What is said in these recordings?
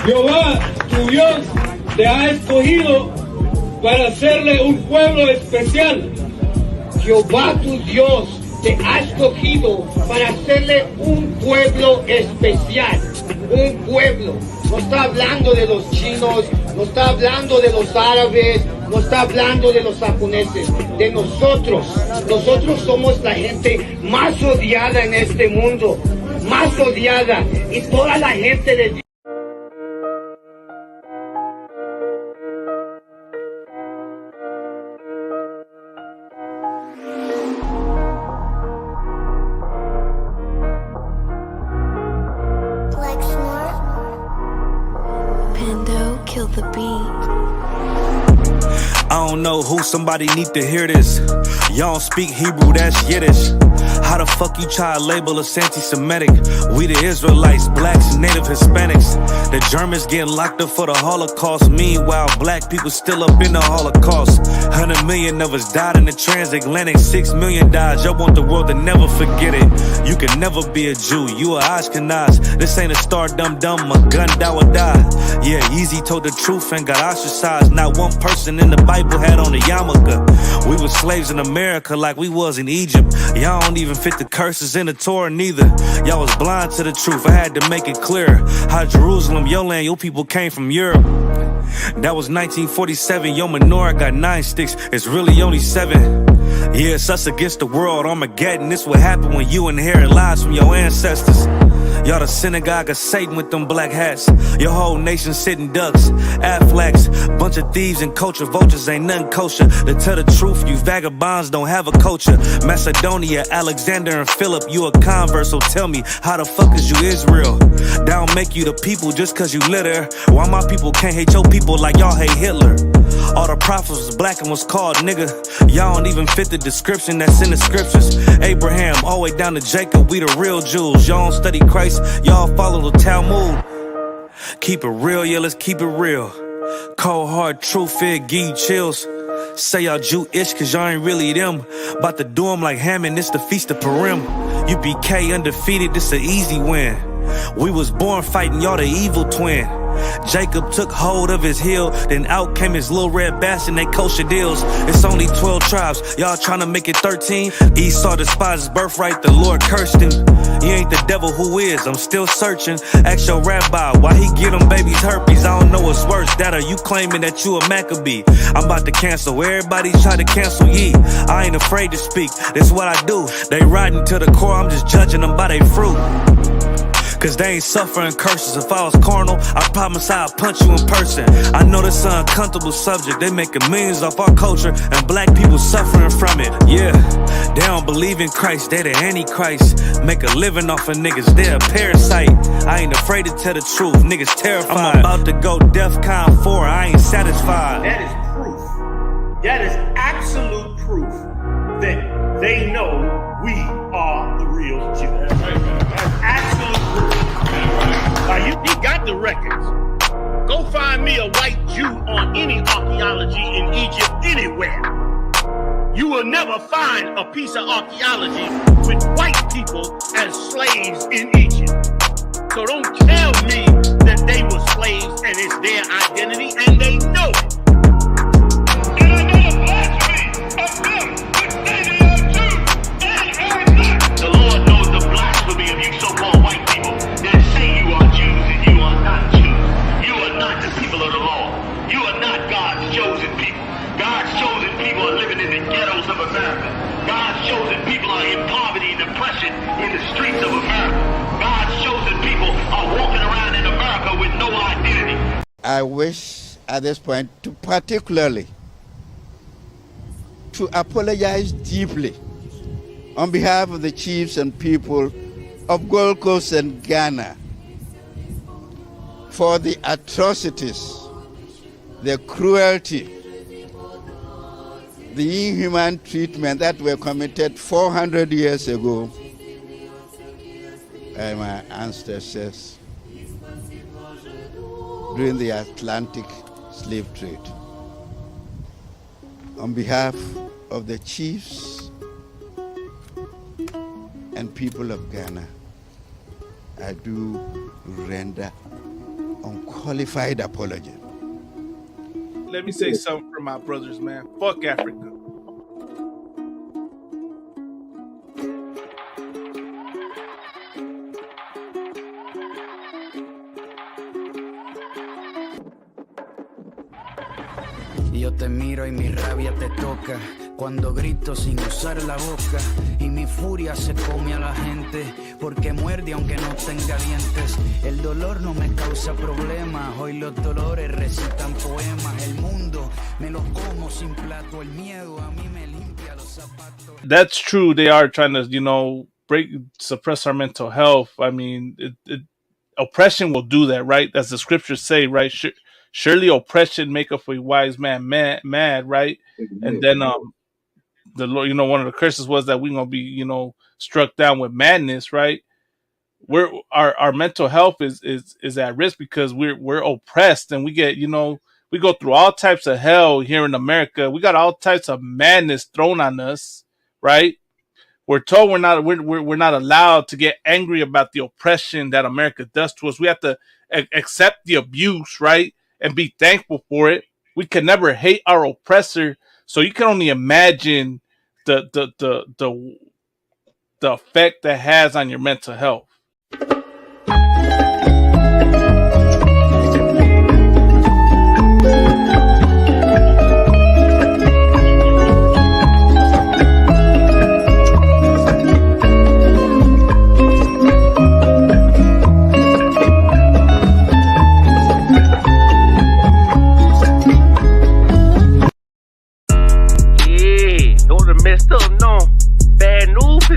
Jehová, tu Dios, te ha escogido para hacerle un pueblo especial. Jehová tu Dios te ha escogido para hacerle un pueblo especial. Un pueblo. No está hablando de los chinos, no está hablando de los árabes, no está hablando de los japoneses, de nosotros. Nosotros somos la gente más odiada en este mundo, más odiada. Y toda la gente de Dios. Kill the beat. I don't know who, somebody need to hear this. Y'all don't speak Hebrew, that's Yiddish. How the fuck you try to label us anti-Semitic? We the Israelites, blacks, native Hispanics. The Germans getting locked up for the Holocaust. Meanwhile, black people still up in the Holocaust. 100 million of us died in the transatlantic. 6 million died. Y'all want the world to never forget it. You can never be a Jew, you a Ashkenaz. This ain't a star dum-dum, a gun that would die. Yeah, Yeezy told the truth and got ostracized. Not one person in the Bible had on a yarmulke. We were slaves in America like we was in Egypt. Y'all don't even fit the curses in the Torah neither. Y'all was blind to the truth, I had to make it clear. How Jerusalem, your land, your people came from Europe. That was 1947, your menorah got 9 sticks, it's really only 7. Yeah, it's us against the world, Armageddon. This what happened when you inherit lies from your ancestors. Y'all the synagogue of Satan with them black hats. Your whole nation sitting ducks, Aflacs. Bunch of thieves and culture vultures, ain't nothing kosher. To tell the truth, you vagabonds don't have a culture. Macedonia, Alexander and Philip, you a convert, so tell me, how the fuck is you Israel? That don't make you the people just cause you live there. Why my people can't hate your people like y'all hate Hitler? All the prophets was black and was called nigga. Y'all don't even fit the description that's in the scriptures. Abraham, all the way down to Jacob, we the real Jews. Y'all don't study Christ, y'all follow the Talmud. Keep it real, yeah, let's keep it real. Cold hard truth, it give you chills. Say y'all Jewish cause y'all ain't really them. About to do them like Hammond, this the Feast of Purim. UPK undefeated, this an easy win. We was born fighting, y'all the evil twin. Jacob took hold of his heel, then out came his little red bastard, they kosher deals. It's only 12 tribes, y'all tryna make it 13. Esau despised his birthright, the Lord cursed him. You ain't the devil, who is? I'm still searching. Ask your rabbi, why he give them babies herpes? I don't know what's worse, that or you claiming that you a Maccabee. I'm about to cancel, everybody try to cancel ye. I ain't afraid to speak, that's what I do. They riding to the core, I'm just judging them by their fruit. Cause they ain't suffering curses. If I was carnal, I promise I'd punch you in person. I know this an uncomfortable subject. They making millions off our culture and black people suffering from it. Yeah, they don't believe in Christ, they the Antichrist. Make a living off of niggas, they a parasite. I ain't afraid to tell the truth, niggas terrified. I'm about to go DEFCON 4, I ain't satisfied. That is proof. That is absolute proof that they know we are the real Jews. That's absolute proof. Now you got the records. Go find me a white Jew on any archaeology in Egypt anywhere. You will never find a piece of archaeology with white people as slaves in Egypt. So don't tell me that they were slaves and it's their identity, and they know it. And I know the blasphemy of them, which say they are Jews. They are not. The Lord knows the blasphemy of you so-called white people that say you are Jews and you are not Jews. You are not the people of the law. You are not God's chosen people. God's chosen people are living in the ghettos of America. God's chosen people are in poverty and depression in the streets of America. God's chosen people are walking around in America with no identity. I wish at this point to particularly to apologize deeply on behalf of the chiefs and people of Gold Coast and Ghana for the atrocities, the cruelty, the inhuman treatment that were committed 400 years ago by my ancestors during the Atlantic slave trade. On behalf of the chiefs and people of Ghana, I do render unqualified apology. Let me say something for my brothers, man. Fuck Africa. Yo te miro y mi rabia te toca cuando grito sin usar la boca y mi furia se come a la gente porque muerde aunque no tenga dientes. El dolor no me causa problemas, hoy los dolores recitan poemas. El mundo me los como sin plato, el miedo a mí me limpia los zapatos. That's true. They are trying to, suppress our mental health. I mean, oppression will do that, right? As the scriptures say, right? Surely oppression maketh a wise man mad, right? Mm-hmm. And then the Lord, one of the curses was that we're gonna be, struck down with madness, right? Our mental health is at risk because we're oppressed and we get, we go through all types of hell here in America. We got all types of madness thrown on us, right? We're told we're not allowed to get angry about the oppression that America does to us. We have to accept the abuse, right? And be thankful for it. We can never hate our oppressor. So you can only imagine the effect that has on your mental health.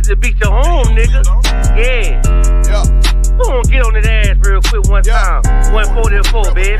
To beat your home, nigga. Yeah. Go on, get on that ass real quick one time. 144, baby.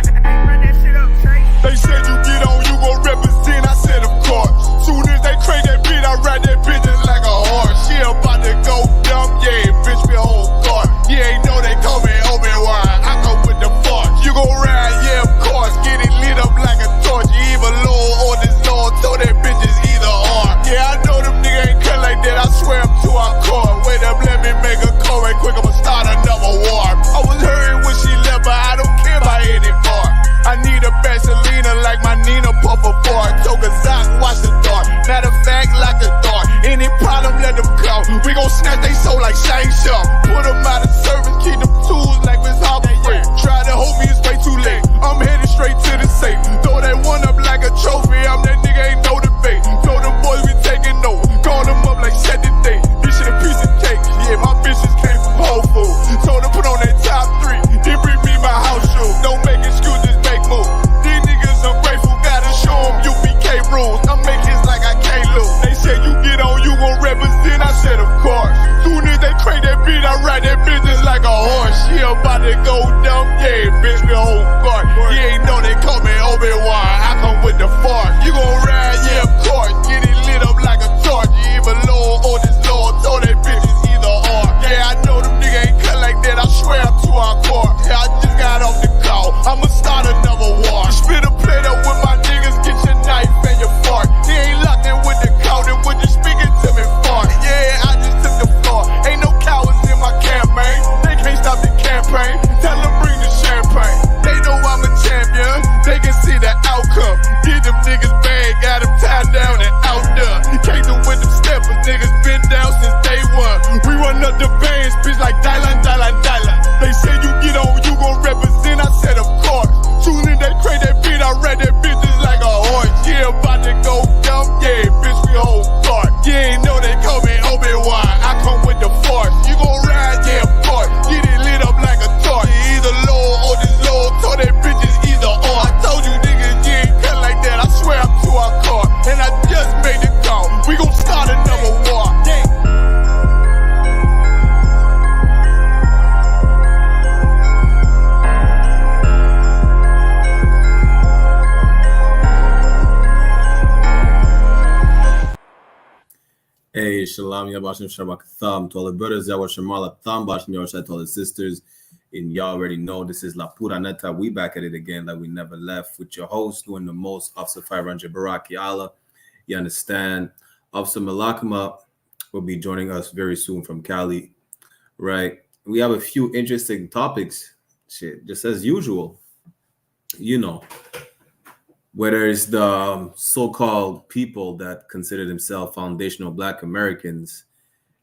They said you get on, you gon' represent. I said, of course. Soon as they crank that beat, I ride that bitch just like a horse. She about to go dumb, yeah, bitch, me whole guard. You ain't know they call me Obi-Wan. I come with the force. You gon' ride, yeah, of course. Get it lit up like a torch. You even low on this Lord, so that bitch is either or. Yeah, I know them niggas ain't cut like that. I swear I'm to our core. Wait up, let me make a call right quick. I'ma start another war. I was hurting when she left, but I don't care about any part. I need a Vaseline like my Nina Puffer bar. Took a Zoc, watch the dark. Matter of fact, lock the door. Any problem, let them come. We gon' snatch they soul like Shane Sharp. Put them out of service, keep them tools like Miss Harper. Try to hold me, it's way too late. I'm headed straight to the safe. Throw that one up like a trophy. I'm that nigga, ain't no debate. Told them boys we taking over. Call them up like set the date. This shit a piece of cake. Yeah, my bitches came from Whole Foods. Told them put on that top 3. Then bring me my house shoes. Don't make excuses, make moves. These niggas ungrateful, gotta show them UBK rules. I'm making like I can't lose. They said you get on, you gon' represent. I said of course. Soon as they crank that beat, I ride that business like a horse. She about to go dumb, yeah, bitch, me whole guard. You ain't know they call me Obi-Wan. I come with the force. You gon' ride, yeah, of course. Get it lit up like a torch. You even low on this Lord, so that bitch is either or. Yeah, I know them niggas ain't cut like that. I swear I'm to our core. Yeah, I just got off the call. I'ma start another war. Spit a plate up with my niggas, get your knife and your fork. He ain't locked in with the count and with you speaking to me fart. Yeah, I just took the floor. Ain't no cowards in my campaign. They can't stop the campaign. Tell them bring the champagne. They know I'm a champion. They can see the outcome. Get them niggas bad, got them tied down and out there. Came through with them steppers, niggas been down since day one. We run up the bands, bitch like Dylan. They say you get on, you gon' represent. I said of course. Soon as they crank that beat, I read that bitch just like a horse. Yeah, about to go dumb, yeah, bitch, we whole guard. You ain't know they call me Obi-Wan. I come with the force. You gon' ride, yeah, of course. Get it lit up like a torch. You either low or this low, so that bitch is either or. I told you niggas, you ain't cut like that. I swear I'm to our core. And I just made the call. We gon' start another war. Yeah. Hey, shalom, Yabashim Shabbat Thumb to all the brothers, Yahweh Shemala Thumb, Bashim Yahushua to all the sisters. And y'all already know this is La Pura Neta. We back at it again like we never left with your host doing the most, Officer 500 Baraki Allah. You understand? Officer Malakma will be joining us very soon from Cali, right? We have a few interesting topics shit, just as usual, you know, whether it's the so-called people that consider themselves foundational Black Americans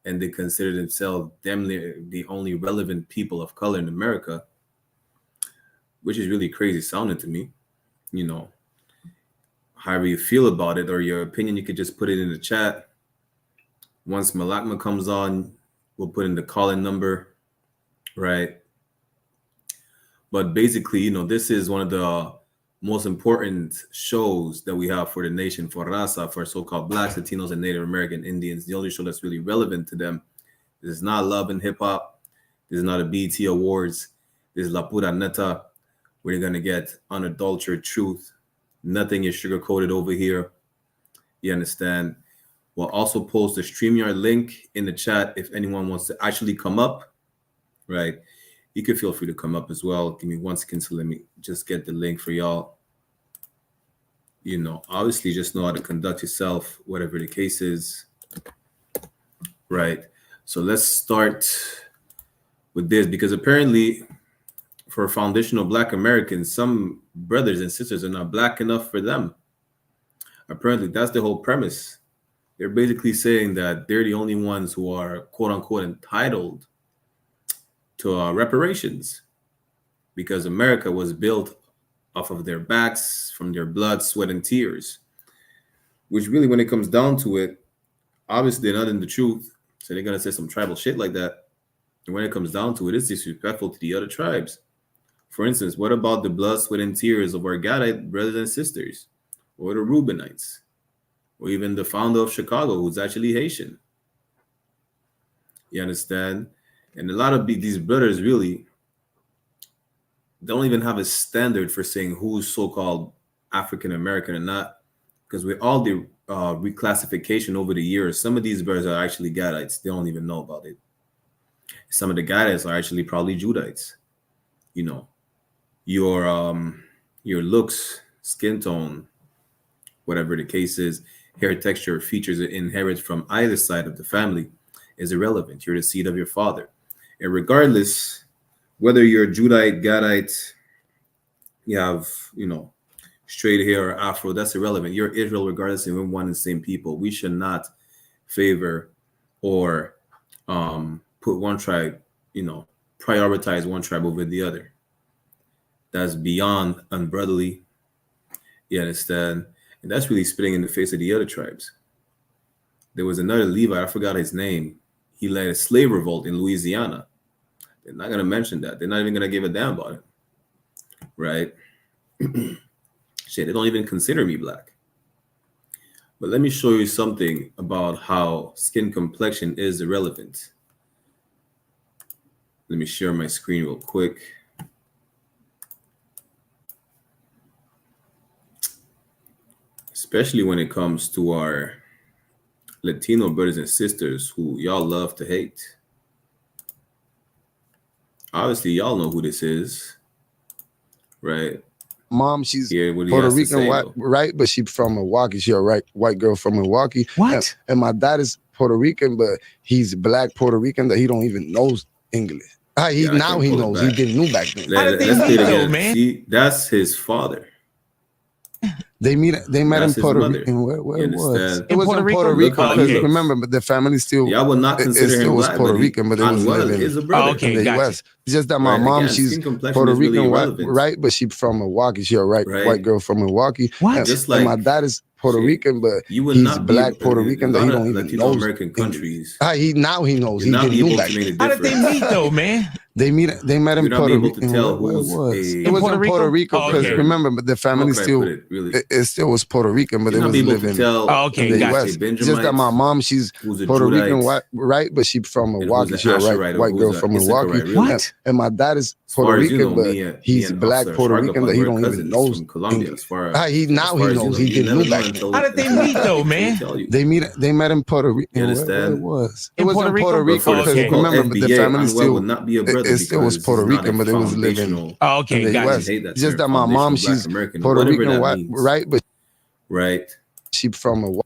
and they consider themselves the only relevant people of color in America, which is really crazy sounding to me, you know. However you feel about it or your opinion, you could just put it in the chat. Once Malakma comes on, we'll put in the call-in number, right? But basically, you know, this is one of the most important shows that we have for the nation, for Raza, for so-called Blacks, Latinos, and Native American Indians. The only show that's really relevant to them. This is not Love and Hip Hop. This is not a BET Awards. This is La Pura Neta, where you're going to get unadulterated truth. Nothing is sugar-coated over here. You understand? We'll also post the StreamYard link in the chat if anyone wants to actually come up, right? You can feel free to come up as well. Give me 1 second to let me just get the link for y'all. You know, obviously just know how to conduct yourself, whatever the case is, right? So let's start with this, because apparently for foundational Black Americans, some brothers and sisters are not Black enough for them. Apparently that's the whole premise. They're basically saying that they're the only ones who are quote unquote entitled to reparations, because America was built off of their backs, from their blood, sweat, and tears, which really, when it comes down to it, obviously they're not in the truth. So they're going to say some tribal shit like that. And when it comes down to it, it's disrespectful to the other tribes. For instance, what about the blood, sweat, and tears of our Gadite brothers and sisters, or the Reubenites, or even the founder of Chicago, who's actually Haitian? You understand? And a lot of these brothers really don't even have a standard for saying who's so-called African American or not, because with all the reclassification over the years, some of these brothers are actually Gadites. They don't even know about it. Some of the Gadites are actually probably Judites. You know, your looks, skin tone, whatever the case is, hair texture, features inherited from either side of the family is irrelevant. You're the seed of your father. And regardless, whether you're Judite, Gadite, you have, you know, straight hair or Afro, that's irrelevant. You're Israel regardless, and we're one and the same people. We should not favor or put one tribe, you know, prioritize one tribe over the other. That's beyond unbrotherly. You understand? And that's really spitting in the face of the other tribes. There was another Levite, I forgot his name. He led a slave revolt in Louisiana. They're not going to mention that. They're not even going to give a damn about it. Right? Shit, they don't even consider me Black. But let me show you something about how skin complexion is irrelevant. Let me share my screen real quick. Especially when it comes to our Latino brothers and sisters who y'all love to hate. Obviously, y'all know who this is, right? Mom, she's Puerto Rican, right? But she's from Milwaukee. She's a white girl from Milwaukee. What? And my dad is Puerto Rican, but he's Black Puerto Rican that he don't even knows English. He knows. He didn't know back then. How did they meet though, man? See, that's his father. They met in Puerto Rican. Where it was? It was in Puerto Rico because remember, but the family still. Yeah, I would not consider him Black. Puerto Rican, but it was living in the U.S. It's just that my mom, she's Puerto Rican, right? But she's from Milwaukee. She's a white girl from Milwaukee. What? Just like my dad is Puerto Rican, but he's Black Puerto Rican that he don't even know. American countries. He knows. He didn't know back then. How did they meet though, man? They met in Puerto Rico. It was in Puerto Rico because remember, but the family still it still was Puerto Rican, but it was living in the U.S. Just that my mom, she's Puerto Rican, right? But she's from Milwaukee. She's a white girl from Milwaukee. What? And my dad is Puerto Rican, but he's Black Puerto Rican that he don't even know. He knows. He didn't know back then. How did they meet though, man? They met in Puerto Rico. You understand? It was in Puerto Rico because remember, but the family still would not be a brother. It still was Puerto Rican, but it was living in the U.S. Just that my mom, she's Puerto Rican, right? But she's from a.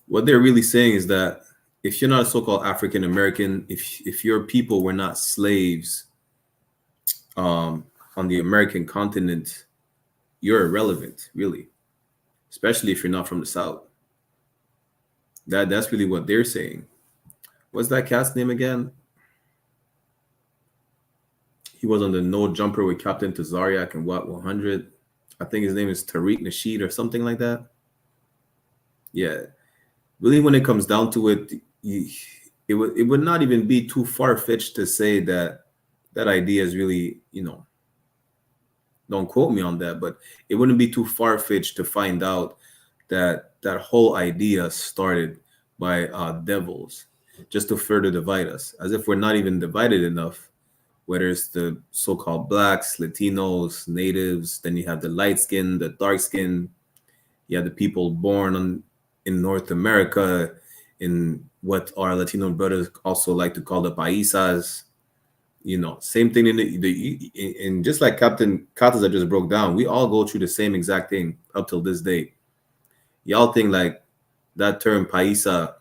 What they're really saying is that if you're not a so-called African American, if your people were not slaves on the American continent, you're irrelevant, really, especially if you're not from the South. That's really what they're saying. What's that cat's name again? He was on the no jumper with Captain Tazariak and Watt 100. I think his name is Tariq Nasheed or something like that. Yeah. Really, when it comes down to it, it would not even be too far-fetched to say that that idea is really, don't quote me on that, but it wouldn't be too far-fetched to find out that that whole idea started by devils just to further divide us, as if we're not even divided enough, whether it's the so-called blacks, Latinos, natives, then you have the light skin, the dark skin, you have the people born in North America, in what our Latino brothers also like to call the paisas. Same thing in just like Captain Catas that just broke down, we all go through the same exact thing up till this day. Y'all think like that term paisa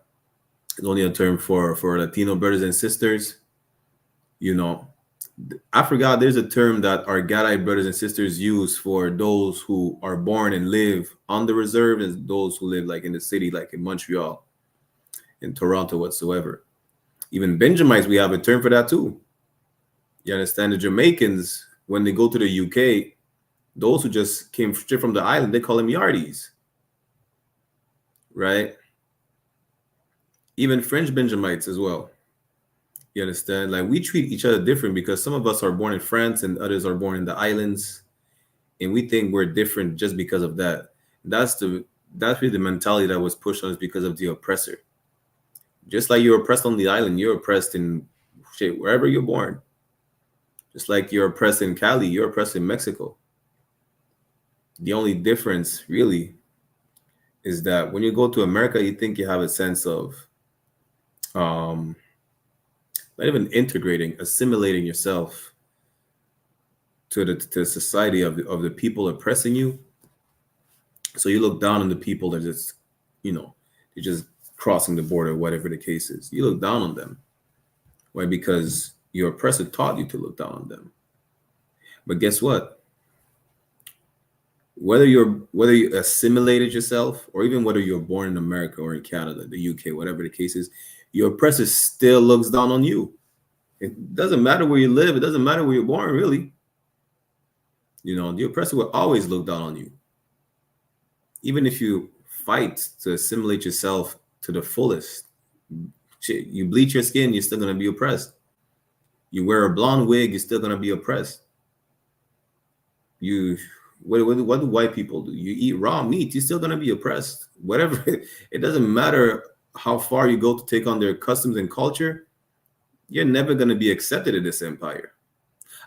is only a term for Latino brothers and sisters. I forgot there's a term that our Gadai brothers and sisters use for those who are born and live on the reserve and those who live like in the city, like in Montreal, in Toronto, whatsoever. Even Benjamites, we have a term for that too. You understand? The Jamaicans, when they go to the UK, those who just came straight from the island, they call them Yardies. Right? Even French Benjamites as well. You understand? Like, we treat each other different because some of us are born in France and others are born in the islands. And we think we're different just because of that. That's really the mentality that was pushed on us because of the oppressor. Just like you're oppressed on the island, you're oppressed in wherever you're born. Just like you're oppressed in Cali, you're oppressed in Mexico. The only difference really is that when you go to America, you think you have a sense of not even integrating, assimilating yourself to the society of the people oppressing you. So you look down on the people that just, they're just crossing the border, whatever the case is. You look down on them. Why? Because your oppressor taught you to look down on them. But guess what? Whether you assimilated yourself, or even whether you're born in America or in Canada, the UK, whatever the case is, your oppressor still looks down on you. It doesn't matter where you live. It doesn't matter where you're born, really. The oppressor will always look down on you. Even if you fight to assimilate yourself to the fullest, you bleach your skin, you're still going to be oppressed. You wear a blonde wig, you're still going to be oppressed. What do white people do? You eat raw meat, you're still going to be oppressed. Whatever. It doesn't matter how far you go to take on their customs and culture. You're never going to be accepted in this empire.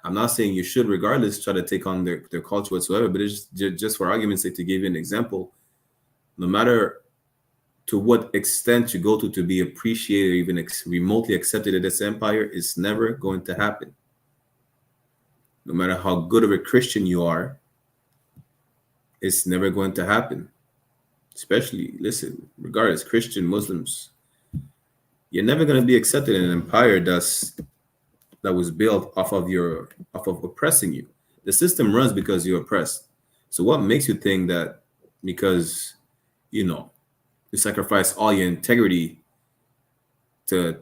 I'm not saying you should, regardless, try to take on their culture whatsoever, but it's just for argument's sake to give you an example. No matter to what extent you go to be appreciated, even remotely accepted in this empire, it's never going to happen. No matter how good of a Christian you are, it's never going to happen. Especially, listen, regardless, Christian, Muslims, you're never going to be accepted in an empire that was built off of oppressing you. The system runs because you're oppressed. So what makes you think that because, you sacrifice all your integrity to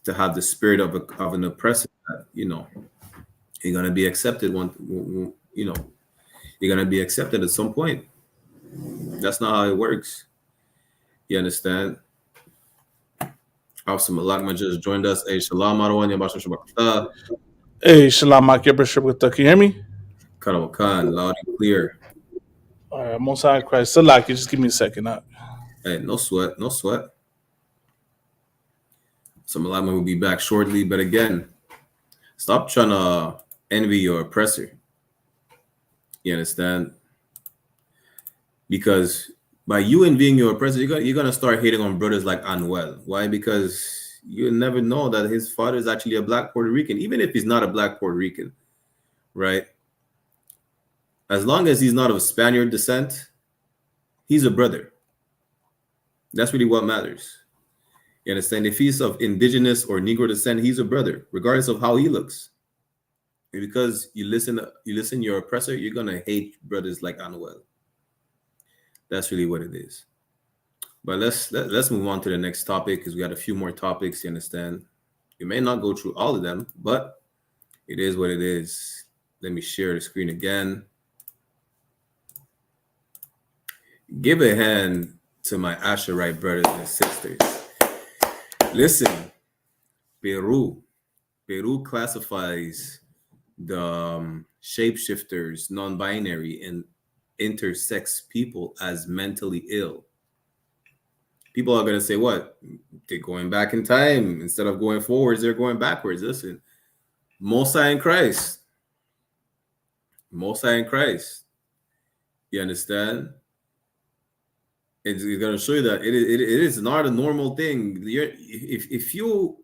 have the spirit of an oppressor, that, you're going to be accepted you're going to be accepted at some point. That's not how it works. You understand? Awesome. Malakma just joined us. Hey, shalom, Marwan. Hey, shalom, Makir. Can you hear me? Khan, loud and clear. All right, I'm on side Christ. Salaki, just give me a second. Hey, no sweat. So Malakma will be back shortly. But again, stop trying to envy your oppressor. You understand? Because by you envying your oppressor, you're gonna start hating on brothers like Anuel. Why? Because you never know that his father is actually a black Puerto Rican, even if he's not a black Puerto Rican, right? As long as he's not of Spaniard descent, he's a brother. That's really what matters. You understand? If he's of indigenous or Negro descent, he's a brother, regardless of how he looks. because you listen your oppressor, you're gonna hate brothers like Anuel. That's really what it is. But let's move on to the next topic, because we got a few more topics. You understand? You may not go through all of them, but it is what it is. Let me share the screen again. Give a hand to my Asherite brothers and sisters. Listen, Peru classifies the shapeshifters, non-binary, and intersex people as mentally ill. People are going to say, what? They're going back in time. Instead of going forwards, they're going backwards. Listen, Most High in Christ. Most High in Christ. You understand? It's going to show you that it is not a normal thing. If you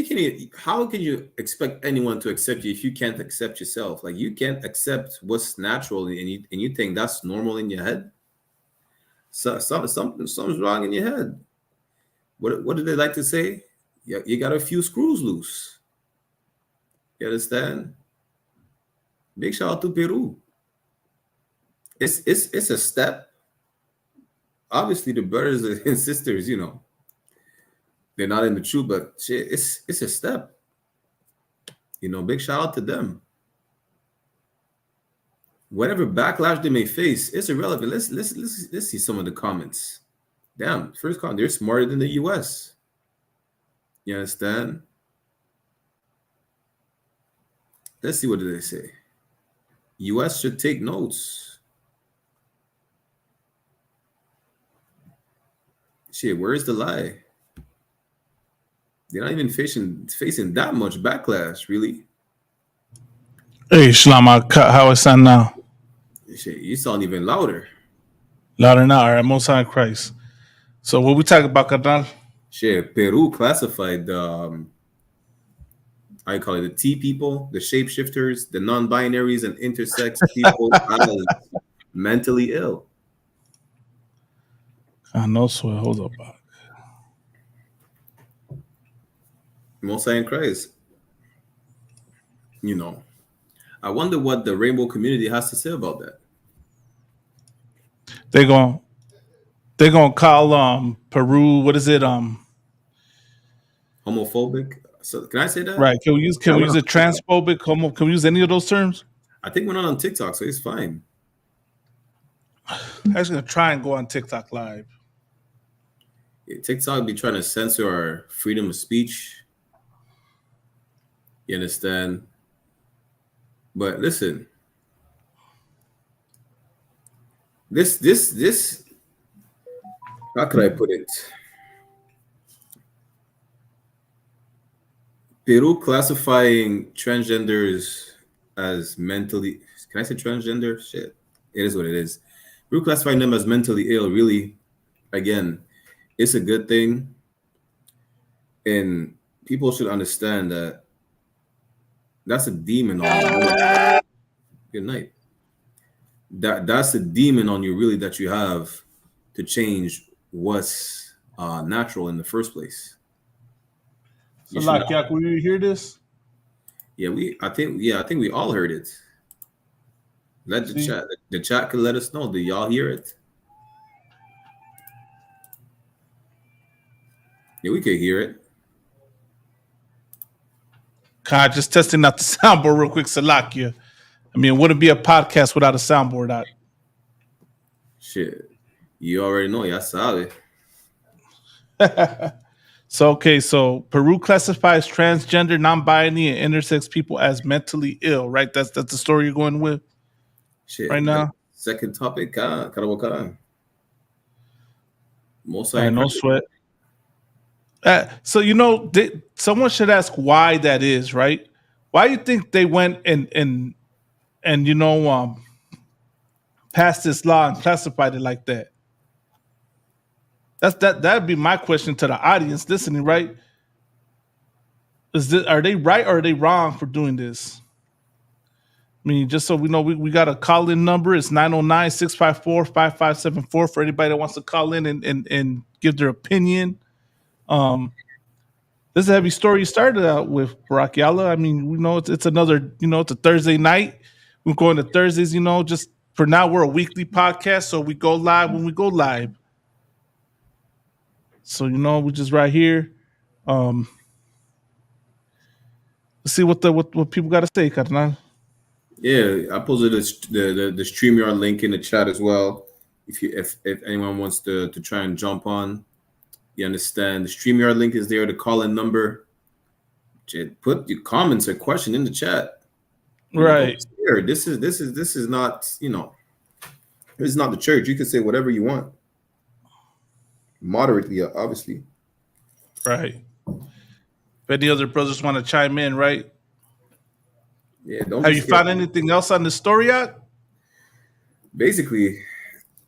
can, how can you expect anyone to accept you if you can't accept yourself? Like, you can't accept what's natural, and you think that's normal in your head. So something's wrong in your head. What do they like to say? You got a few screws loose. You understand? Big shout out to Peru. It's a step. Obviously, the brothers and sisters, they're not in the truth, but shit, it's a step. Big shout out to them. Whatever backlash they may face, it's irrelevant. Let's see some of the comments. Damn, first comment, they're smarter than the US. You understand? Let's see, what do they say? US should take notes. Shit, where's the lie? They're not even facing that much backlash, really. Hey, Shlama, how it sound now? Shit, you sound even louder. Louder now. All right, Most High in Christ. So what we talking about, Carnal? Shit, Peru classified the how you call it, the T people, the shapeshifters, the non-binaries, and intersex people as mentally ill. I know, swear. Hold up, Bob. Most High in Christ. I wonder what the rainbow community has to say about that. They're gonna call Peru, what is it? Homophobic. So can I say that? Right. Can we use it transphobic, homo? Can we use any of those terms? I think we're not on TikTok, so it's fine. I'm just gonna try and go on TikTok live. Yeah, TikTok be trying to censor our freedom of speech. You understand? But listen, this, how could I put it? Peru classifying transgenders as mentally, can I say transgender? Shit, it is what it is. Peru classifying them as mentally ill, really, again, it's a good thing. And people should understand that that's a demon on you. Good night. That's a demon on you, really, that you have to change what's natural in the first place. So, Lakiak, will you hear this? Yeah, I think we all heard it. Let the chat can let us know. Do y'all hear it? Yeah, we could hear it. God, just testing out the soundboard real quick, Salakia. I mean, it wouldn't be a podcast without a soundboard out. Shit. You already know, ya sabe. So Peru classifies transgender, non-binary, and intersex people as mentally ill, right? That's the story you're going with. Shit. Right now. Second topic, Karawaka. Most no sweat. So someone should ask why that is, right? Why do you think they went and passed this law and classified it like that? That'd be my question to the audience listening, right? Are they right or are they wrong for doing this? I mean, just so we know, we got a call-in number. It's 909-654-5574 for anybody that wants to call in and give their opinion. This is a heavy story you started out with, Barack Yala. I mean, we know it's another, it's a Thursday night. We're going to Thursdays, just for now, we're a weekly podcast, so we go live when we go live. So, we're just right here. Let's see what people got to say, Carnal. Yeah, I posted the StreamYard link in the chat as well. If anyone wants to try and jump on, you understand the StreamYard link is there. The call-in number. Put your comments or question in the chat. Right. This is not this is not the church. You can say whatever you want, moderately, obviously. Right. If any other brothers want to chime in, right? Yeah. Have you found anything else on the story yet? Basically,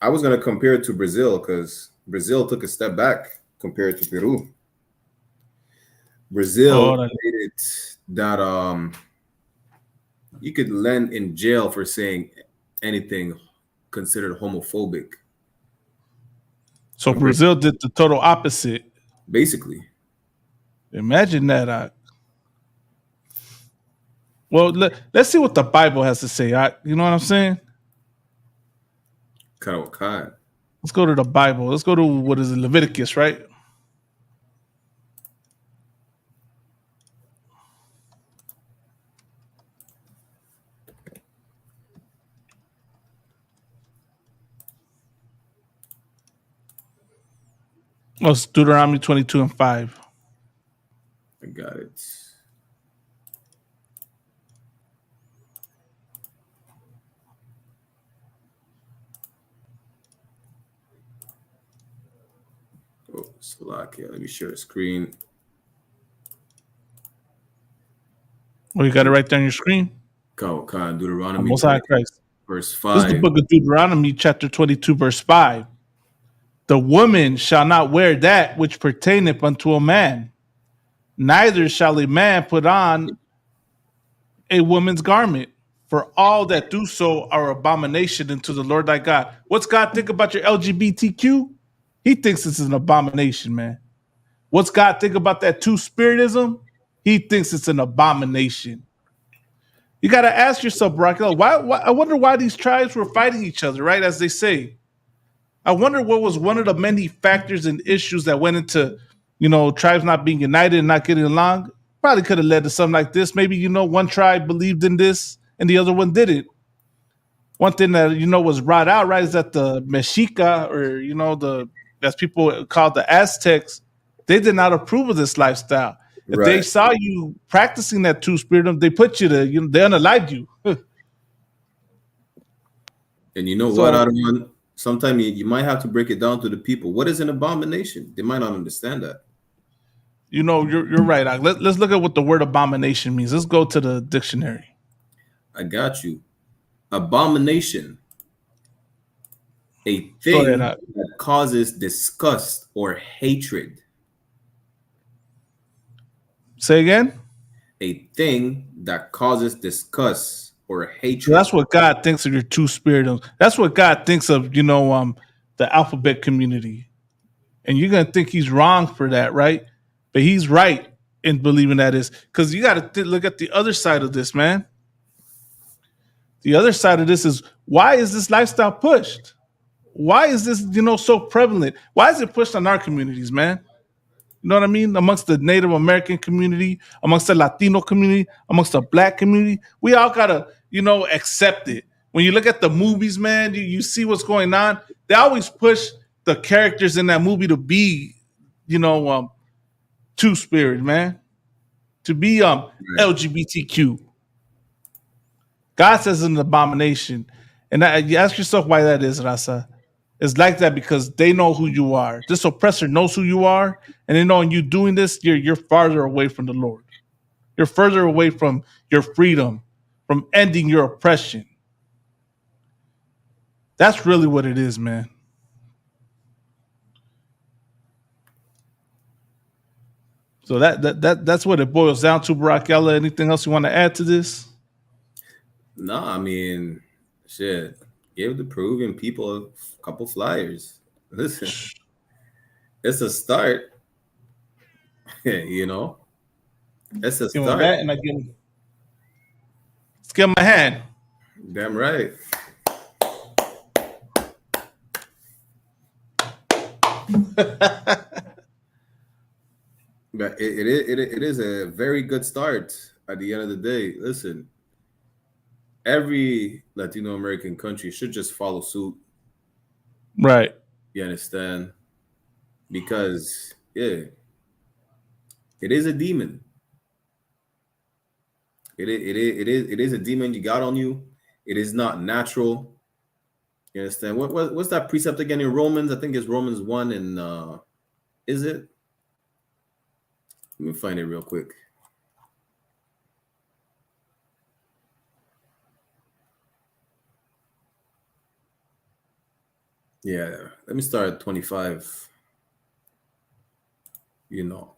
I was gonna compare it to Brazil because Brazil took a step back compared to Peru. Brazil made it that you could land in jail for saying anything considered homophobic. So Brazil did the total opposite. Basically. Imagine that. Well, let's see what the Bible has to say. You know what I'm saying? Let's go to the Bible. Let's go to, what is it, Leviticus, right? Oh, it's Deuteronomy 22:5. I got it. Oh, Slovakia. Let me share the screen. Oh, you got it right there on your screen? Deuteronomy Most High Christ. Verse 5. This is the book of Deuteronomy, chapter 22, verse 5. The woman shall not wear that which pertaineth unto a man, neither shall a man put on a woman's garment, for all that do so are abomination unto the Lord thy God. What's God think about your LGBTQ? He thinks it's an abomination, man. What's God think about that two-spiritism? He thinks it's an abomination. You got to ask yourself, Barack, why? I wonder why these tribes were fighting each other, right? As they say. I wonder what was one of the many factors and issues that went into, tribes not being united and not getting along. Probably could have led to something like this. Maybe, one tribe believed in this and the other one didn't. One thing that, was brought out, right, is that the Mexica, or, as people called the Aztecs, they did not approve of this lifestyle. If they saw you practicing that two-spirit, they put you to, they unalived you. And you know what, Adaman? Sometimes you might have to break it down to the people. What is an abomination? They might not understand that. You're right. Let's look at what the word abomination means. Let's go to the dictionary. I got you. Abomination. A thing that causes disgust or hatred. Say again? A thing that causes disgust or hatred. So that's what God thinks of your two-spirit. That's what God thinks of, the alphabet community. And you're going to think he's wrong for that, right? But he's right in believing that is. Because you got to look at the other side of this, man. The other side of this is, why is this lifestyle pushed? Why is this, so prevalent? Why is it pushed on our communities, man? You know what I mean? Amongst the Native American community, amongst the Latino community, amongst the Black community, we all gotta, accept it. When you look at the movies, man, you see what's going on. They always push the characters in that movie to be, two-spirit, man, to be LGBTQ. God says it's an abomination, and you ask yourself why that is, Raza. It's like that because they know who you are. This oppressor knows who you are, and they know in you doing this, you're farther away from the Lord. You're further away from your freedom, from ending your oppression. That's really what it is, man. So that's what it boils down to, Barack Yala. Anything else you want to add to this? No, I mean, shit. Give the proven people a couple flyers. Listen, it's a start. You know, that's a give him start. that, and I give him. Let's give him a hand. Damn right. But it is a very good start at the end of the day. Listen, every Latino American country should just follow suit. Right. You understand? Because, yeah, it is a demon. It is a demon you got on you. It is not natural. You understand? What's that precept again in Romans? I think it's Romans 1 and is it? Let me find it real quick. Yeah, let me start at 25. You know,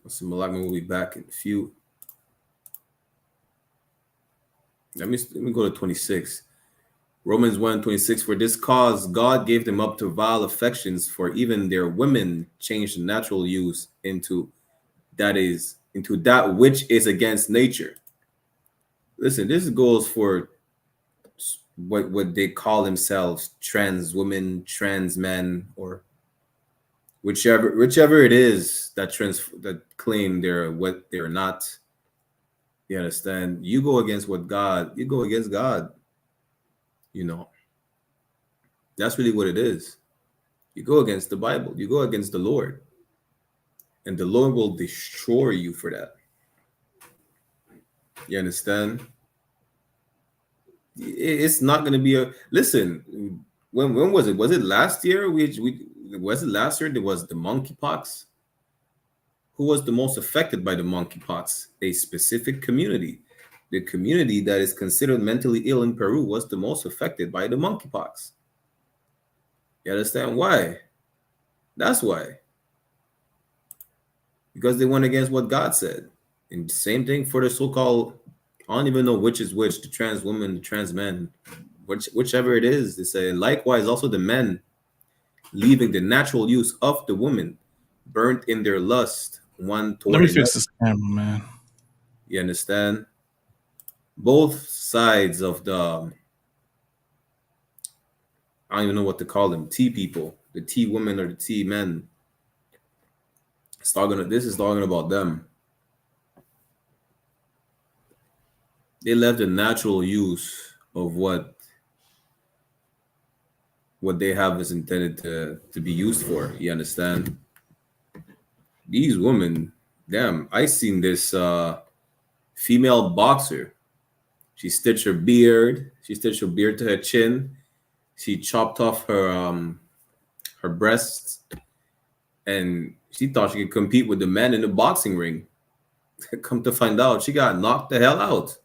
so Malagman will be back in a few. Let me go to 26. Romans 1:26. For this cause God gave them up to vile affections, for even their women changed natural use into that which is against nature. Listen, this goes for what they call themselves, trans women, trans men, or whichever it is that claim they're what they're not. You understand? You go against you go against God. You know, that's really what it is. You go against the Bible, you go against the Lord, and the Lord will destroy you for that. You understand? It's not going to be listen. When was it? Was it last year? Was it last year? There was the monkeypox. Who was the most affected by the monkeypox? A specific community. The community that is considered mentally ill in Peru was the most affected by the monkeypox. You understand why? That's why. Because they went against what God said. And same thing for the so-called, I don't even know which is which, the trans woman, the trans men, whichever it is, they say. Likewise, also the men, leaving the natural use of the woman, burnt in their lust, one toward another. Let me fix this camera, man. You understand? Both sides of the, I don't even know what to call them, T people, the T women or the T men. This is talking about them. They left the natural use of what they have is intended to be used for. You understand? These women, damn, I seen this female boxer. She stitched her beard. She stitched her beard to her chin. She chopped off her breasts, and she thought she could compete with the men in the boxing ring. Come to find out, she got knocked the hell out.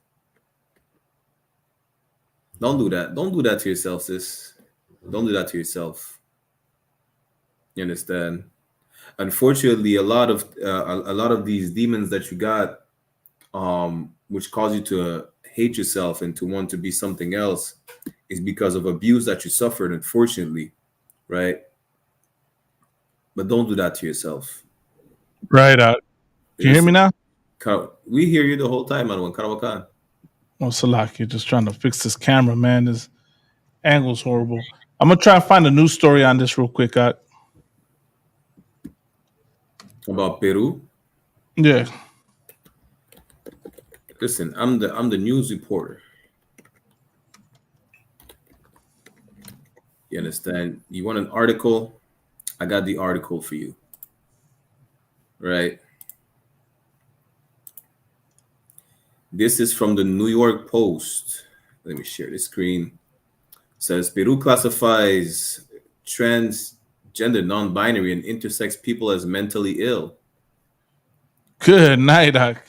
Don't do that. Don't do that to yourself, sis. Don't do that to yourself. You understand? Unfortunately, a lot of these demons that you got, which cause you to hate yourself and to want to be something else, is because of abuse that you suffered, unfortunately, right? But don't do that to yourself. Right out. Can you hear me now? We hear you the whole time, Manuel. Karawakan. Oh, Salaki, just trying to fix this camera, man. This angle's horrible. I'm gonna try and find a news story on this real quick. About Peru? Yeah. Listen, I'm the news reporter. You understand? You want an article? I got the article for you. Right? This is from the New York Post. Let me share the screen. It says Peru classifies transgender, non-binary, and intersex people as mentally ill. Good night, Doc.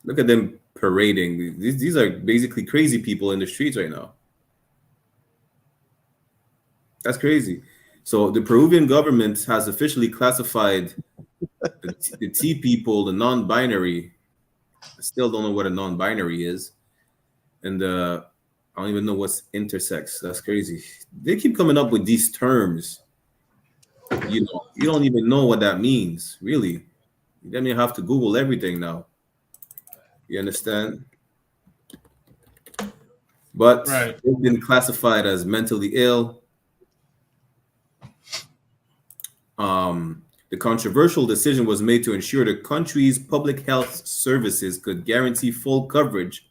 Look at them parading. These are basically crazy people in the streets right now. That's crazy. So the Peruvian government has officially classified the T people, the non-binary. I still don't know what a non-binary is. And I don't even know what's intersex. That's crazy. They keep coming up with these terms. You don't even know what that means, really. You don't even have to Google everything now. You understand? But they've been classified as mentally ill. The controversial decision was made to ensure the country's public health services could guarantee full coverage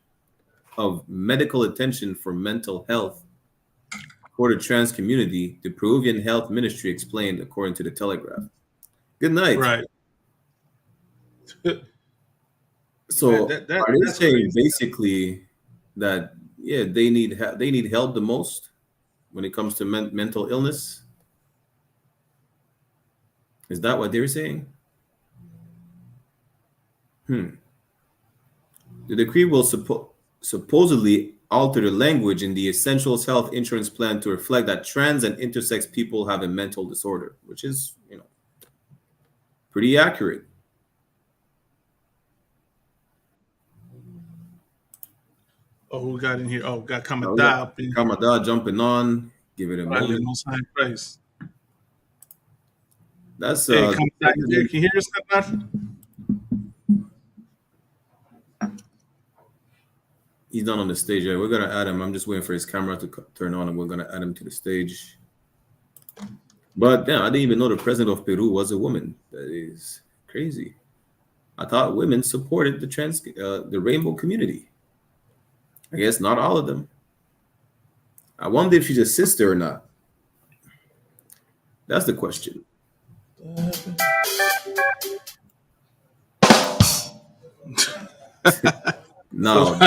of medical attention for mental health for the trans community, the Peruvian Health Ministry explained, according to the Telegraph. Good night. Right. So are they saying basically that they need help the most when it comes to mental illness? Is that what they're saying? The decree will supposedly alter the language in the Essentials Health Insurance Plan to reflect that trans and intersex people have a mental disorder, which is, pretty accurate. Oh, who got in here? Oh, got Kamada. Kamada jumping on. Give it a moment. Most high praise. That's hey, Kamada, can you hear us, Kamada? He's not on the stage yet. We're gonna add him. I'm just waiting for his camera to turn on, and we're gonna add him to the stage. But I didn't even know the president of Peru was a woman. That is crazy. I thought women supported the rainbow community. I guess not all of them. I wonder if she's a sister or not. That's the question. No.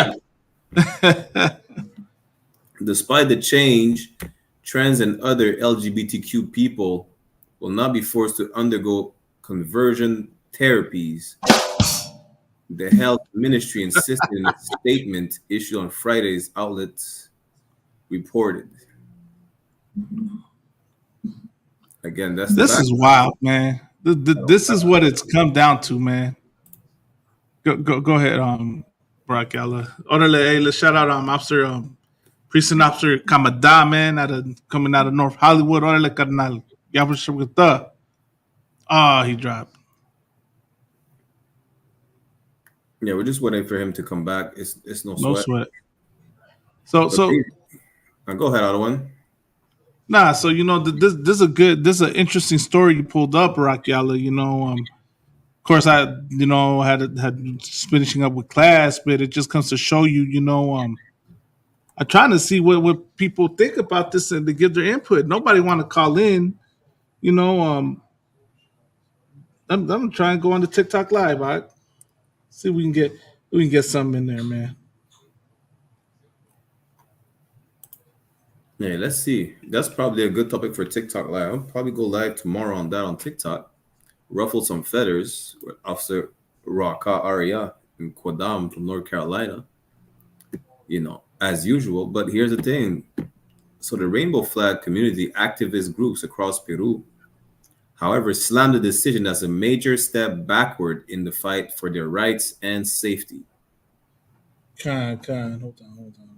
Despite the change, trans and other LGBTQ people will not be forced to undergo conversion therapies. The health ministry insisted in a statement issued on Friday's outlets reported. Again, this is wild, man. This is what it's come down to, man. Go ahead, Brock Yalla. Orale, hey, let's shout out Officer Precinct Officer Kamada, man, coming out of North Hollywood. Orale, carnal. He dropped. Yeah, we're just waiting for him to come back. It's no sweat. So go ahead, other one. Nah, so this is an interesting story you pulled up, Brock Yalla. Of course, I had finishing up with class, but it just comes to show you, I'm trying to see what people think about this and to give their input. Nobody want to call in, I'm gonna try and go on the TikTok live. All right? See if we can get something in there, man. Yeah, let's see. That's probably a good topic for TikTok live. I'll probably go live tomorrow on that on TikTok. Ruffle some feathers with Officer Raka Arya in Quadam from North Carolina. As usual. But here's the thing. So the rainbow flag community activist groups across Peru, however, slammed the decision as a major step backward in the fight for their rights and safety. Hold on.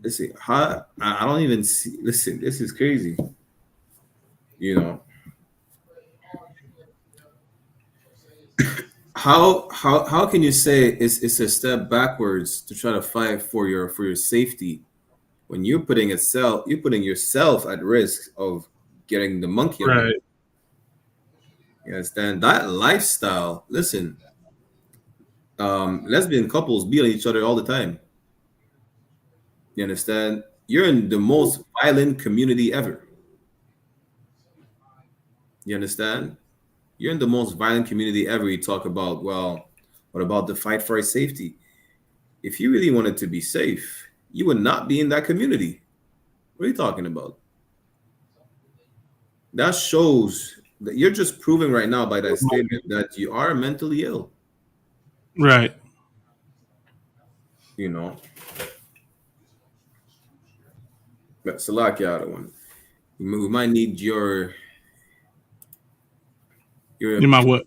Let's see. I don't even see. Listen, this is crazy. How can you say it's a step backwards to try to fight for your safety when you're putting yourself at risk of getting the monkey? Right. You understand that lifestyle? Listen, lesbian couples beat on each other all the time. You understand? You're in the most violent community ever. You understand? You're in the most violent community ever. You talk about, well, what about the fight for our safety? If you really wanted to be safe, you would not be in that community. What are you talking about? That shows that you're just proving right now by that statement that you are mentally ill. Right. But Salaki, other one. We might need your my what?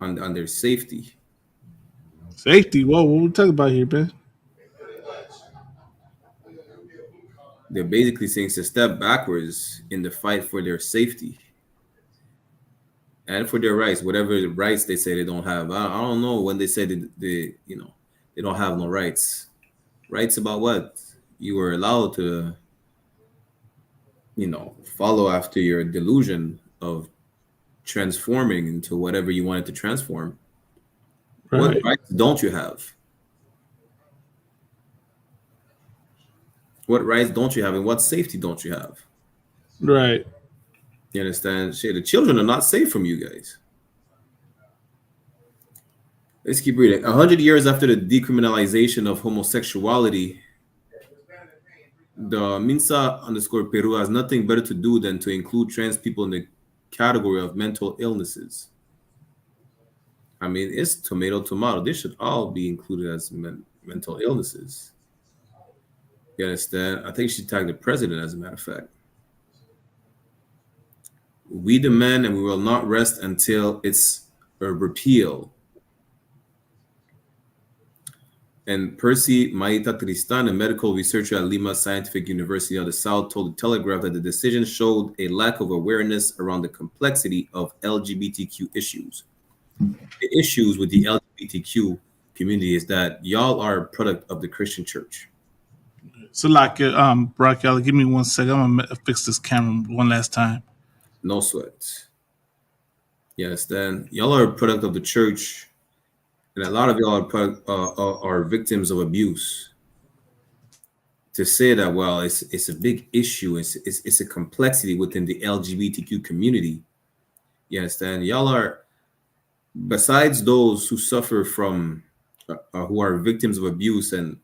On their safety. Safety? Whoa, what are we talking about here, man? they're basically saying it's a step backwards in the fight for their safety and for their rights, whatever rights they say they don't have. I don't know when they say they don't have no rights. Rights about what? You were allowed to, follow after your delusion of transforming into whatever you wanted to transform. Right. What rights don't you have? What rights don't you have, and what safety don't you have? Right. You understand? Shit, the children are not safe from you guys. Let's keep reading. 100 years after the decriminalization of homosexuality, the Minsa_Peru has nothing better to do than to include trans people in the category of mental illnesses. I mean, it's tomato. They should all be included as mental illnesses. You understand? I think she tagged the president, as a matter of fact. We demand and we will not rest until it's a repeal. And Percy Maita Tristan, a medical researcher at Lima Scientific University of the South, told the Telegraph that the decision showed a lack of awareness around the complexity of LGBTQ issues. The issues with the LGBTQ community is that y'all are a product of the Christian church. So, like, Brock, y'all, give me 1 second. I'm gonna fix this camera one last time. No sweat. You understand? Y'all are a product of the church. And a lot of y'all are victims of abuse. To say that, well, it's a big issue. It's a complexity within the LGBTQ community. You understand? Y'all are, besides those who suffer from, who are victims of abuse, and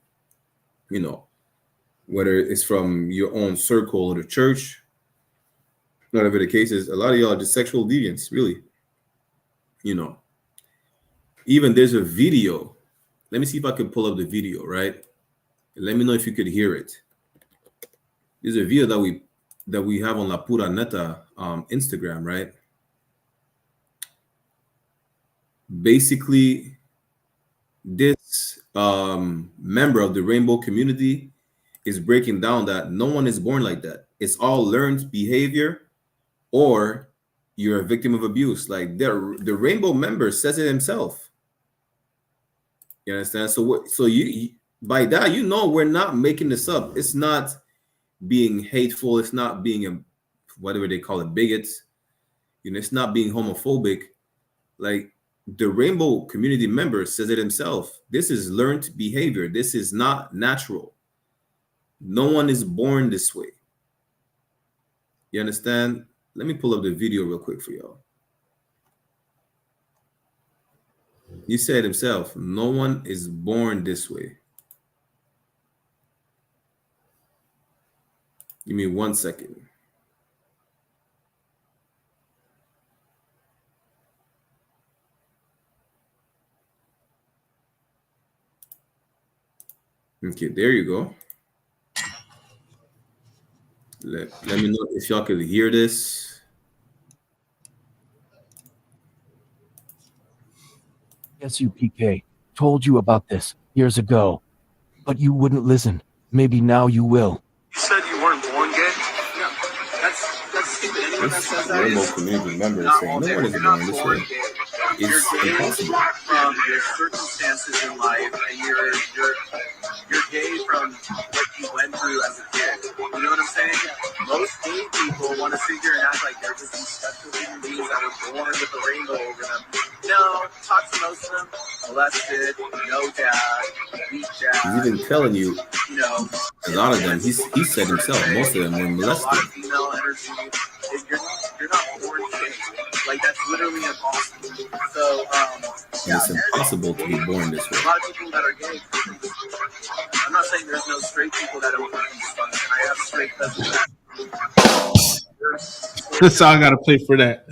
whether it's from your own circle or the church, whatever the case is, a lot of y'all are just sexual deviants, really. Even there's a video. Let me see if I can pull up the video, right? Let me know if you could hear it. There's a video that we have on La Pura Neta Instagram, right? Basically, this member of the rainbow community is breaking down that no one is born like that. It's all learned behavior, or you're a victim of abuse. Like the rainbow member says it himself. You understand? So you by that, we're not making this up. It's not being hateful. It's not being whatever they call it, bigots. It's not being homophobic. Like the rainbow community member says it himself. This is learned behavior. This is not natural. No one is born this way. You understand? Let me pull up the video real quick for y'all. He said himself, no one is born this way. Give me 1 second. Okay, there you go. Let me know if y'all could hear this. SUPK told you about this years ago, but you wouldn't listen. Maybe now you will. You said you weren't born gay? No, that's stupid. Anyone that says that is community members saying no one is born this way. It's impossible. From your circumstances in life, and you're gay from what you went through as a kid. You know what I'm saying? Most gay people want to sit here and act like they're just these special human beings that are born with a rainbow over them. No, talk to most of them. Molested, no dad, weak dad. He's even telling you, a lot of them, he said himself, most of them were molested. A lot of female energy. You're not born gay. Like, that's literally impossible. So, it's impossible to be born this way. A lot of people that are gay, I'm not saying there's no straight people that don't fucking dysfunction. I have straight cousins. That's all I gotta play for that.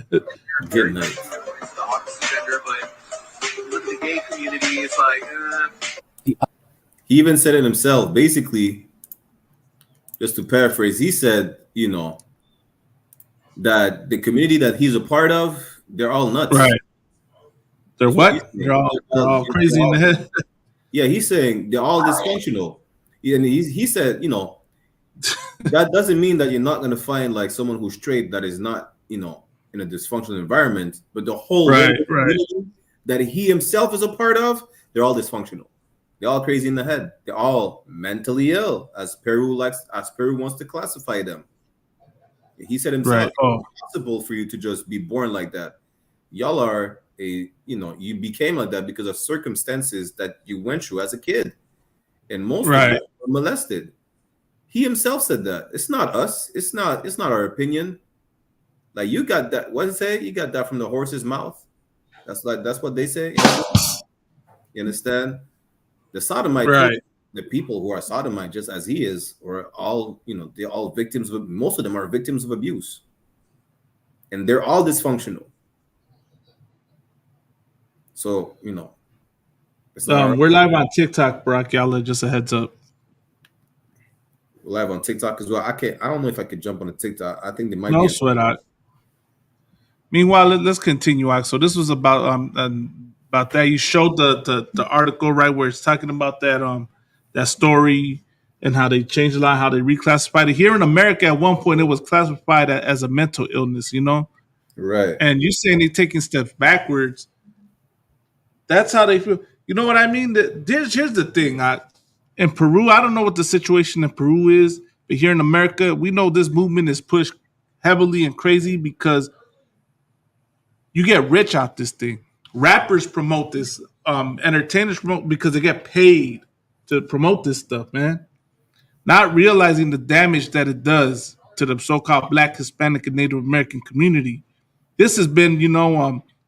Good night. It's the opposite gender, but look at the gay community, it's like, He even said it himself. Basically, just to paraphrase, he said, that the community that he's a part of, they're all nuts. Right. They're what? They're all crazy in the head. Yeah, he's saying they're all dysfunctional. And he said, that doesn't mean that you're not going to find like someone who's straight that is not, you know, in a dysfunctional environment, but the whole community that he himself is a part of, they're all dysfunctional. They're all crazy in the head. They're all mentally ill, as Peru wants to classify them. He said himself, it's impossible for you to just be born like that. Y'all are you became like that because of circumstances that you went through as a kid. And most of them were molested. He himself said that. It's not us. It's not our opinion. Like, you got that. What did it say? You got that from the horse's mouth. That's what they say. You understand? The sodomite, the people who are sodomite, just as he is, or all, they're all victims of. Most of them are victims of abuse, and they're all dysfunctional. So we're live on TikTok, Barack Yalla. Just a heads up. We're live on TikTok as well. I don't know if I could jump on a TikTok. I think they might. No sweat out. Meanwhile, let's continue. So this was about that. You showed the article, right, where it's talking about that story and how they changed a lot, how they reclassified it. Here in America, at one point, it was classified as a mental illness. Right. And you're saying they're taking steps backwards. That's how they feel. You know what I mean? Here's the thing. In Peru, I don't know what the situation in Peru is, but here in America, we know this movement is pushed heavily and crazy because you get rich out this thing. Rappers promote this. Entertainers promote because they get paid to promote this stuff, man. Not realizing the damage that it does to the so-called Black, Hispanic, and Native American community. This has been,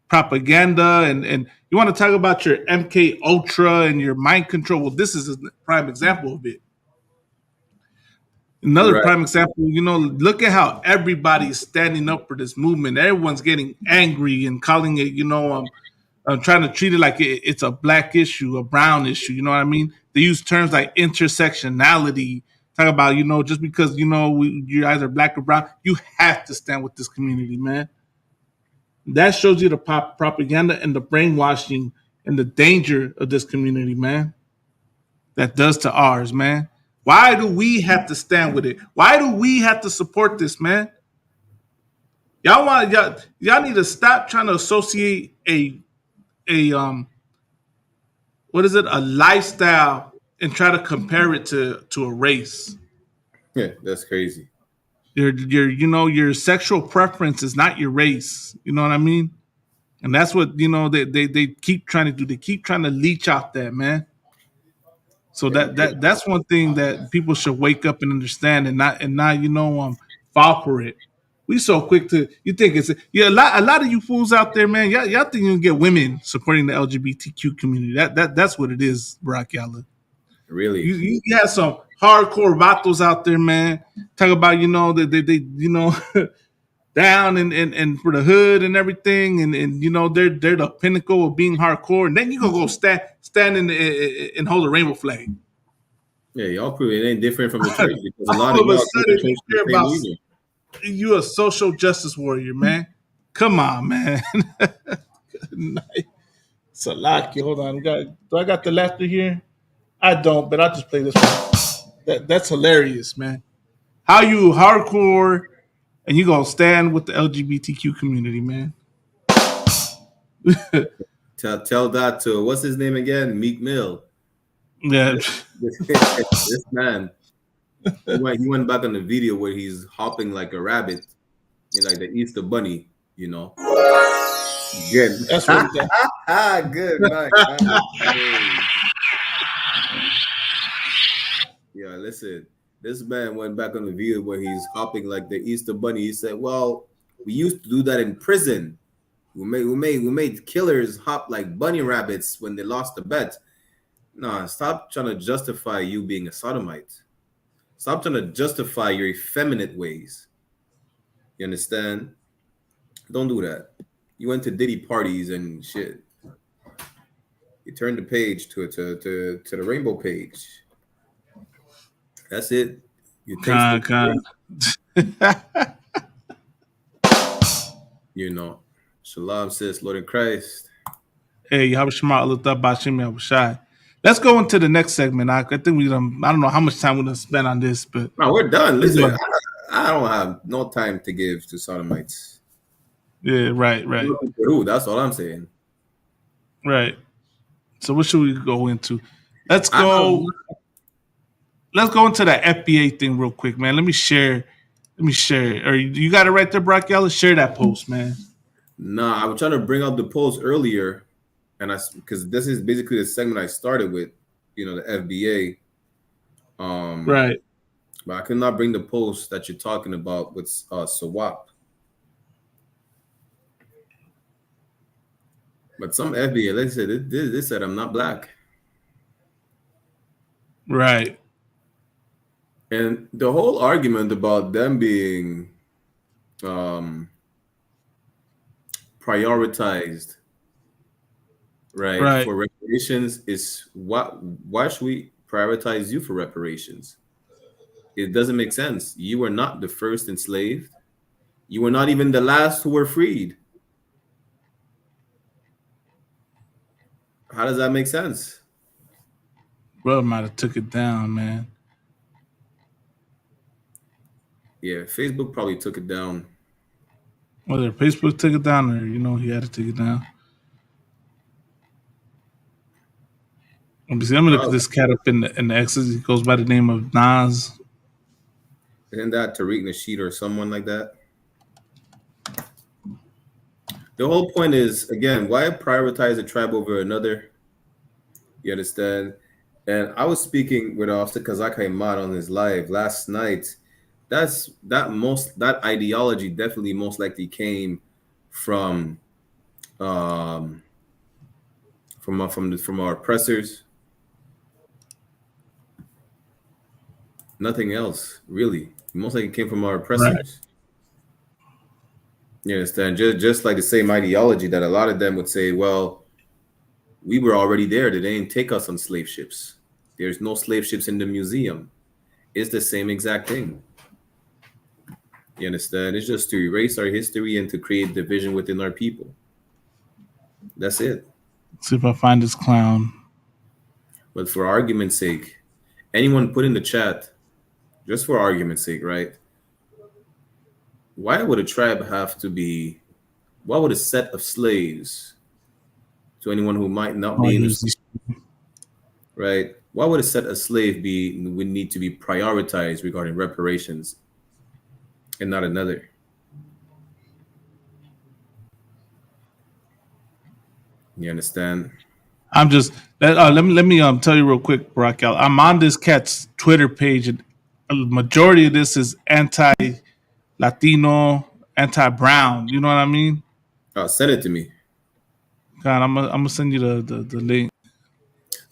propaganda, and you want to talk about your MK Ultra and your mind control. Well, this is a prime example of it. Another prime example, look at how everybody's standing up for this movement. Everyone's getting angry and calling it, trying to treat it like it's a black issue, a brown issue. You know what I mean? They use terms like intersectionality. Talk about, just because, you're either black or brown, you have to stand with this community, man. That shows you the propaganda and the brainwashing and the danger of this community, man. That does to ours, man. Why do we have to stand with it? Why do we have to support this, man? Y'all need to stop trying to associate a lifestyle and try to compare it to a race. Yeah, that's crazy. Your sexual preference is not your race. You know what I mean? And that's what they keep trying to do. They keep trying to leech out that, man. So that's one thing that people should wake up and understand, and not fall for it. We so quick to think it's a lot of you fools out there, man. Y'all think you can get women supporting the LGBTQ community. That's what it is, Barack Yalla. Really? You have some hardcore vatos out there, man. Talk about they down and for the hood and everything, and they're the pinnacle of being hardcore, and then you gonna go stand and hold a rainbow flag. Yeah, y'all prove it ain't different from the church, because a lot of y'all care about you a social justice warrior, man. Come on, man. Good night. Salaki, hold on. Do I got the laughter here? I don't, but I'll just play this one. That's hilarious, man. How you hardcore and you gonna stand with the LGBTQ community, man. Tell that to, what's his name again? Meek Mill. Yeah. This man. He went back on the video where he's hopping like a rabbit, like the Easter bunny, Good. That's what good. Right. Yeah, listen. This man went back on the video where he's hopping like the Easter bunny. He said, "Well, we used to do that in prison. We made killers hop like bunny rabbits when they lost the bet." Nah, stop trying to justify you being a sodomite. Stop trying to justify your effeminate ways. You understand? Don't do that. You went to Diddy parties and shit. You turned the page to the rainbow page. That's it. You taste Shalom, sis, Lord in Christ. Hey, Yahweh Shema, Bashim Yahushai. let's go into the next segment. I think I don't know how much time we're gonna spend on this, but no, we're done. Listen, I don't have no time to give to sodomites. Yeah, right. Peru, that's all I'm saying. Right. So what should we go into? Let's go into that FBA thing real quick, man. Let me share. Or you got it right there, Brock. Y'all share that post, man. Nah, I was trying to bring up the post earlier, and because this is basically the segment I started with, the FBA. Right. But I could not bring the post that you're talking about with Sawap. But some FBA, they said I'm not black. Right. And the whole argument about them being prioritized, right, for reparations is why should we prioritize you for reparations? It doesn't make sense. You were not the first enslaved. You were not even the last who were freed. How does that make sense? Bro might have took it down, man. Yeah, Facebook probably took it down. Whether Facebook took it down or, he had to take it down. I'm going to look at this cat up in the X's. He goes by the name of Nas. Isn't that Tariq Nasheed or someone like that? The whole point is, again, why prioritize a tribe over another? You understand? And I was speaking with Officer Kazaka Imad on his live last night. That ideology definitely most likely came from our oppressors. Nothing else, really. Most likely came from our oppressors. Right. You understand? Just like the same ideology that a lot of them would say, well, we were already there. They didn't take us on slave ships. There's no slave ships in the museum. It's the same exact thing. You understand? It's just to erase our history and to create division within our people. That's it. Let's see if I find this clown. But for argument's sake, anyone put in the chat, just for argument's sake, right? Why would a tribe have to be, why would a set of slaves, to anyone who might not be in the, right? Why would a set of slaves would need to be prioritized regarding reparations and not another? You understand? I'm just let me tell you real quick, Brock. I'm on this cat's Twitter page, and a majority of this is anti-Latino, anti-brown. You know what I mean? Send it to me. God, I'm gonna send you the link.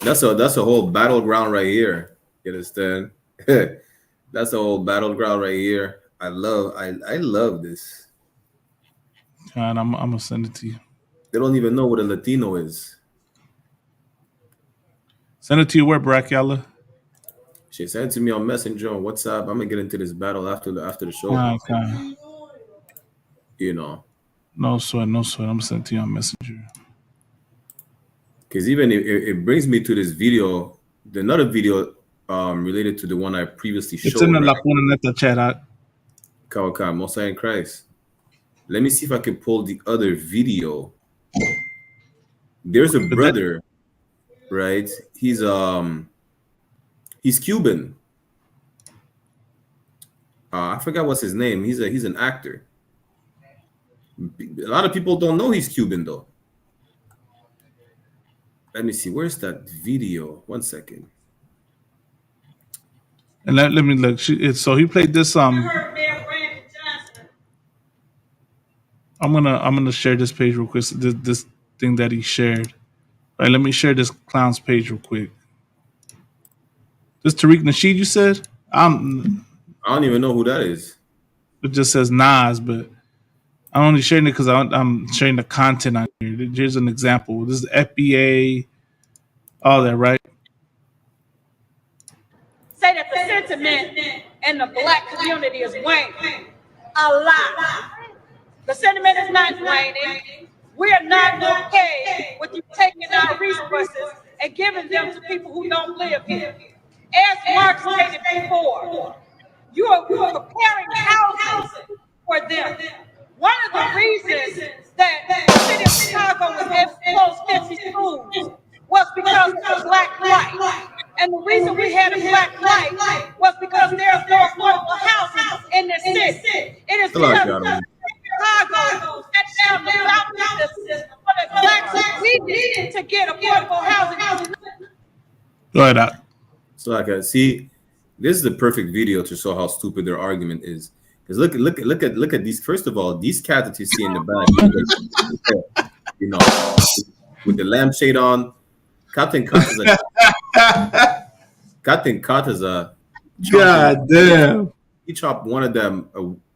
That's a whole battleground right here. You understand? That's a whole battleground right here. I love this. God, I'm gonna send it to you. They don't even know what a Latino is. Send it to you where, Brock Yalla? She sent it to me on Messenger on WhatsApp. I'm gonna get into this battle after the show. Okay. No sweat. I'm gonna send it to you on Messenger. Because even it brings me to this video, another video related to the one I previously showed. It's in the La Puna Neta chat. Kawaka, Mosai in Christ. Let me see if I can pull the other video. There's a brother, right? He's Cuban. I forgot what's his name. He's an actor. A lot of people don't know he's Cuban though. Let me see. Where's that video? 1 second. And let me look. So he played this. I'm gonna share this page real quick. This thing that he shared. All right, let me share this clown's page real quick. This Tariq Nasheed, you said? I don't even know who that is. It just says Nas, but I'm only sharing it because I'm sharing the content on here. Here's an example. This is FBA, all that, right? Say that the sentiment in the black community is waning a lot. The sentiment is not waning. We are not okay with you taking our resources and giving them to people who don't live here. As Mark stated before, you are preparing houses for them. One of the reasons that the city of Chicago was able to close 50 schools was because of the black flight. And the reason we had a black flight was because there's no affordable housing in this city. It is because Chicago set down the boundaries for the blacks we needed to get affordable housing. Go ahead, Doc. So see, this is the perfect video to show how stupid their argument is. Because look at these. First of all, these cats that you see in the back, you know, with the lampshade on, Captain Kataza. God damn. He chopped one of them.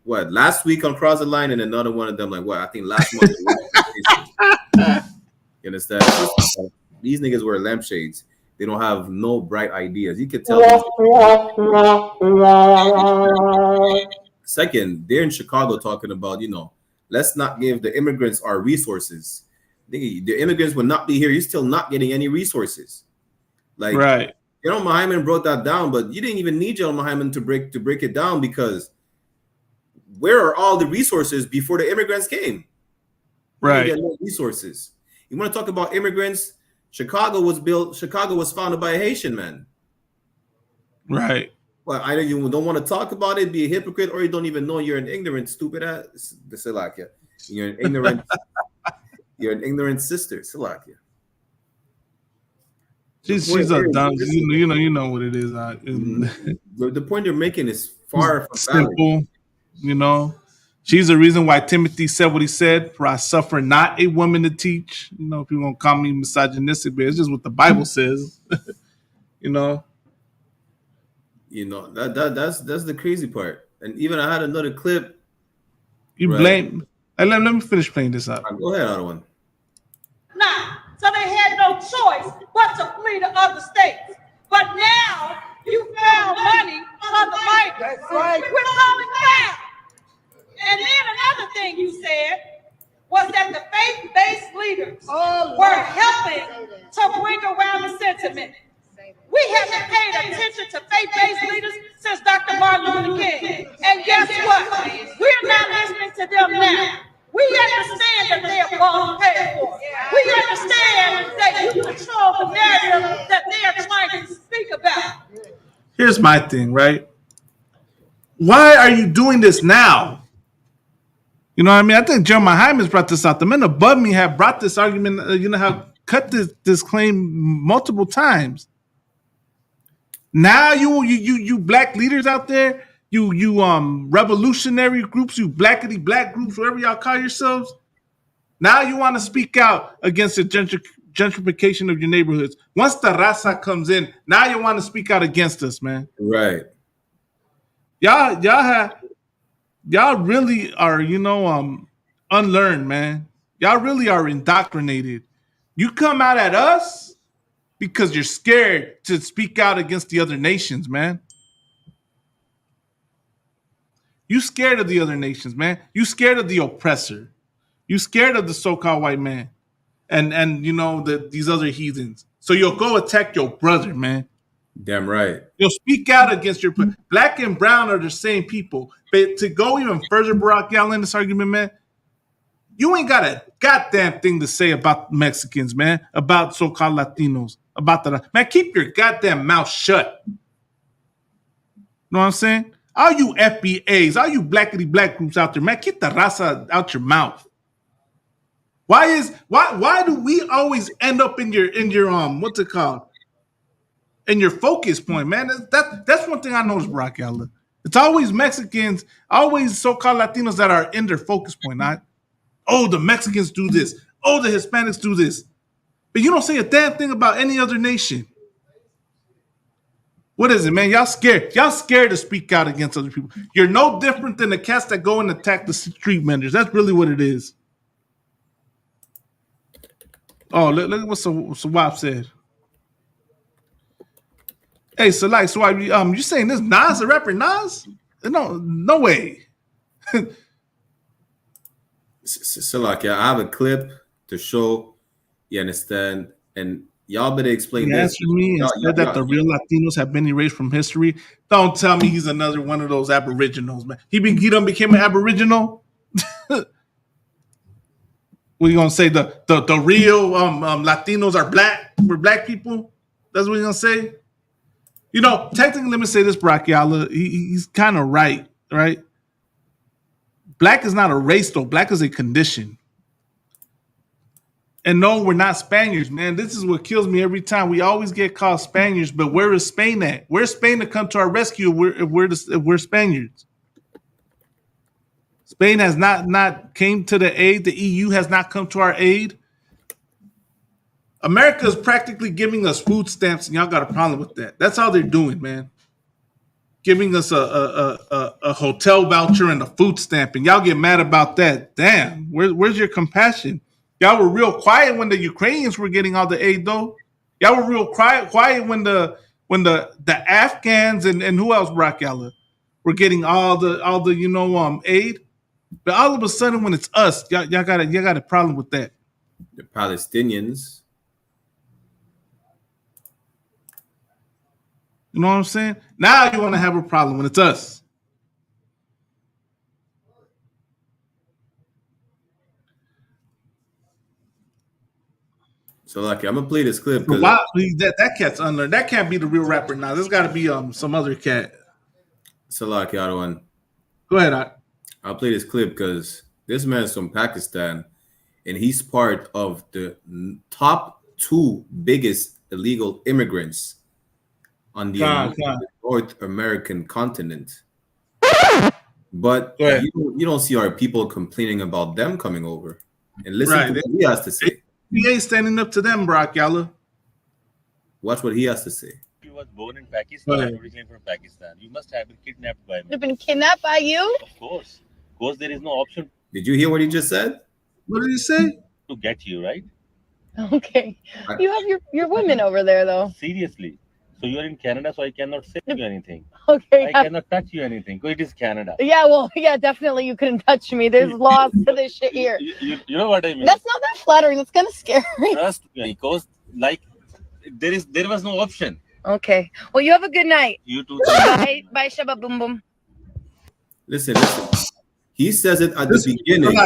Last week on Cross the Line, and another one of them I think last month. You understand? These niggas wear lampshades. They don't have no bright ideas. You can tell. Second, they're in Chicago talking about, let's not give the immigrants our resources. The immigrants would not be here. You're still not getting any resources. Right. General Mahyman broke that down, but you didn't even need General Mahyman to break it down, because where are all the resources before the immigrants came? Right. You get no resources. You want to talk about immigrants? Chicago was founded by a Haitian man. Right. Well, either you don't want to talk about it, be a hypocrite, or you don't even know you're an ignorant, stupid ass. Salakia. You're an ignorant. You're an ignorant sister, Salakia. She's a dumb. You know what it is. The point they're making is far from simple. valid. She's the reason why Timothy said what he said. For I suffer not a woman to teach. If you're gonna call me misogynistic, but it's just what the Bible says. That's the crazy part. And even I had another clip. You blame. Let me finish playing this up. Go ahead, other one. So they had no choice but to flee to other states. But now you found money for the migrants. That's right. We're calling back. And then another thing you said was that the faith-based leaders were helping to bring around the sentiment. We haven't paid attention to faith-based leaders since Dr. Martin Luther King. And guess what? We're not listening to them now. We understand that they are wrong paid for. We understand that you control the narrative that they are trying to speak about. Here's my thing, right? Why are you doing this now? You know what I mean? I think Jeremiah Hyman's brought this out. The men above me have brought this argument, have cut this claim multiple times. Now you black leaders out there, you revolutionary groups, you blackity black groups, whatever y'all call yourselves. Now you want to speak out against the gentrification of your neighborhoods. Once the Raza comes in, now you want to speak out against us, man. Right. Y'all really are, unlearned, man. Y'all really are indoctrinated. You come out at us because you're scared to speak out against the other nations, man. You scared of the other nations, man. You scared of the oppressor. You scared of the so-called white man and these other heathens. So you'll go attack your brother, man. Damn right. You'll speak out against your black and brown are the same people. But to go even further, Barack, y'all in this argument, man, you ain't got a goddamn thing to say about Mexicans, man, about so-called Latinos, man, keep your goddamn mouth shut. Know what I'm saying? All you FBAs, all you blackity black groups out there, man, keep the Raza out your mouth. Why do we always end up in your what's it called? In your focus point, man? That's one thing I noticed, Barack Yalla. It's always Mexicans, always so-called Latinos that are in their focus point, not, the Mexicans do this. Oh, the Hispanics do this. But you don't say a damn thing about any other nation. What is it, man? Y'all scared. Y'all scared to speak out against other people. You're no different than the cats that go and attack the street vendors. That's really what it is. Oh, look at what Sawab said. Hey, so you saying this Nas, a rapper Nas? No way. So I have a clip to show, you understand, and Y'all better explain this. Answer me and said that the real Latinos have been erased from history. Don't tell me he's another one of those aboriginals, man. He done became an aboriginal. What are you gonna say? The real Latinos are black? We're black people? That's what you're gonna say? You know, technically, let me say this, Bracchiala. He's kind of right? Black is not a race, though. Black is a condition. And no, we're not Spaniards, man. This is what kills me every time. We always get called Spaniards, but where is Spain at? Where's Spain to come to our rescue if we're Spaniards? Spain has not came to the aid. The EU has not come to our aid. America is practically giving us food stamps, and y'all got a problem with that. That's all they're doing, man. Giving us a hotel voucher and a food stamp, and y'all get mad about that. Damn, where's your compassion? Y'all were real quiet when the Ukrainians were getting all the aid, though. Y'all were real quiet when the Afghans and who else, Bracchiala, were getting all the aid. But all of a sudden, when it's us, y'all got a problem with that. The Palestinians. You know what I'm saying? Now you want to have a problem when it's us. So, like, I'm gonna play this clip. That cat's unlearned. That can't be the real rapper now. There's got to be some other cat. So, like, the other one. Go ahead. I'll play this clip because this man's from Pakistan, and he's part of the top 2 biggest illegal immigrants on the North American continent. But you don't see our people complaining about them coming over. And listen to what he has to say. He ain't standing up to them, Bracchiala. Watch what he has to say. He was born in Pakistan, originally from Pakistan. You must have been kidnapped by me. You've been kidnapped by you? Of course. Of course, there is no option. Did you hear what he just said? What did he say? To get you, right? Okay. You have your women over there, though. Seriously. So you are in Canada, so I cannot say you anything. Okay. I cannot touch you anything. It is Canada. Yeah, well, yeah, definitely you couldn't touch me. There's laws to this shit here. You know what I mean? That's not that flattering. That's kind of scary. Trust me, because like there was no option. Okay. Well, you have a good night. You too. Bye. Bye, Shabba Boom Boom. Listen. He says it at the beginning.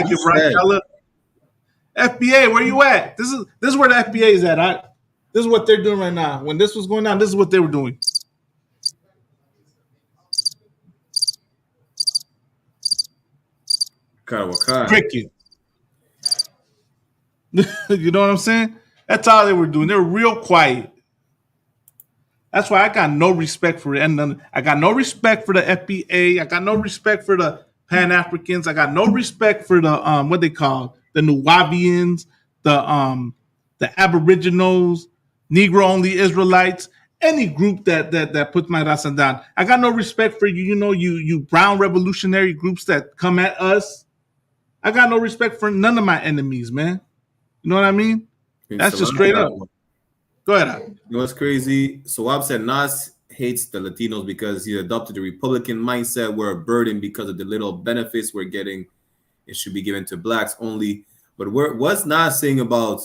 FBA, where you at? This is where the FBA is at. This is what they're doing right now. When this was going on, this is what they were doing. Cricket. You know what I'm saying? That's all they were doing. They were real quiet. That's why I got no respect for it. And I got no respect for the FBA. I got no respect for the Pan-Africans. I got no respect for the what they call the Nuwabians, the Aboriginals, Negro only Israelites, any group that puts my Raza down. I got no respect for you. You know, you brown revolutionary groups that come at us. I got no respect for none of my enemies, man. You know what I mean? That's just straight up. Go ahead. You know what's crazy? So I've said Nas hates the Latinos because he adopted the Republican mindset. We're a burden because of the little benefits we're getting. It should be given to blacks only. But what's Nas saying about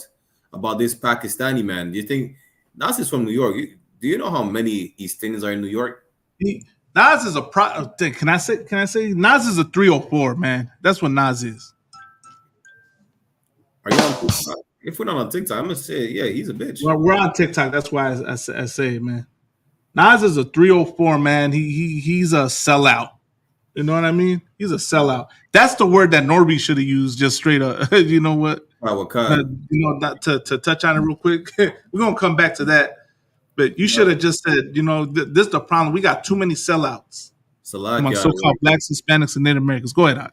this Pakistani man? Do you think Nas is from New York? Do you know how many East Indians are in New York? Nas is can I say Nas is a 304, man. That's what Nas is. Are you on TikTok? If we're not on TikTok, I'm gonna say, yeah, he's a bitch. Well, we're on TikTok. That's why I say it, man. Nas is a 304, man. He's a sellout. You know what I mean? He's a sellout. That's the word that Norby should have used, just straight up. You know what? Not to touch on it real quick. We're gonna come back to that. But you should have just said, this is the problem. We got too many sellouts among so-called blacks, Hispanics, and Native Americans. Go ahead,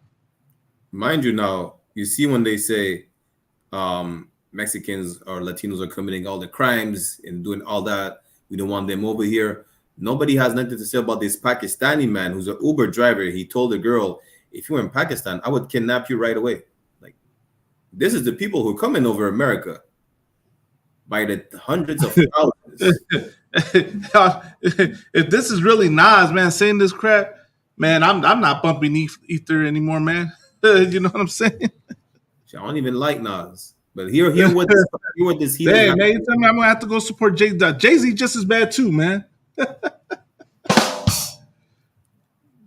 Mind you, now you see when they say Mexicans or Latinos are committing all the crimes and doing all that, we don't want them over here. Nobody has nothing to say about this Pakistani man who's an Uber driver. He told the girl, if you were in Pakistan, I would kidnap you right away. Like, this is the people who are coming over America by the hundreds of thousands. If this is really Nas, man, saying this crap, man, I'm not bumping Ether anymore, man. You know what I'm saying? I don't even like Nas. But hear what this heat. Hey man, you tell me I'm gonna have to go support Jay-Z. Jay-Z just as bad too, man.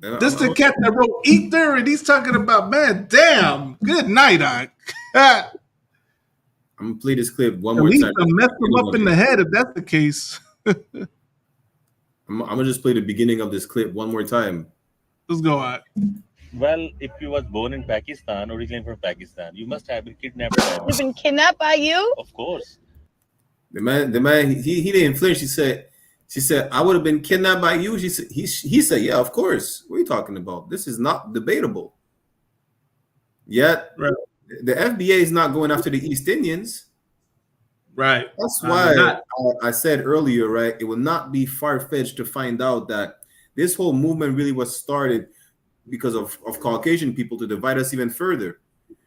This the cat that wrote Ether, and he's talking about, man, damn, good night, I'm gonna play this clip one more time. At least mess him up in the head if that's the case. I'm gonna just play the beginning of this clip one more time. Let's go out. Well, if you was born in Pakistan, originally from Pakistan, you must have been kidnapped. You've been kidnapped by you? Of course. The man, he didn't flinch. She said, I would have been kidnapped by you. He said, yeah, of course. What are you talking about? This is not debatable. Yet, right. The FBA is not going after the East Indians. Right. That's why I said earlier, right, it will not be far-fetched to find out that this whole movement really was started because of Caucasian people to divide us even further.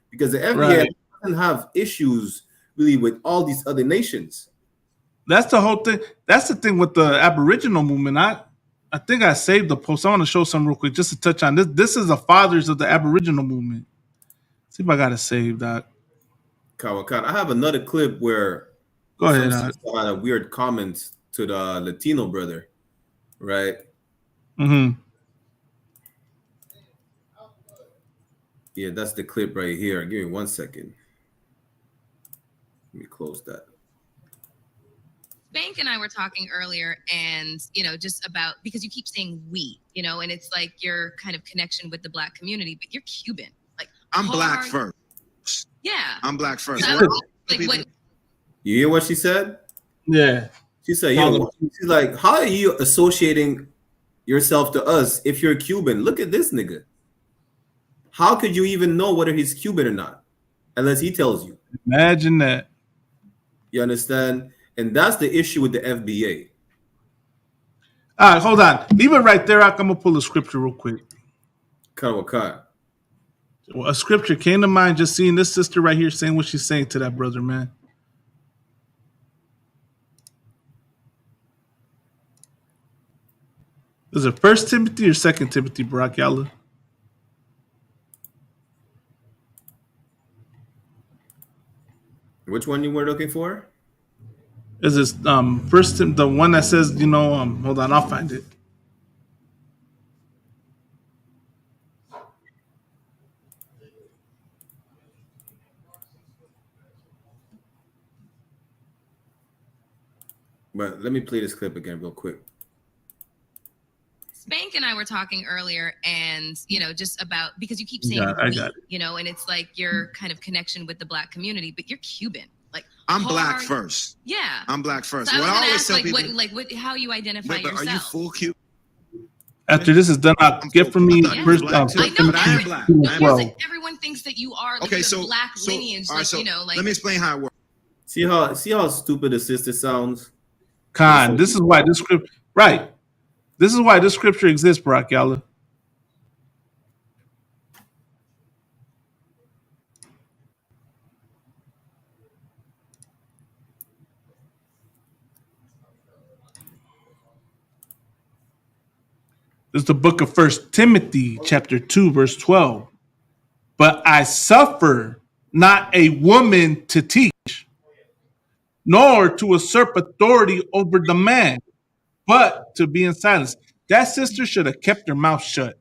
Because the FBA doesn't have issues really with all these other nations. That's the whole thing. That's the thing with the Aboriginal movement. I think I saved the post. I want to show some real quick just to touch on this. This is the fathers of the Aboriginal movement. See if I got to save that. Kawakan. I have another clip where go ahead. Had a weird comment to the Latino brother, right? Mm-hmm. Yeah, that's the clip right here. Give me 1 second. Let me close that. Bank and I were talking earlier, and just about, because you keep saying we, and it's like your kind of connection with the Black community, but you're Cuban. Like, I'm Black first. Yeah, I'm Black first. So, like, what? You hear what she said? Yeah, she said, she's like, how are you associating yourself to us if you're Cuban? Look at this nigga. How could you even know whether he's Cuban or not unless he tells you? Imagine that. You understand? And that's the issue with the FBA. All right, hold on. Leave it right there. I'm going to pull a scripture real quick. Kawakai. Well, a scripture came to mind just seeing this sister right here saying what she's saying to that brother, man. Is it 1 Timothy or 2 Timothy, Barack Yalla? Which one you were looking for? Is this first the one that says, hold on, I'll find it. But let me play this clip again real quick. Spank and I were talking earlier, and just about, because you keep saying we, and it's like your kind of connection with the Black community, but you're Cuban. Like, I'm Black first. Yeah, I'm Black first. So I always ask, people, how you identify yourself. Are you full Cuban? After this is done, I'll get from me first. I know I am Black. Everyone thinks that you are like Black lineage. Let me explain how it works. See how stupid the sister sounds. Khan, this is why this script This is why this scripture exists, Barack Yalla. This is the book of 1 Timothy, chapter 2, verse 12. But I suffer not a woman to teach, nor to usurp authority over the man, but to be in silence. That sister should have kept her mouth shut,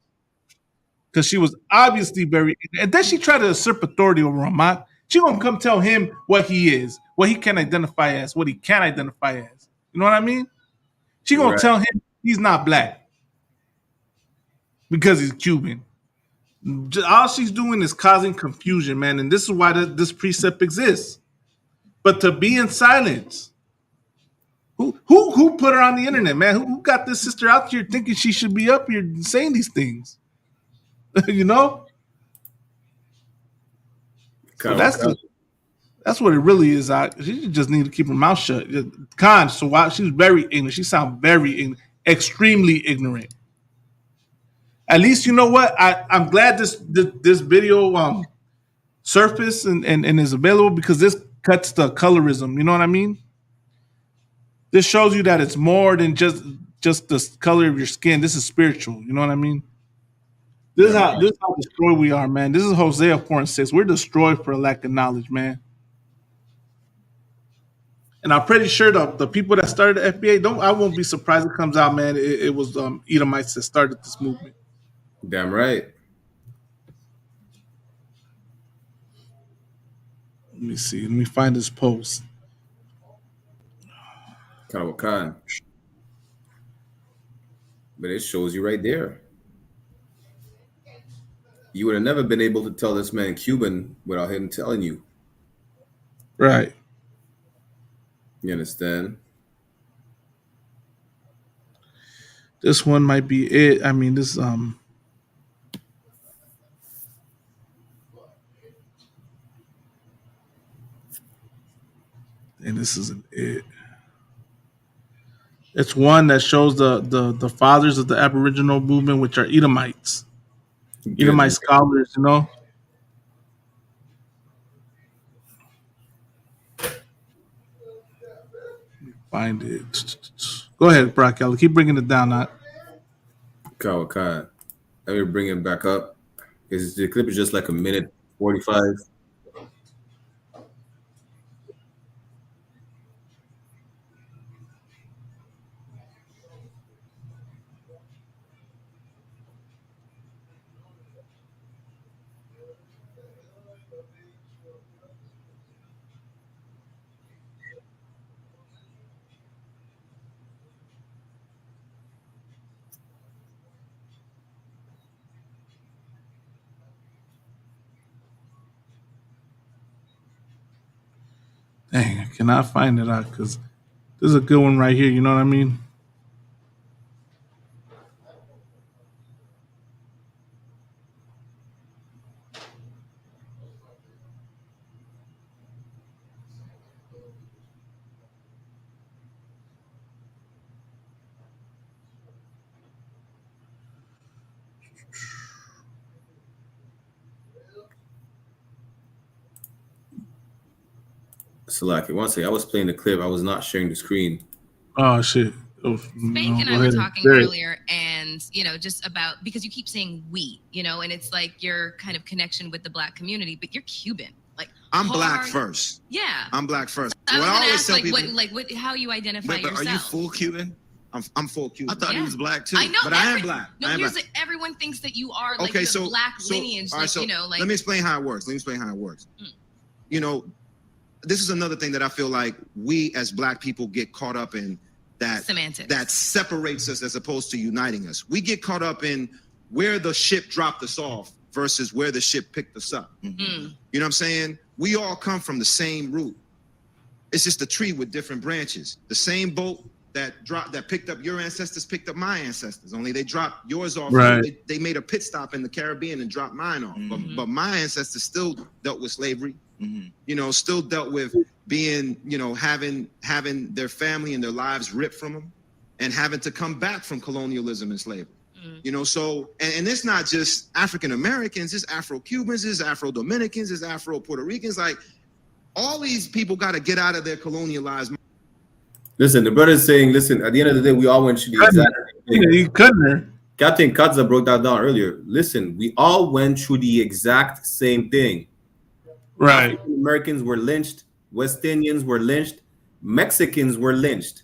because she was obviously very. And then she tried to usurp authority over Ahmad. She gonna come tell him what he is, what he can identify as, what he can't identify as. You know what I mean? She gonna tell him he's not Black because he's Cuban. All she's doing is causing confusion, man. And this is why this precept exists. But to be in silence. Who put her on the internet, man? Who got this sister out here thinking she should be up here saying these things? So that's what it really is. She just need to keep her mouth shut. So while she's very ignorant, she sounds very extremely ignorant. At least you know what? I'm glad this video surfaced and is available, because this cuts the colorism. You know what I mean? This shows you that it's more than just the color of your skin. This is spiritual. You know what I mean? This is how destroyed we are, man. This is Hosea 4:6. We're destroyed for a lack of knowledge, man. And I'm pretty sure the people that started the FBA, I won't be surprised it comes out, man. It was Edomites that started this movement. Damn right. Let me see. Let me find this post. Khan. But it shows you right there. You would have never been able to tell this man Cuban without him telling you. Right. You understand? This one might be it. I mean, this and this isn't it. It's one that shows the fathers of the Aboriginal movement, which are Edomites. Edomite scholars, you know. Find it. Go ahead, Brock Kelly. Keep bringing it down, not. Khan. Let me bring it back up. The clip is just like a minute 45. Dang, I cannot find it out because this is a good one right here. You know what I mean? Salaki, one second. I was playing the clip. I was not sharing the screen. Oh shit. Spank and I were talking earlier, and just about because you keep saying we, and it's like your kind of connection with the black community, but you're Cuban. Like I'm black first. Yeah, I'm black first. I was gonna ask how you identify yourself. Are you full Cuban? I'm full Cuban. I thought he was black too. I know, but I am black. No, everyone thinks that you are like black lineage. Right, let me explain how it works. This is another thing that I feel like we as black people get caught up in, that semantics that separates us as opposed to uniting us. We get caught up in where the ship dropped us off versus where the ship picked us up. Mm-hmm. You know what I'm saying? We all come from the same root. It's just a tree with different branches. The same boat that picked up your ancestors picked up my ancestors. Only they dropped yours off. Right. They made a pit stop in the Caribbean and dropped mine off. Mm-hmm. But my ancestors still dealt with slavery. Mm-hmm. Still dealt with being, having their family and their lives ripped from them, and having to come back from colonialism and slavery. Mm-hmm. So it's not just African Americans, it's Afro-Cubans, it's Afro-Dominicans, it's Afro-Puerto Ricans. Like, all these people got to get out of their colonialized. Listen, the brother's saying, listen, at the end of the day, we all went through the exact thing. You couldn't. Captain Kadza broke that down earlier. Listen, we all went through the exact same thing. Right. African Americans were lynched. West Indians were lynched. Mexicans were lynched.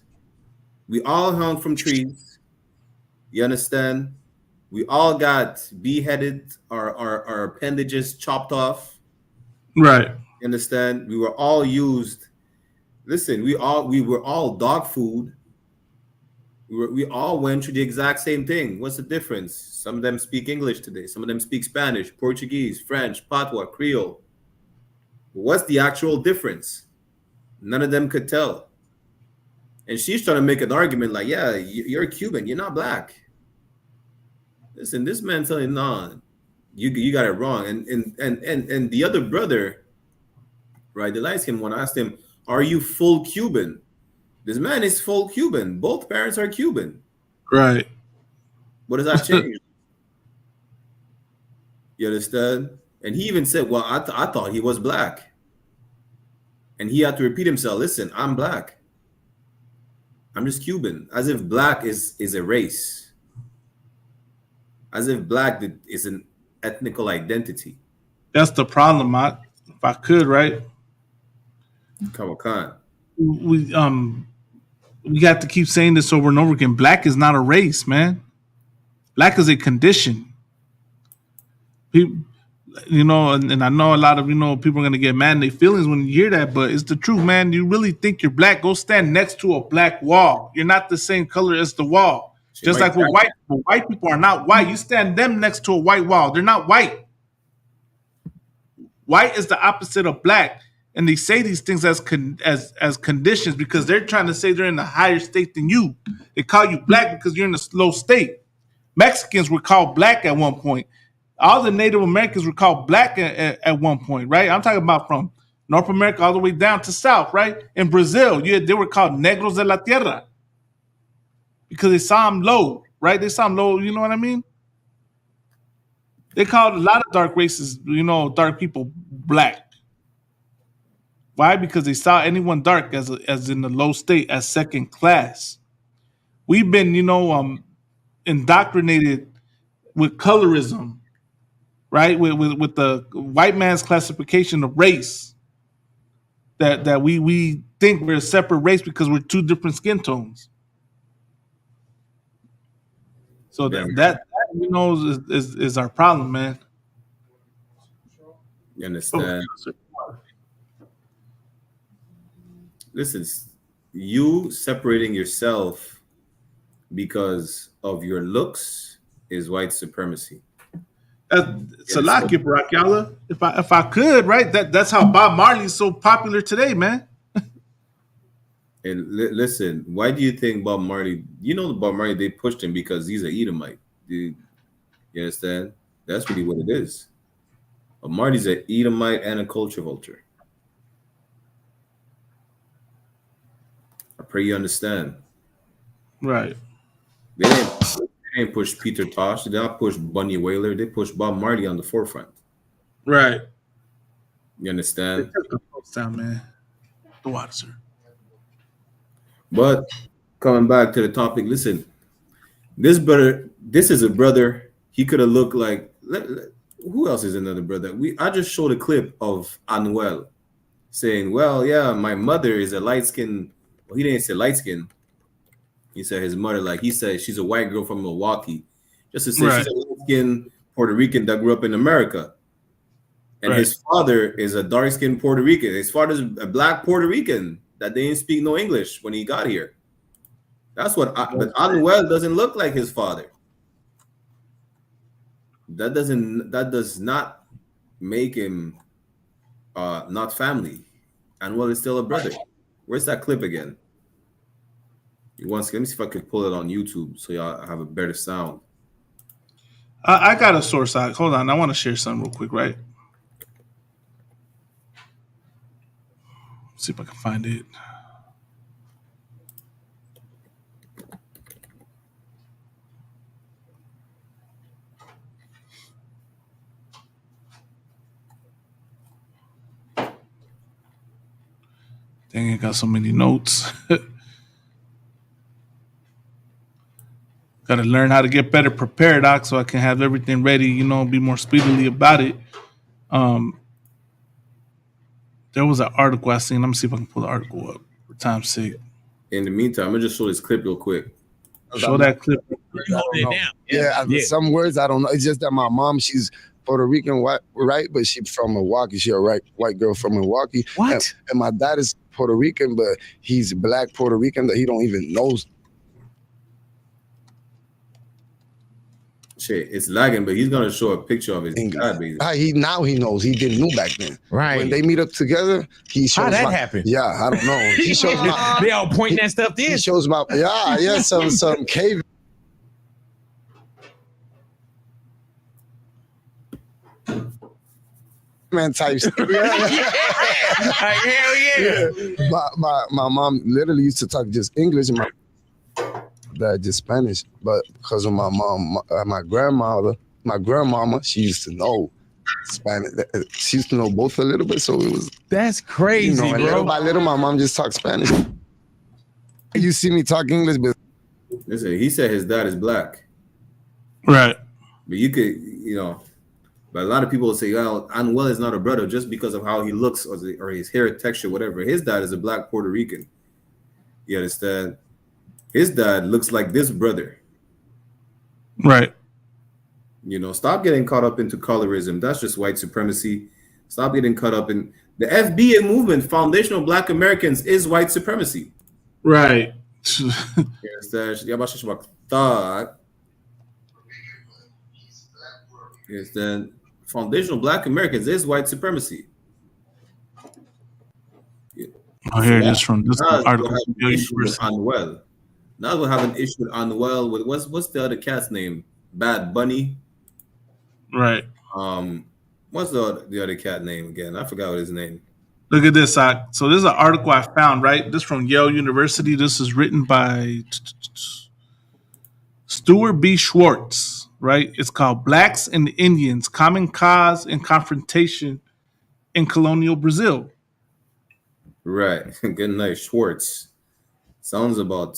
We all hung from trees. You understand? We all got beheaded, our appendages chopped off. Right. You understand? We were all used. Listen, we were all dog food. We all went through the exact same thing. What's the difference? Some of them speak English today. Some of them speak Spanish, Portuguese, French, Patois, Creole. What's the actual difference? None of them could tell. And she's trying to make an argument like, yeah, you're Cuban, you're not black. Listen, this man's telling, nah, you got it wrong. And the other brother, right, the light-skinned one, asked him, are you full Cuban? This man is full Cuban. Both parents are Cuban. Right. What does that change? You understand? And he even said, well, I thought he was black. And he had to repeat himself, listen, I'm black. I'm just Cuban. As if black is a race. As if black is an ethnical identity. That's the problem, Matt. If I could, right? Come on. we have to keep saying this over and over again. Black is not a race, man. Black is a condition. People, and I know a lot of people are gonna get mad in their feelings when you hear that, but it's the truth, man. You really think you're black? Go stand next to a black wall. You're not the same color as the wall. Just like with white people. White people are not white. You stand them next to a white wall. They're not white. White is the opposite of black. And they say these things as conditions because they're trying to say they're in a higher state than you. They call you black because you're in a low state. Mexicans were called black at one point. All the Native Americans were called black at one point, right? I'm talking about from North America all the way down to South, right? In Brazil, they were called negros de la tierra because they saw them low, right? They saw them low, you know what I mean? They called a lot of dark races, dark people black. Why? Because they saw anyone dark as in the low state, as second class. We've been, indoctrinated with colorism, right? With the white man's classification of race. That we think we're a separate race because we're two different skin tones. So that is our problem, man. You understand? Listen, you separating yourself because of your looks is white supremacy. Salaki Barakyala. If I could, right? That's how Bob Marley's so popular today, man. And listen, why do you think Bob Marley? Bob Marley, they pushed him because he's an Edomite. You understand? That's really what it is. Bob Marley's an Edomite and a culture vulture. I pray you understand. Right. They didn't push Peter Tosh. They didn't push Bunny Wailer. They pushed Bob Marley on the forefront. Right. You understand? Down, man. The water, sir. But coming back to the topic, listen, this is a brother. He could have looked like, who else is another brother? I just showed a clip of Anuel saying, well, yeah, my mother is a light skin. Well, he didn't say light skin. He said his mother, he said she's a white girl from Milwaukee. Just to say she's a light skin Puerto Rican that grew up in America. And his father is a dark skinned Puerto Rican. His father's a black Puerto Rican that they didn't speak no English when he got here. That's what, but Anuel doesn't look like his father. That does not make him not family. Anuel is still a brother. Where's that clip again? Let me see if I can pull it on YouTube so y'all have a better sound. I got a source. Hold on. I want to share something real quick, right? See if I can find it. Dang, I got so many notes. Got to learn how to get better prepared, Doc, so I can have everything ready, be more speedily about it. There was an article I seen. Let me see if I can pull the article up for time's sake. In the meantime, I'm going to just show this clip real quick. Show that clip. Yeah, some words I don't know. It's just that my mom, she's Puerto Rican, white, right? But she's from Milwaukee. She's a white girl from Milwaukee. What? And my dad is Puerto Rican, but he's black Puerto Rican that he don't even know. Shit, it's lagging, but he's gonna show a picture of his dad. He knows. He didn't know back then. Right. When they meet up together, he shows. How that happened? Yeah, I don't know. He shows my. They all pointing that stuff there. He shows my. Some cave. Man type stuff. Hell yeah. My mom literally used to talk just English and my dad just Spanish, but because of my mom, my grandmama, she used to know Spanish. She used to know both a little bit, so it was. That's crazy, bro. Little by little, my mom just talked Spanish. You see me talk English, but listen, he said his dad is black, right? But you could, But a lot of people will say, well, Anuel is not a brother just because of how he looks or his hair texture, whatever. His dad is a black Puerto Rican. You understand? His dad looks like this brother. Right. You know, stop getting caught up into colorism. That's just white supremacy. Stop getting caught up in the FBA movement. Foundational Black Americans is white supremacy. Right. You understand? Foundational Black Americans is white supremacy. Oh, here it is from this article. Anuel. Now we'll have an issue with Anuel. With what's the other cat's name? Bad Bunny. Right. What's the other cat name again? I forgot what his name. Look at this. So this is an article I found, right? This from Yale University. This is written by Stuart B. Schwartz, right? It's called Blacks and Indians, Common Cause and Confrontation in Colonial Brazil. Right. Good night, Schwartz. Sounds about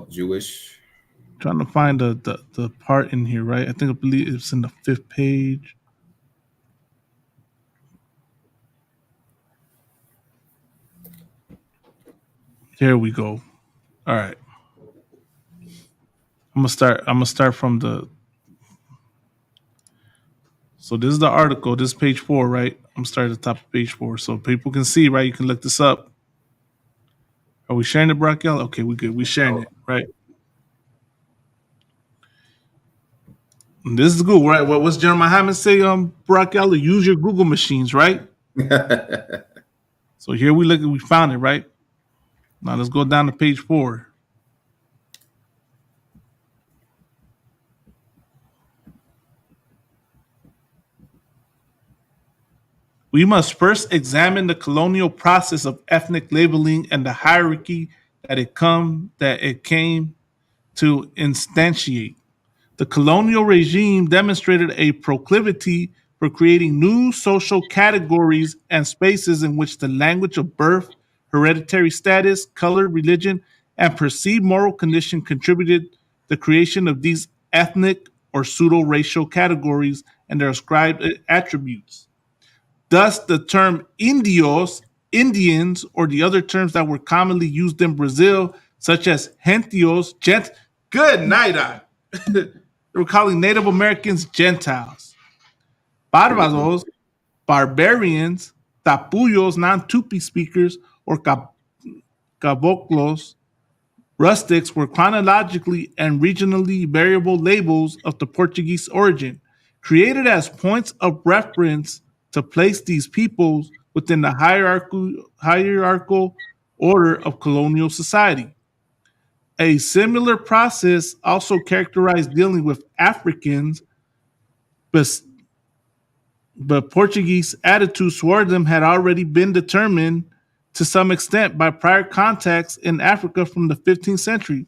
Jewish. Trying to find the part in here, right? I believe it's in the 5th page. Here we go. All right. I'm gonna start from the. So this is the article. This is page 4, right? I'm starting at the top of page 4, so people can see, right? You can look this up. Are we sharing it, Brockel? Okay, we good. We sharing it, right? And this is good, right? What's Jeremiah Hammond say? Brockel, use your Google machines, right? So here we found it, right? Now let's go down to page 4. We must first examine the colonial process of ethnic labeling and the hierarchy that it came to instantiate. The colonial regime demonstrated a proclivity for creating new social categories and spaces in which the language of birth, hereditary status, color, religion, and perceived moral condition contributed the creation of these ethnic or pseudo-racial categories and their ascribed attributes. Thus, the term indios, Indians, or the other terms that were commonly used in Brazil, such as gentios, good night, they were calling Native Americans Gentiles. Bárbaros, barbarians, tapuyos, non-Tupi speakers, or caboclos, rustics were chronologically and regionally variable labels of the Portuguese origin, created as points of reference to place these peoples within the hierarchical order of colonial society. A similar process also characterized dealing with Africans, but Portuguese attitudes toward them had already been determined to some extent by prior contacts in Africa from the 15th century.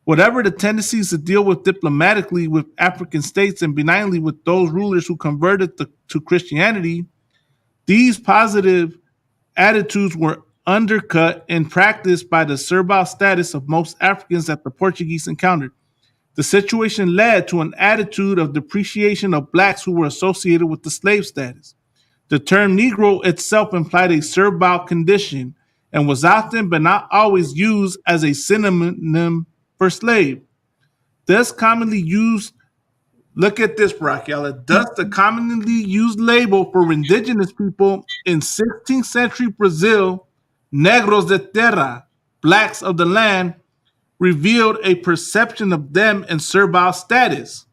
Whatever the tendencies to deal with diplomatically with African states and benignly with those rulers who converted to Christianity, these positive attitudes were undercut in practice by the servile status of most Africans that the Portuguese encountered. The situation led to an attitude of depreciation of blacks who were associated with the slave status. The term Negro itself implied a servile condition and was often, but not always, used as a synonym for slave. Thus commonly used, look at this, Brockel. Thus the commonly used label for indigenous people in 16th century Brazil, negros de terra, blacks of the land, revealed a perception of them in servile status,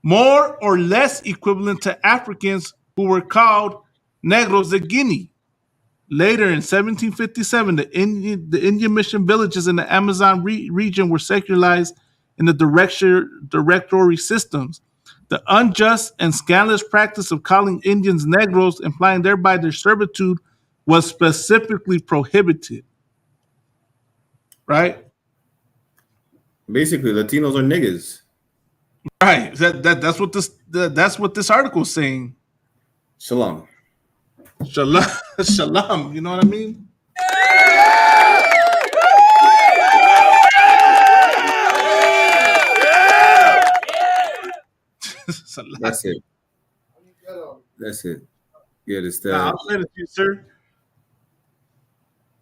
more or less equivalent to Africans who were called negros de Guinea. Later in 1757, the Indian mission villages in the Amazon region were secularized in the directory systems. The unjust and scandalous practice of calling Indians negros, implying thereby their servitude, was specifically prohibited. Right? Basically, Latinos are niggas. Right. That's what this article is saying. Shalom. Shalom. You know what I mean? That's it. That's it. Yeah, this I'll send it to you, sir.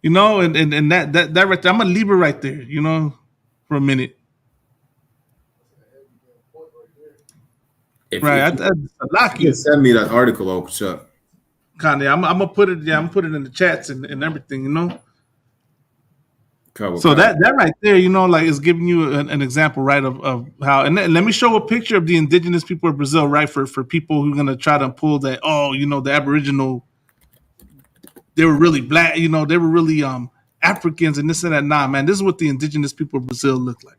You know, and that right there, I'm gonna leave it right there, you know, for a minute. Right, you can send me that article, oh, Chuck. Kanye, I'm gonna put it. Yeah, I'm gonna put it in the chats and everything. You know. So that right there, you know, like is giving you an example, right, of how. And let me show a picture of the indigenous people of Brazil, right, for people who are gonna try to pull that. Oh, you know, the Aboriginal. They were really black. You know, they were really Africans and this and that. Nah, man, this is what the indigenous people of Brazil look like.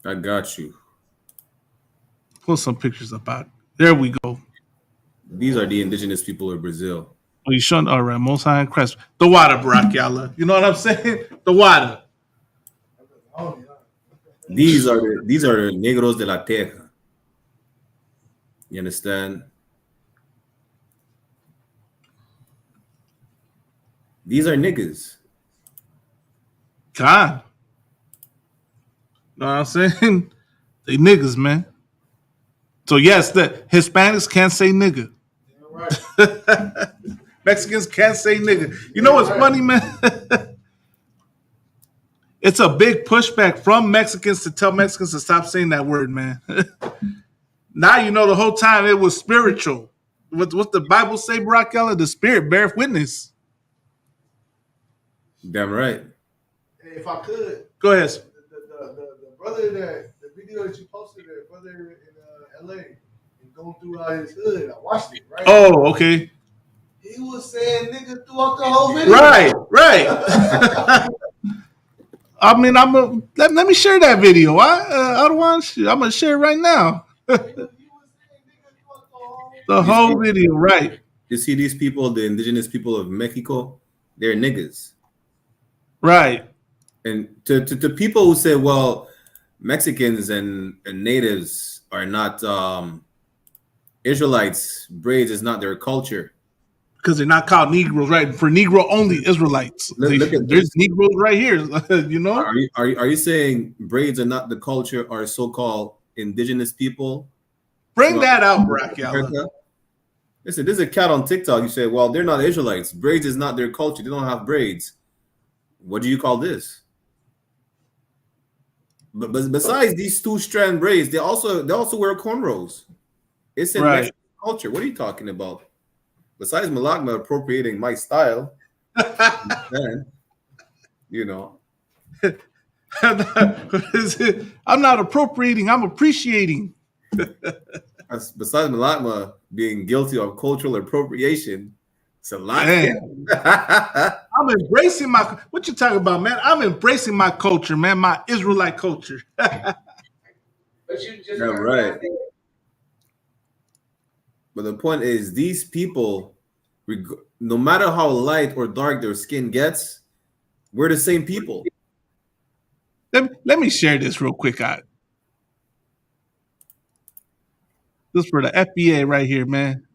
I got you. Pull some pictures about it. There we go. These are the indigenous people of Brazil. Oh, you showing? All right, Most High and Christ. The water, Barack Yalla. You know what I'm saying? The water. These are the negros de la terra. You understand? These are niggas. God. Know what I'm saying? They niggas, man. So yes, the Hispanics can't say nigga. Right. Mexicans can't say nigga. You know what's funny, man? It's a big pushback from Mexicans to tell Mexicans to stop saying that word, man. Now you know the whole time it was spiritual. What the Bible say, Barack Yalla? The spirit beareth witness. Damn right. Hey, if I could, go ahead. The brother the video that you posted, the brother in LA, and going through his hood, I watched it. Right? Oh, okay. He was saying nigga throughout the whole video. Right. I mean, let me share that video. I don't want to. I'm gonna share it right now. The whole video, right? You see these people, the indigenous people of Mexico, they're niggas. Right. And to people who say, well, Mexicans and natives are not Israelites, braids is not their culture. Because they're not called Negroes, right? For Negro only Israelites. Look at there's Negroes right here, you know? Are you saying braids are not the culture or so-called indigenous people? Bring that out, Barack Yalla. Listen, there's a cat on TikTok. You say, well, they're not Israelites. Braids is not their culture. They don't have braids. What do you call this? But besides these 2-strand braids, they also wear cornrows. It's in Mexican culture. What are you talking about? Besides Malagma appropriating my style, then, you know. I'm not appropriating, I'm appreciating. Besides Malagma being guilty of cultural appropriation, it's a lot. I'm embracing what you talking about, man? I'm embracing my culture, man, my Israelite culture. But you just right. But the point is, these people, no matter how light or dark their skin gets, we're the same people. Let me share this real quick. This for the FBA right here, man.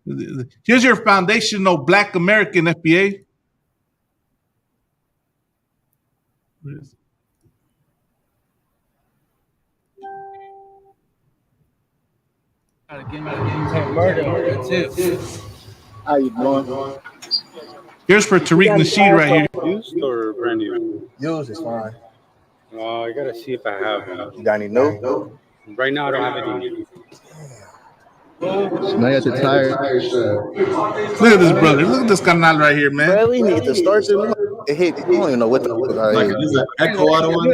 Here's your foundational Black American FBA. Where is it? How you doing? Here's for Tariq Nasheed right here. Used or brand new? Used is fine. I gotta see if I have one. You got any new? Right now, I don't have any new. So now you have to tire. Look at this brother. Look at this canal right here, man. Really need to start to hit. You don't even know what the fuck like is an echo out of one.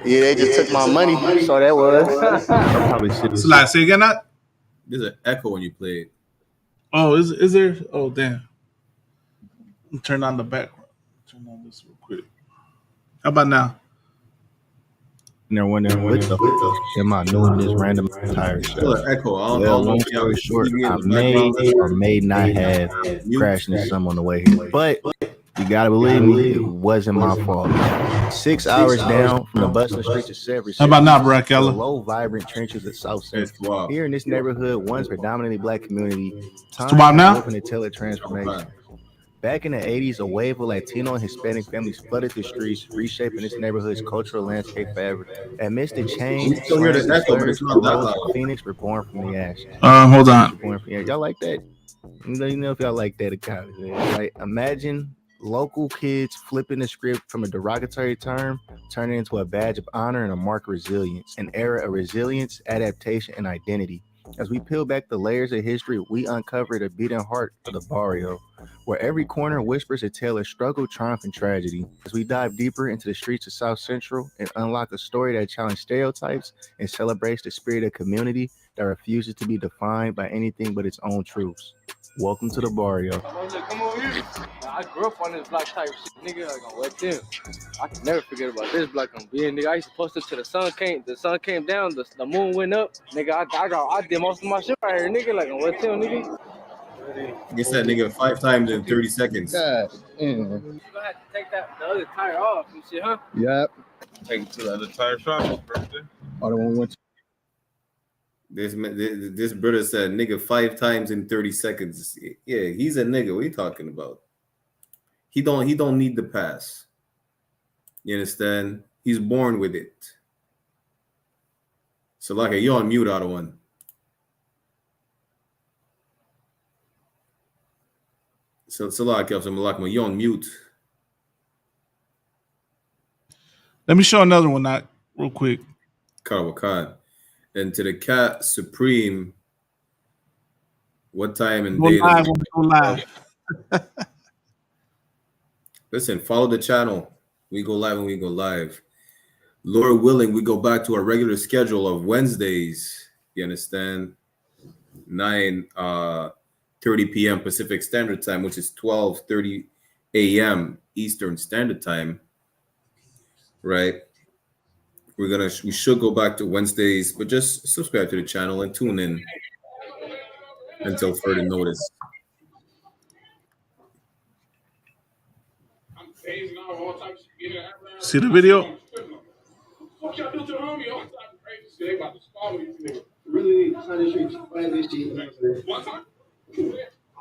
Yeah, they just took my money. So that was. I probably should. So like, say again, that. There's an echo when you play it. Oh, is there? Oh, damn. Turn on the background. Turn on this real quick. How about now? They're wondering what the am I doing this random tire stuff? Well, long story short, I may or may not have crashed into some on the way here, but you gotta believe me, it wasn't my fault. 6 hours down from the Bustling Street to Severs. How about now, Barack Yalla? Low, vibrant trenches of South Central. Here in this neighborhood, once predominantly black community, time now? To tell a transformation. Back in the 80s, a wave of Latino and Hispanic families flooded the streets, reshaping this neighborhood's cultural landscape forever. Amidst the change, We still hear the echo, but it's not that Rose loud. and Phoenix were born from the ashes. Hold on. Y'all like that? Let me know if y'all like that account. Right? Imagine local kids flipping the script from a derogatory term, turning it into a badge of honor and a mark of resilience, an era of resilience, adaptation, and identity. As we peel back the layers of history, we uncover the beating heart of the barrio, where every corner whispers a tale of struggle, triumph, and tragedy. As we dive deeper into the streets of South Central and unlock a story that challenges stereotypes and celebrates the spirit of community that refuses to be defined by anything but its own truths. Welcome to the barrio. Come over here. I grew up on this block type shit, nigga. Like on West End. I can never forget about this block on being, nigga. I used to post it till the sun came down, the moon went up, nigga. I did most of my shit right here, nigga. Like on West End, nigga. You said nigga 5 times in 30 seconds. God, you gonna have to take the other tire off and shit, huh? Yep. Take it to the other tire shop. Oh, the one we went to. This brother said nigga 5 times in 30 seconds. Yeah, he's a nigga. What are you talking about? He don't need the pass. You understand? He's born with it. So like you're on mute, out of one. So like you're on mute. Let me show another one, not real quick. Kawakan. And to the Cat Supreme, what time and Go day? live. Listen, follow the channel. We go live when we go live. Lord willing, we go back to our regular schedule of Wednesdays. You understand? 9:30 p.m. Pacific Standard Time, which is 12:30 a.m. Eastern Standard Time. Right? We should go back to Wednesdays, but just subscribe to the channel and tune in until further notice. See the video? Really, Sunday Street, Sunday Street. One time?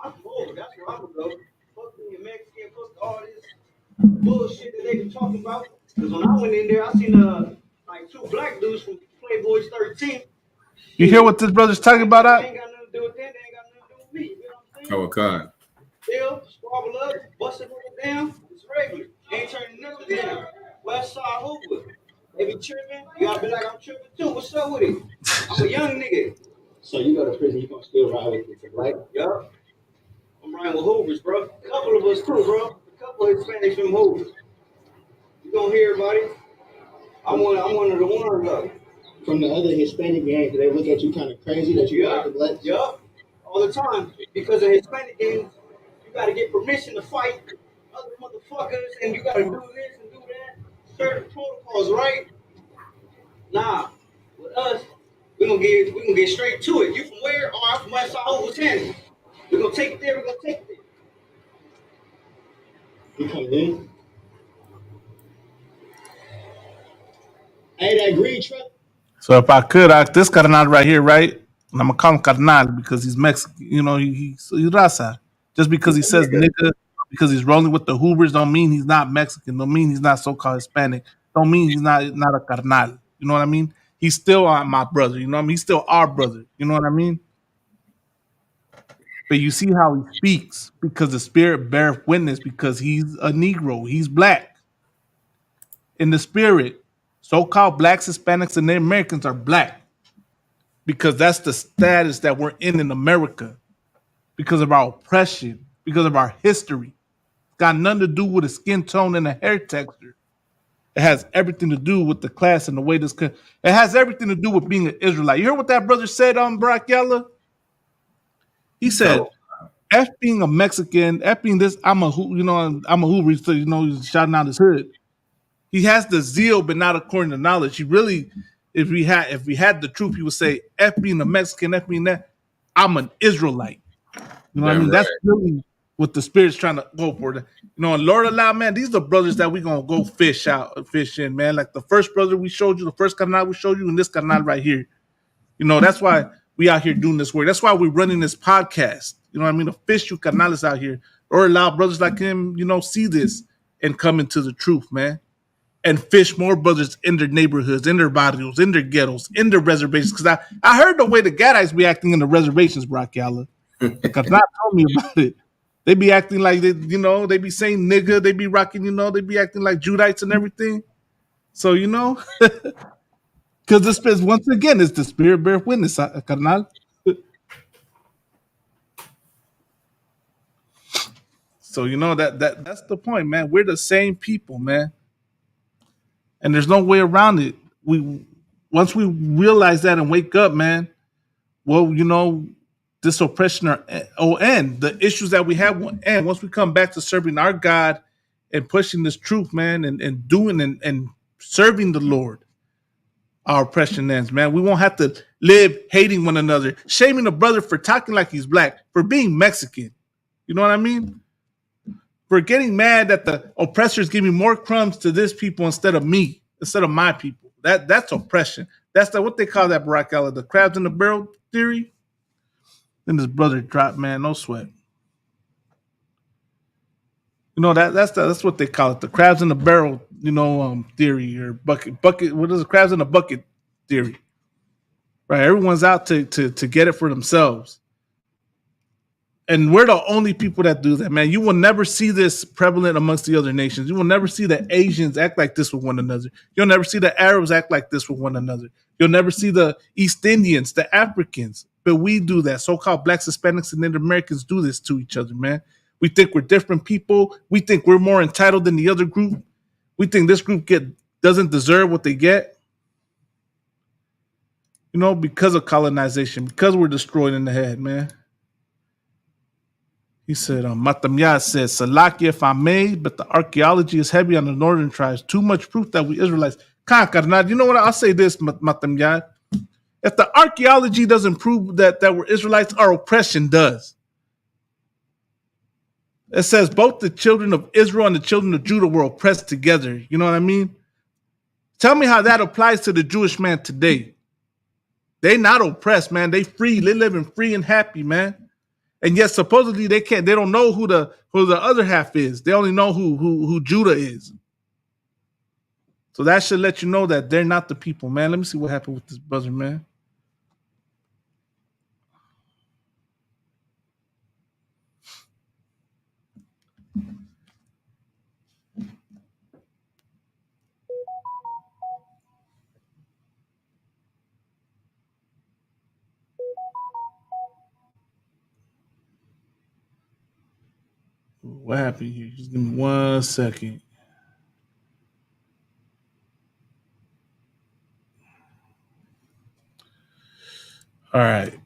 I'm full. That's where I'm gonna go. Fuck being Mexican, fuck all this bullshit that they been talking about. Because when I went in there, I seen like 2 black dudes from Playboy's 13. You hear what this brother's talking about? They ain't got nothing to do with that. They ain't got nothing to do with me. You know what I'm saying? Kawakan. Still, squabble up, bust it down. It's regular. Ain't turning nothing down. West Side Hoopwood. They be tripping. You gotta be like, I'm tripping too. What's up with it? I'm a young nigga. So you go to prison, you gonna still ride with people, right? Yup. I'm riding with Hoovers, bro. A couple of us too, bro. A couple of Hispanics from Hoovers. You gonna hear, buddy? I'm one of the ones though. From the other Hispanic gangs, they look at you kind of crazy that you like the black. Yup. All the time. Because of Hispanic gangs, you gotta get permission to fight other motherfuckers, and you gotta do this and do that. Certain protocols, right? Nah. With us, we're gonna get straight to it. You from where? Oh, I'm from West Side Hoopwood. We're gonna take it there, we're gonna take it there. You coming in? Hey, that green truck. So if I could, this carnal right here, right? And I'm gonna call him carnal because he's Mexican. You know, he's Raza. Just because he says nigga, because he's rolling with the Hoovers, don't mean he's not Mexican. Don't mean he's not so-called Hispanic. Don't mean he's not a carnal. You know what I mean? He's still my brother. You know what I mean? He's still our brother. You know what I mean? But you see how he speaks because the spirit beareth witness because he's a Negro. He's black. In the spirit, so-called blacks, Hispanics, and Native Americans are black because that's the status that we're in America because of our oppression, because of our history. It's got nothing to do with the skin tone and the hair texture. It has everything to do with the class and the way this. It has everything to do with being an Israelite. You heard what that brother said on Brock Yella? He said, "F being a Mexican, F being this. I'm a Hoover. So he's shouting out his hood. He has the zeal, but not according to knowledge. He really, if we had the truth, he would say, F being a Mexican, F being that. I'm an Israelite. You know what I mean? That's really what the spirit's trying to go for. You know, and Lord allow, man, these are the brothers that we gonna go fish in, man. Like the first brother we showed you, the first canal we showed you, and this canal right here. You know, that's why we out here doing this work. That's why we're running this podcast. You know what I mean? The fish you canales out here or allow brothers like him, see this and come into the truth, man. And fish more brothers in their neighborhoods, in their barrios, in their ghettos, in their reservations. Because I heard the way the Gadites be acting in the reservations, Brock Yalla. Because not told me about it. They be acting like they be saying nigga, they be rocking, they be acting like Judites and everything. So, because the spirit, once again, it's the spirit bear witness, carnal. So, that's the point, man. We're the same people, man. And there's no way around it. Once we realize that and wake up, man, well, this oppression will end. The issues that we have will end. Once we come back to serving our God and pushing this truth, man, and doing and serving the Lord, our oppression ends, man. We won't have to live hating one another, shaming a brother for talking like he's black, for being Mexican. You know what I mean? For getting mad that the oppressors giving more crumbs to this people instead of me, instead of my people. That's oppression. That's what they call that, Barack Allah, the crabs in the barrel theory. Then his brother dropped, man, no sweat. That's what they call it, the crabs in the barrel, theory, or bucket. What is it? Crabs in the bucket theory. Right? Everyone's out to get it for themselves. And we're the only people that do that, man. You will never see this prevalent amongst the other nations. You will never see the Asians act like this with one another. You'll never see the Arabs act like this with one another. You'll never see the East Indians, the Africans. But we do that. So-called Blacks, Hispanics, and Native Americans do this to each other, man. We think we're different people. We think we're more entitled than the other group. We think this group doesn't deserve what they get. Because of colonization, because we're destroyed in the head, man. He said, Matamyad said, Salakia, if I may, but the archaeology is heavy on the northern tribes. Too much proof that we Israelites. You know what? I'll say this, Matamyad. If the archaeology doesn't prove that we're Israelites, our oppression does. It says both the children of Israel and the children of Judah were oppressed together. You know what I mean? Tell me how that applies to the Jewish man today. They not oppressed, man. They free. They living free and happy, man. And yet supposedly they don't know who the other half is. They only know who Judah is. So that should let you know that they're not the people, man. Let me see what happened with this brother, man. What happened here? Just give me 1 second. All right. Of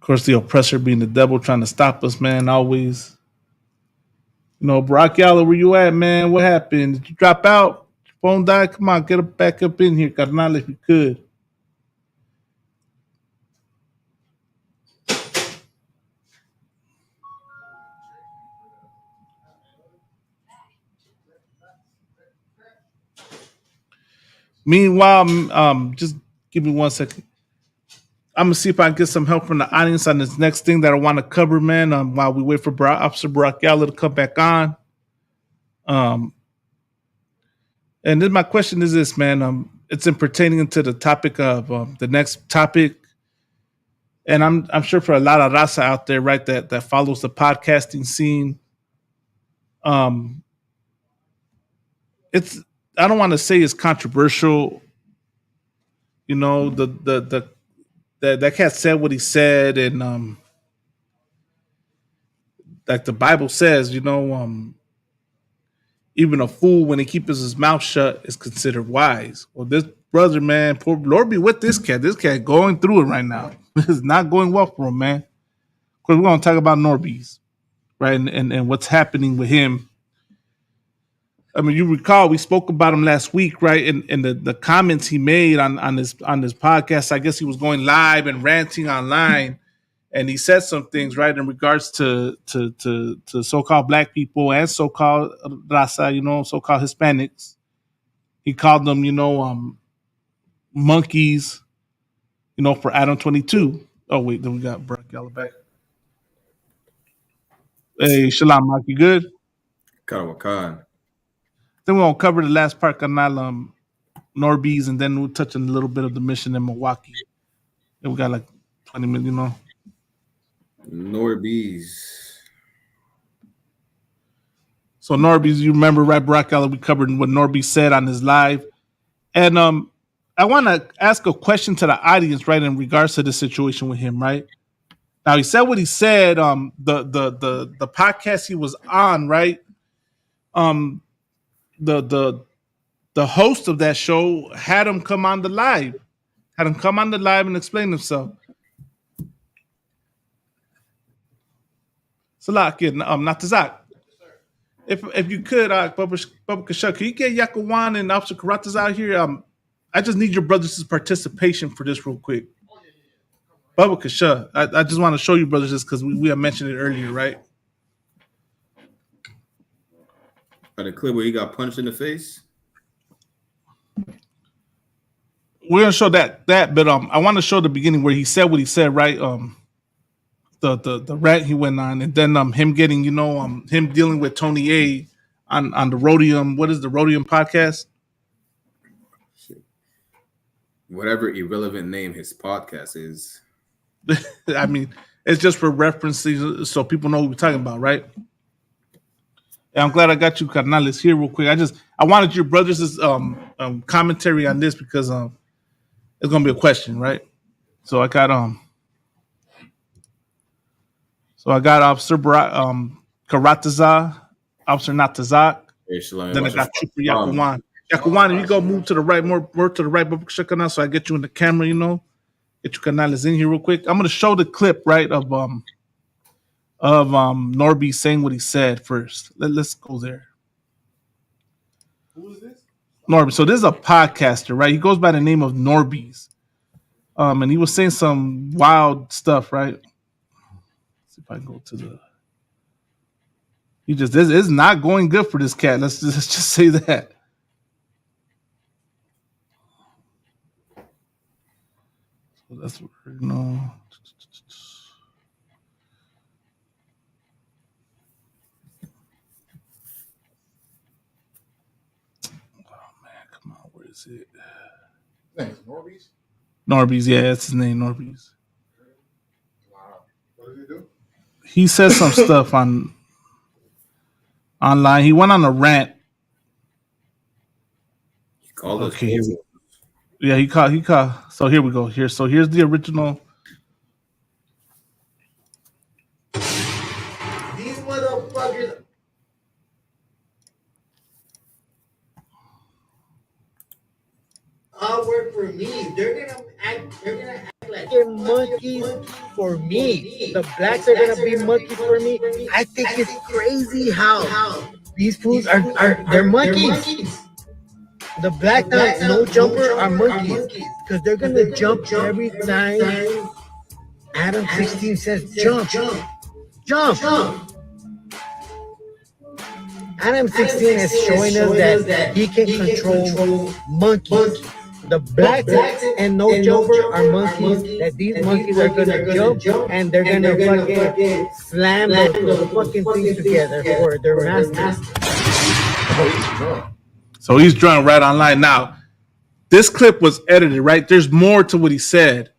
course, the oppressor being the devil trying to stop us, man, always. Barack Yalla, where you at, man? What happened? Did you drop out? Your phone died? Come on, get back up in here, carnal, if you could. Meanwhile, just give me 1 second. I'm gonna see if I can get some help from the audience on this next thing that I want to cover, man. While we wait for Officer Barack Yalla to come back on. And then my question is this, man. It's in pertaining to the topic of the next topic, and I'm sure for a lot of Raza out there, right, that follows the podcasting scene. I don't want to say it's controversial. That cat said what he said, and like the Bible says, even a fool, when he keeps his mouth shut, is considered wise. Well, this brother, man, poor Lord be with this cat. This cat going through it right now. It's not going well for him, man. Of course, we're gonna talk about Norby's, right, and what's happening with him. I mean, you recall we spoke about him last week, right? And the comments he made on this podcast. I guess he was going live and ranting online, and he said some things, right, in regards to so-called black people and so-called Raza, so-called Hispanics. He called them, monkeys, for Adam 22. Oh wait, then we got Brock Yalla back. Hey, Shalom, Mark, you good? Karawakan. Then we're gonna cover the last part, Canal, Norby's, and then we'll touch on a little bit of the mission in Milwaukee. And we got like 20 minutes, you know. Norby's. So Norby's, you remember, right, Brock Yalla, we covered what Norby said on his live. And I want to ask a question to the audience, right, in regards to the situation with him, right? Now he said what he said. The podcast he was on, right? The host of that show had him come on the live, and explain himself. Salak, not to Zach. If you could, Bubba Kashuk, can you get Yakawan and Officer Karatas out here? I just need your brothers' participation for this real quick. Bubba Kashuk, I just want to show you brothers this because we had mentioned it earlier, right? The clip where he got punched in the face. We're gonna show that, but I want to show the beginning where he said what he said, right? The rant he went on, and then him getting, him dealing with Tony A on the Rhodium. What is the Rhodium podcast? Whatever irrelevant name his podcast is. I mean, it's just for references so people know what we're talking about, right? And I'm glad I got you, Carnales, here real quick. I wanted your brothers' commentary on this because it's gonna be a question, right? So I got Officer Karataza, Officer Natazak. Then I got Trooper Yakuwan. Yakuwan, if you go move to the right, more to the right, so I get you in the camera, get your Canales in here real quick. I'm gonna show the clip, right, of Norby saying what he said first. Let's go there. Who is this? Norby. So this is a podcaster, right? He goes by the name of Norby's. And he was saying some wild stuff, right? Let's see if I can go to the. This is not going good for this cat. Let's just say that. So that's what Where is it? Thanks, Norby's. Norby's, yeah, that's his name, Norby's. Wow. What does he do? He says some stuff online. He went on a rant. He called us. Okay, yeah, he called. So here we go. Here's the original. These motherfuckers. All work for me. They're gonna act like they're monkeys for me. The blacks are gonna be monkeys for me. I think it's crazy how these fools they're monkeys. The black no jumper are monkeys because they're gonna jump every time Adam 16 says jump. Adam 16 is showing us that he can control monkeys. The blacks and no jumper are monkeys. That these monkeys are gonna jump and they're gonna fucking slam those fucking things together for their masters. So he's drawing right online. Now, this clip was edited, right? There's more to what he said.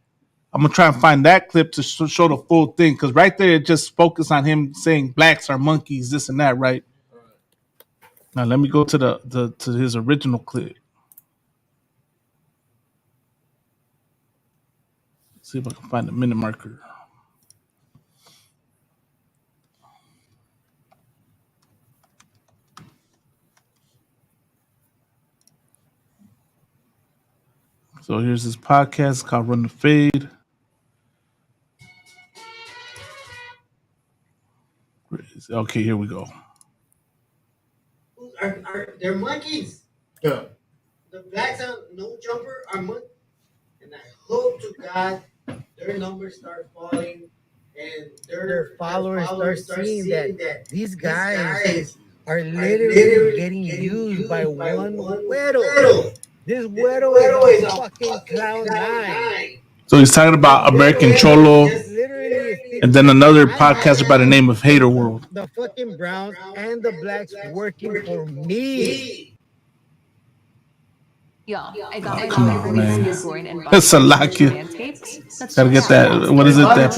I'm going to try and find that clip to show the full thing, because right there, it just focused on him saying blacks are monkeys, this and that, right? Now, let me go to to his original clip. See if I can find the minute marker. So here's this podcast called Run the Fade. Okay, here we go. They're monkeys. Yeah. The blacks on no jumper are monkeys. And I hope to God their numbers start falling and their followers start seeing that these guys are literally getting used by one widow. This widow is a fucking cloud nine. So he's talking about American Cholo, Literally, and then another podcaster by the name of Hater World. The fucking browns and the blacks working for me. Y'all, I got my Come daughter on, really man. groin and That's a lot, kid. Gotta get that. What is it? That.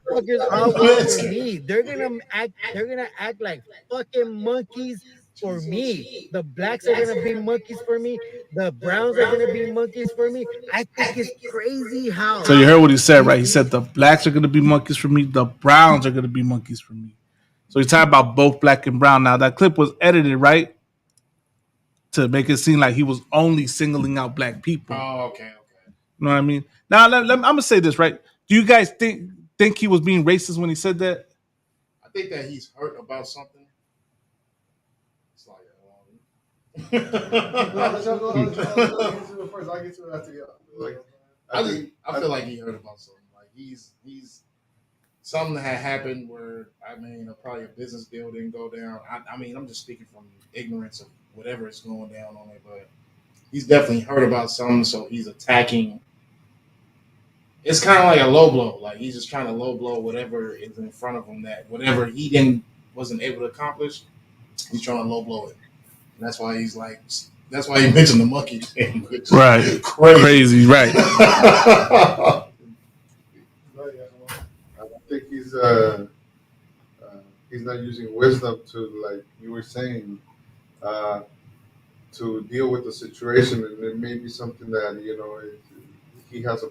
Fuckers all work for me. They're gonna act like fucking monkeys for me. The blacks are gonna be monkeys for me. The browns are gonna be monkeys for me. I think it's crazy how. So you heard what he said, right? He said the blacks are gonna be monkeys for me. The browns are gonna be monkeys for me. So he's talking about both black and brown. Now that clip was edited, right, to make it seem like he was only singling out black people. Oh, okay. You know what I mean? Now I'm gonna say this, right? Do you guys think he was being racist when he said that? I think that he's hurt about something. It's like, I'll get to it after y'all. Like, I feel like he heard about something. Like he's something that had happened where probably a business deal didn't go down. I mean, I'm just speaking from ignorance of whatever is going down on it, but he's definitely heard about something, so he's attacking. It's kind of like a low blow. Like he's just trying to low blow whatever is in front of him, that whatever he wasn't able to accomplish, he's trying to low blow it. And that's why he's like, that's why he mentioned the monkey thing, which is right? Crazy, right? I think he's not using wisdom to, like you were saying, to deal with the situation, and it may be something that he has a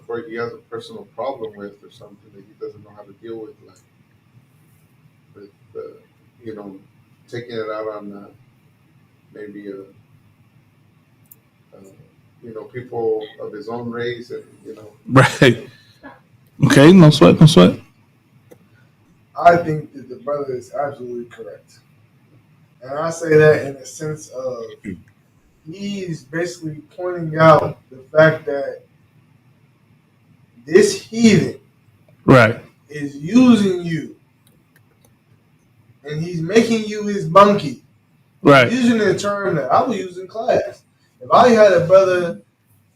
personal problem with, or something that he doesn't know how to deal with, like with taking it out on maybe people of his own race, and Right. Okay, no sweat. I think that the brother is absolutely correct. And I say that in a sense of he's basically pointing out the fact that this heathen is using you, and he's making you his monkey. Right. He's using the term that I would use in class. If I had a brother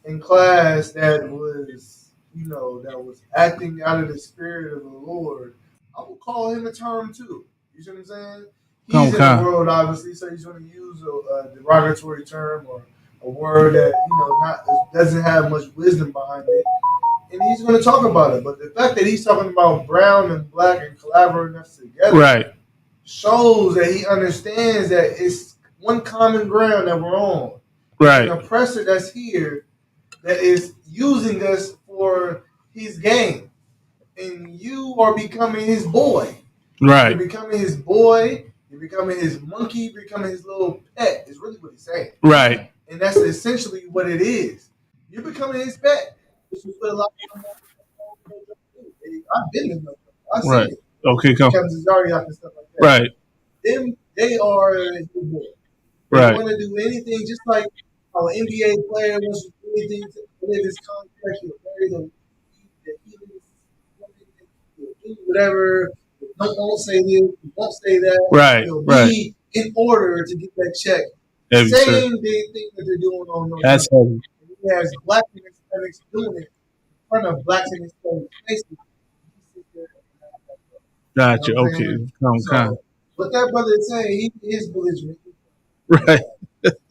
in class that was, that was acting out of the spirit of the Lord, I would call him a term too. You see what I'm saying? He's in the world, obviously, so he's going to use a derogatory term or a word that doesn't have much wisdom behind it, and he's going to talk about it. But the fact that he's talking about brown and black and collaborating us together, shows that he understands that it's one common ground that we're on. Right. An oppressor that's here that is using us for his game, and you are becoming his boy. Right. You're becoming his boy. You're becoming his monkey. You're becoming his little pet. Is really what he's saying. Right. And that's essentially what it is. You're becoming his pet. This is what a lot of people do. I've been in them. I've seen it. Okay, come. And stuff like that. Right. They are his boy. They want to do anything, just like how an NBA player wants to do anything to live his contract. He'll marry the whatever. Don't say this. Don't say that. Right. He'll be in order to get that check. Same big thing that they're doing on those. That's heavy. He has black and Hispanics doing it in front of blacks and Hispanics faces. Gotcha. Okay. So, what that brother is saying, he is belligerent. Right.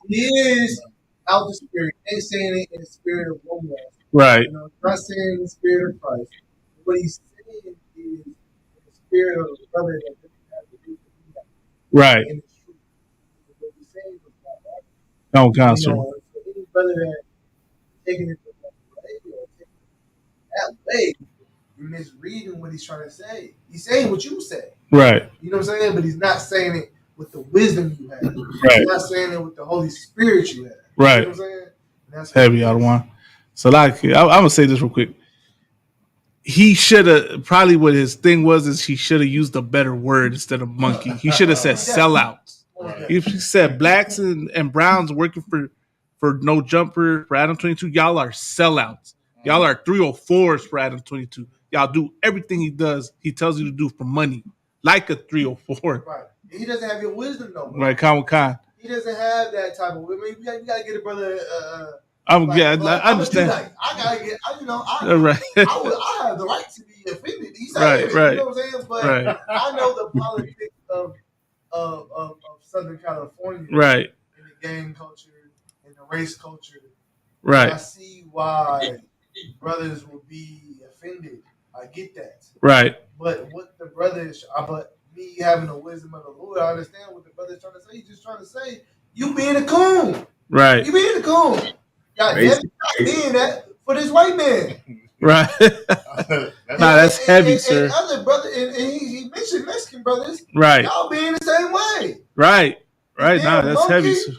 He is out the spirit. He ain't saying it in the spirit of romance. Right. He's not saying in the spirit of Christ. What he's saying is in the spirit of the brother that doesn't have the truth. Right. In the truth. What he's saying is that. No, concert. So any brother that taking it to that way, you're misreading what he's trying to say. He's saying what you say. Right. You know what I'm saying? But he's not saying it with the wisdom you have. Right. He's not saying it with the Holy Spirit you have. Right. You know what I'm saying? That's heavy, I don't want. So like, I'm gonna say this real quick. He should have probably what his thing was is he should have used a better word instead of monkey. He should have said sellouts. If he said blacks and browns working for no jumper for Adam 22, y'all are sellouts. Y'all are 304s for Adam 22. Y'all do everything he tells you to do for money, like a 304. Right. He doesn't have your wisdom, though. Right, Khan. He doesn't have that type of. I mean, you got to get a brother I understand. I gotta get, Right. I have the right to be offended. He's saying it, you know what I'm saying? But I know the politics of Southern California, right, in the gang culture, in the race culture, right. And I see why brothers will be offended. I get that, right. But what the brothers, but me having the wisdom of the Lord, I understand what the brother's trying to say. He's just trying to say, you being a coon, right? You being a coon. God damn it, not being that for this white man. Right. That's heavy, sir. And other brother, and he mentioned Mexican brothers. Right. Y'all being the same way. Right. Right. Nah, that's heavy, sir.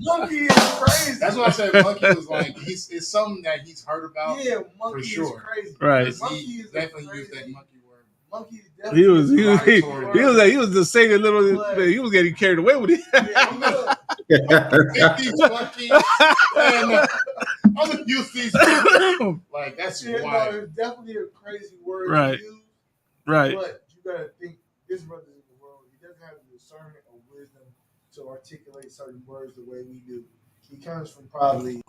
Monkey is crazy. That's what I said. Monkey was like, it's something that he's heard about. Yeah, monkey for sure. is crazy. Right. Monkey he is definitely used that monkey word. Monkey is He was just saying a little. He was getting carried away with it. These monkeys, and I'm gonna use these. Like that's wild. It's definitely a crazy word right. to use. Right. But you gotta think this brother's in the world. He doesn't have the discernment or wisdom to articulate certain words the way we do. He comes from probably,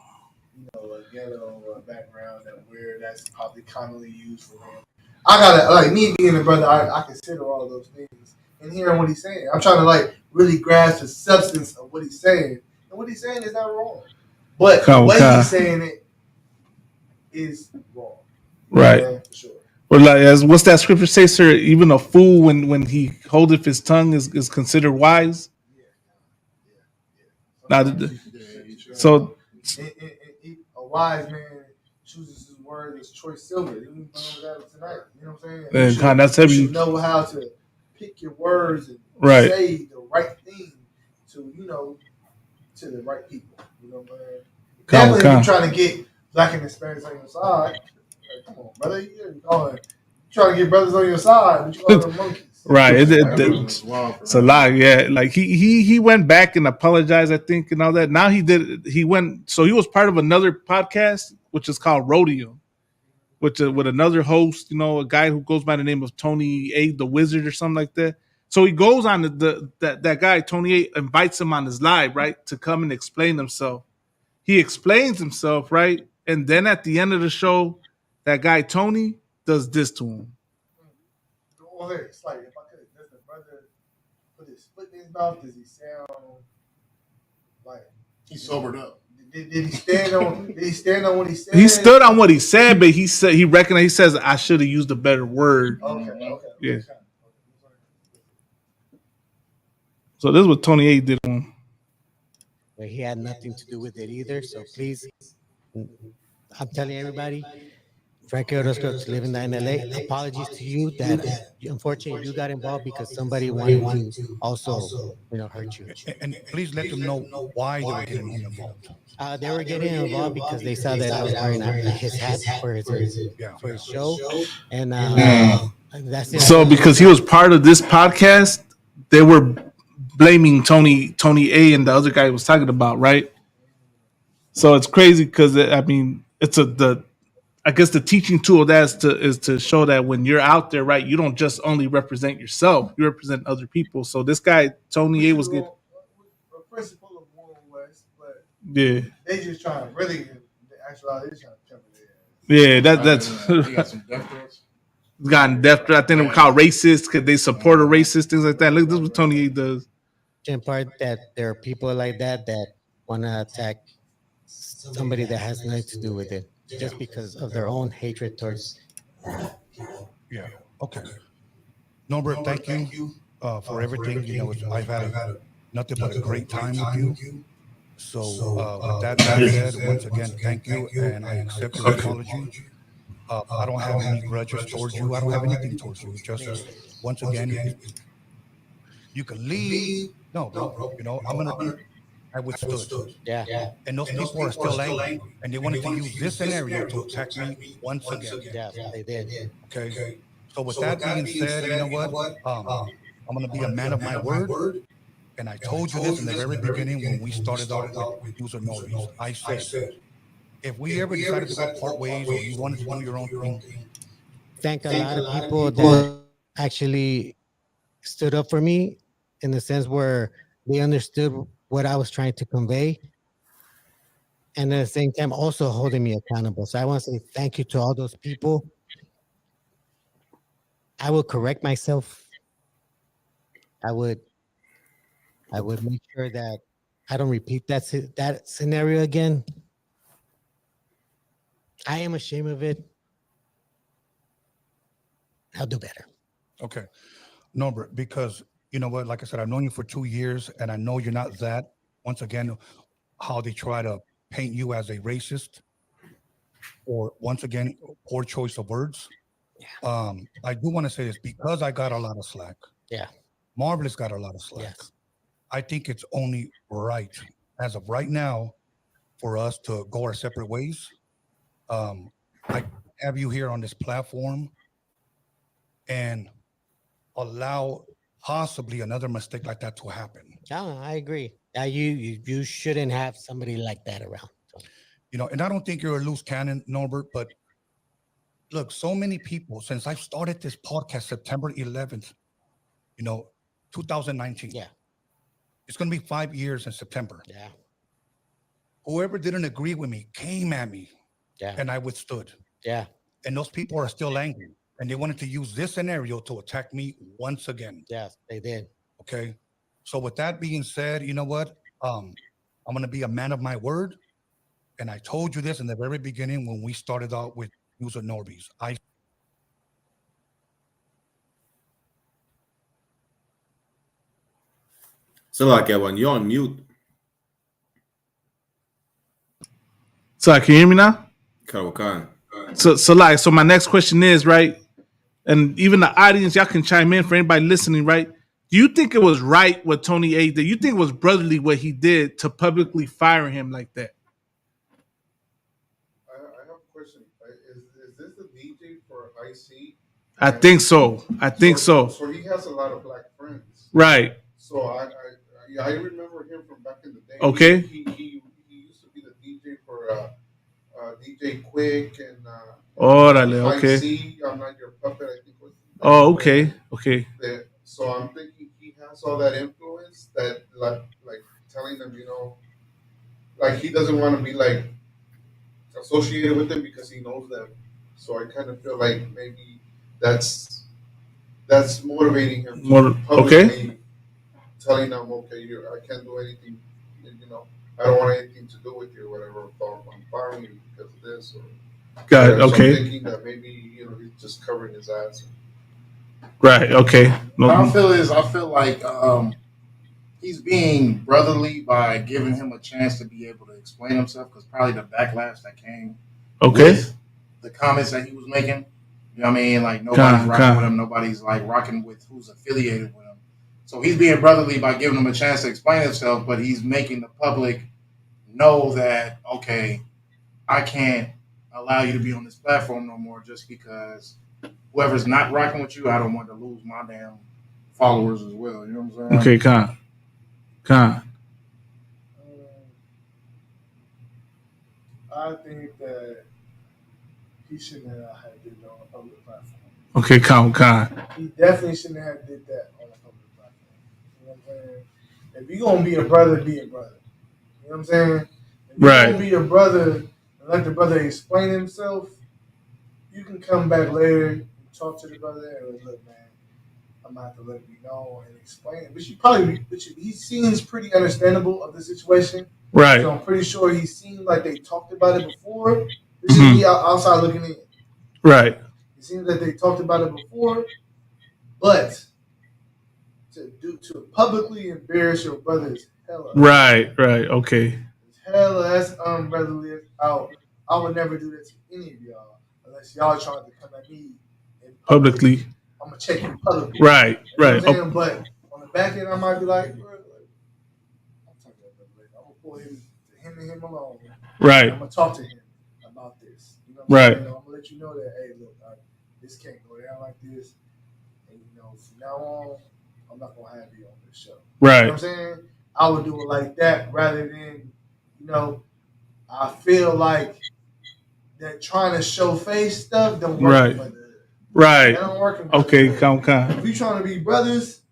a ghetto background where that's probably commonly used for him. I gotta, like, me being a brother, I consider all those things and hearing what he's saying. I'm trying to really grasp the substance of what he's saying, and what he's saying is not wrong, but the way he's saying it is wrong. Right. For sure. Well, what's that scripture say, sir? Even a fool, when he holdeth his tongue, is considered wise. Yeah. Now, so a wise man chooses his words as choice silver. You know that tonight. You know what I'm saying? And that's heavy. You should know how to pick your words and say the right thing to to the right people. You know what I'm saying? Definitely, if you're trying to get black and Hispanics on your side. Come on, brother. You're trying to get brothers on your side, but you call them monkeys. Right. It's a lot. Yeah. Like he went back and apologized, I think, and all that. Now he went. So he was part of another podcast, which is called Rodeo, which with another host, a guy who goes by the name of Tony A, the Wizard, or something like that. So he goes on that guy, Tony A, invites him on his live, right, to come and explain himself. He explains himself, right, and then at the end of the show, that guy Tony does this to him. Well, it's like, if I could, does the brother put his foot in his mouth? Does he sound like he sobered up? Did he stand on? Did he stand on what he said? He stood on what he said, but he recognized. He says, "I should have used a better word." Okay. Yeah. So this is what Tony A did to him. But he had nothing to do with it either. So please, I'm telling everybody, Frankie Orozco is living in LA. Apologies to you that unfortunately you got involved because somebody wanted to also, hurt you. And please let them know why they were getting involved. They were getting involved because they saw that I was wearing his hat for his show, and that's it. So because he was part of this podcast, they were blaming Tony A and the other guy was talking about, right? So it's crazy because it's I guess the teaching tool of that is to show that when you're out there, right, you don't just only represent yourself, you represent other people. So this guy Tony A was getting a principle of War West, but yeah, they just trying to really actually they just trying to jump in there. Yeah, that's he got some death threats. Gotten death threat. I think they were called racist because they support a racist, things like that. Look, this is what Tony A does. In part that there are people like that want to attack somebody that has nothing to do with it, just because of their own hatred towards. Yeah. Okay. Norbert, thank you for everything. I've had nothing but a great time with you. So with that said, once again, thank you, and I accept your apology. I don't have any grudges towards you. I don't have anything towards you. Just once again, you can leave. No, bro. I withstood. Yeah. And those people are still angry, and they wanted to use this scenario to attack me once again. Yeah, they did. Okay. So with that being said, you know what? I'm gonna be a man of my word. And I told you this in the very beginning when we started out with user notice. I said, if we ever decided to go part ways or you wanted to do your own thing, thank a lot of people that actually stood up for me in the sense where they understood what I was trying to convey, and at the same time also holding me accountable. So I want to say thank you to all those people. I will correct myself. I would make sure that I don't repeat that scenario again. I am ashamed of it. I'll do better. Okay. Norbert, because you know what, like I said, I've known you for 2 years and I know you're not that. Once again, how they try to paint you as a racist or once again, poor choice of words. Yeah. I do want to say this because I got a lot of slack. Yeah. Marvelous got a lot of slack. Yes. I think it's only right as of right now for us to go our separate ways. I have you here on this platform and allow possibly another mistake like that to happen. Yeah, I agree. You shouldn't have somebody like that around. So. You know, and I don't think you're a loose cannon, Norbert, but look, so many people, since I started this podcast September 11th, 2019. Yeah. It's going to be 5 years in September. Yeah. Whoever didn't agree with me came at me. Yeah. And I withstood. Yeah. And those people are still angry. And they wanted to use this scenario to attack me once again. Yes, they did. Okay. So with that being said, you know what? I'm going to be a man of my word. And I told you this in the very beginning when we started out with user Norbies. So like when you're on mute. So can you hear me now? So my next question is, right? And even the audience, y'all can chime in for anybody listening, right? Do you think it was right what Tony A did? You think it was brotherly what he did to publicly fire him like that? I have a question. Is this the DJ for IC? I think so. So he has a lot of black friends. Right. So I remember him from back in the day. Okay. He used to be the DJ for DJ Quick and Orale, okay. IC, I'm Not Your Puppet, I think was. Oh, okay. So I'm thinking he has all that influence that like telling them, like he doesn't want to be like associated with them because he knows them. So I kind of feel like maybe that's motivating him to publicly telling them, okay, I can't do anything, I don't want anything to do with you or whatever. I'm firing you because of this. Got it. Okay. So I'm thinking that maybe he's just covering his ass. Right. Okay. What I feel like he's being brotherly by giving him a chance to be able to explain himself because probably the backlash that came. With the comments that he was making. You know what I mean? Like nobody's rocking with him. Nobody's like rocking with who's affiliated with him. So he's being brotherly by giving him a chance to explain himself, but he's making the public know that, okay, I can't allow you to be on this platform no more just because whoever's not rocking with you, I don't want to lose my damn followers as well. You know what I'm saying? Okay, Khan. I think that he shouldn't have had did that on a public platform. Okay, Khan. He definitely shouldn't have did that on a public platform. You know what I'm saying? If you're gonna be a brother, be a brother. You know what I'm saying? If you're gonna be a brother and let the brother explain himself, you can come back later and talk to the brother and look, man, I'm gonna have to let you know and explain it. But he seems pretty understandable of the situation. Right. So I'm pretty sure he seemed like they talked about it before. This is me outside looking in. Right. It seems like they talked about it before, but to publicly embarrass your brother is hella. Right. Okay. It's hella. That's unbrotherly. I would never do that to any of y'all unless y'all trying to come at me publicly. I'm gonna check you publicly. Right. You know what I'm saying? But on the back end, I might be like, bro, I'm gonna pull him and him alone. Right. I'm gonna talk to him about this. You know what I'm saying? I'm gonna let you know that, hey, look, this can't go down like this. And from now on, I'm not gonna have you on this show. Right. You know what I'm saying? I would do it like that rather than, I feel like that trying to show face stuff don't work. Right. That don't work. Okay, Khan. If you trying to be brothers,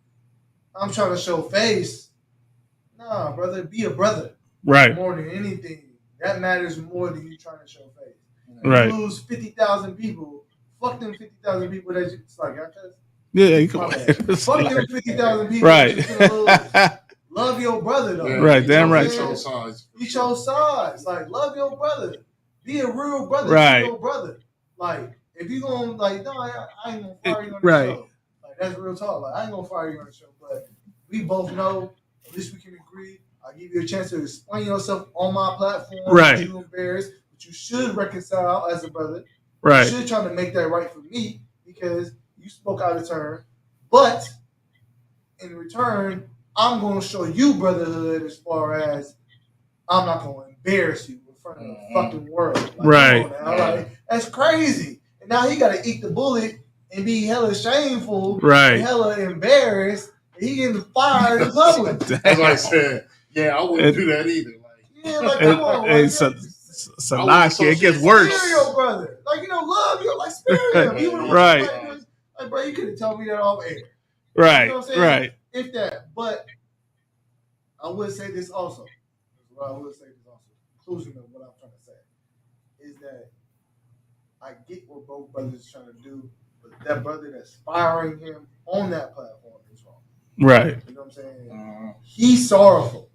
I'm trying to show face. Nah, Nah, brother, be a brother. Right. More than anything, that matters more than you trying to show face. Right. You lose 50,000 people. Fuck them 50,000 people that you. It's like, yeah, you come fuck them 50,000 people. Right. Love your brother though. Yeah, right. Damn right. You chose sides. Like, love your brother. Be a real brother right. to your brother. Like, if you gonna no, I ain't gonna fire you on the right. show. Like, that's real talk. Like, I ain't gonna fire you on the show, but we both know. At least we can agree. I'll give you a chance to explain yourself on my platform. Right. You embarrassed, but you should reconcile as a brother. Right. You should try to make that right for me because you spoke out of turn. But in return, I'm going to show you brotherhood as far as I'm not going to embarrass you in front of the fucking world. Like, right. Like, that's crazy. And now he got to eat the bullet and be hella shameful. Right. And hella embarrassed. And he getting fired in public. That's what I said. Yeah, I wouldn't do that either. Come on. Salaki, it gets worse. Spare your brother. Like, love you. Like, spare him. You right. Like, bro, you could have told me that off air. Right. You know what I'm saying? Right. If that. But I would say this also. Conclusion of what I'm trying to say is that I get what both brothers are trying to do, but that brother that's firing him on that platform is wrong. Right. You know what I'm saying? He's sorrowful.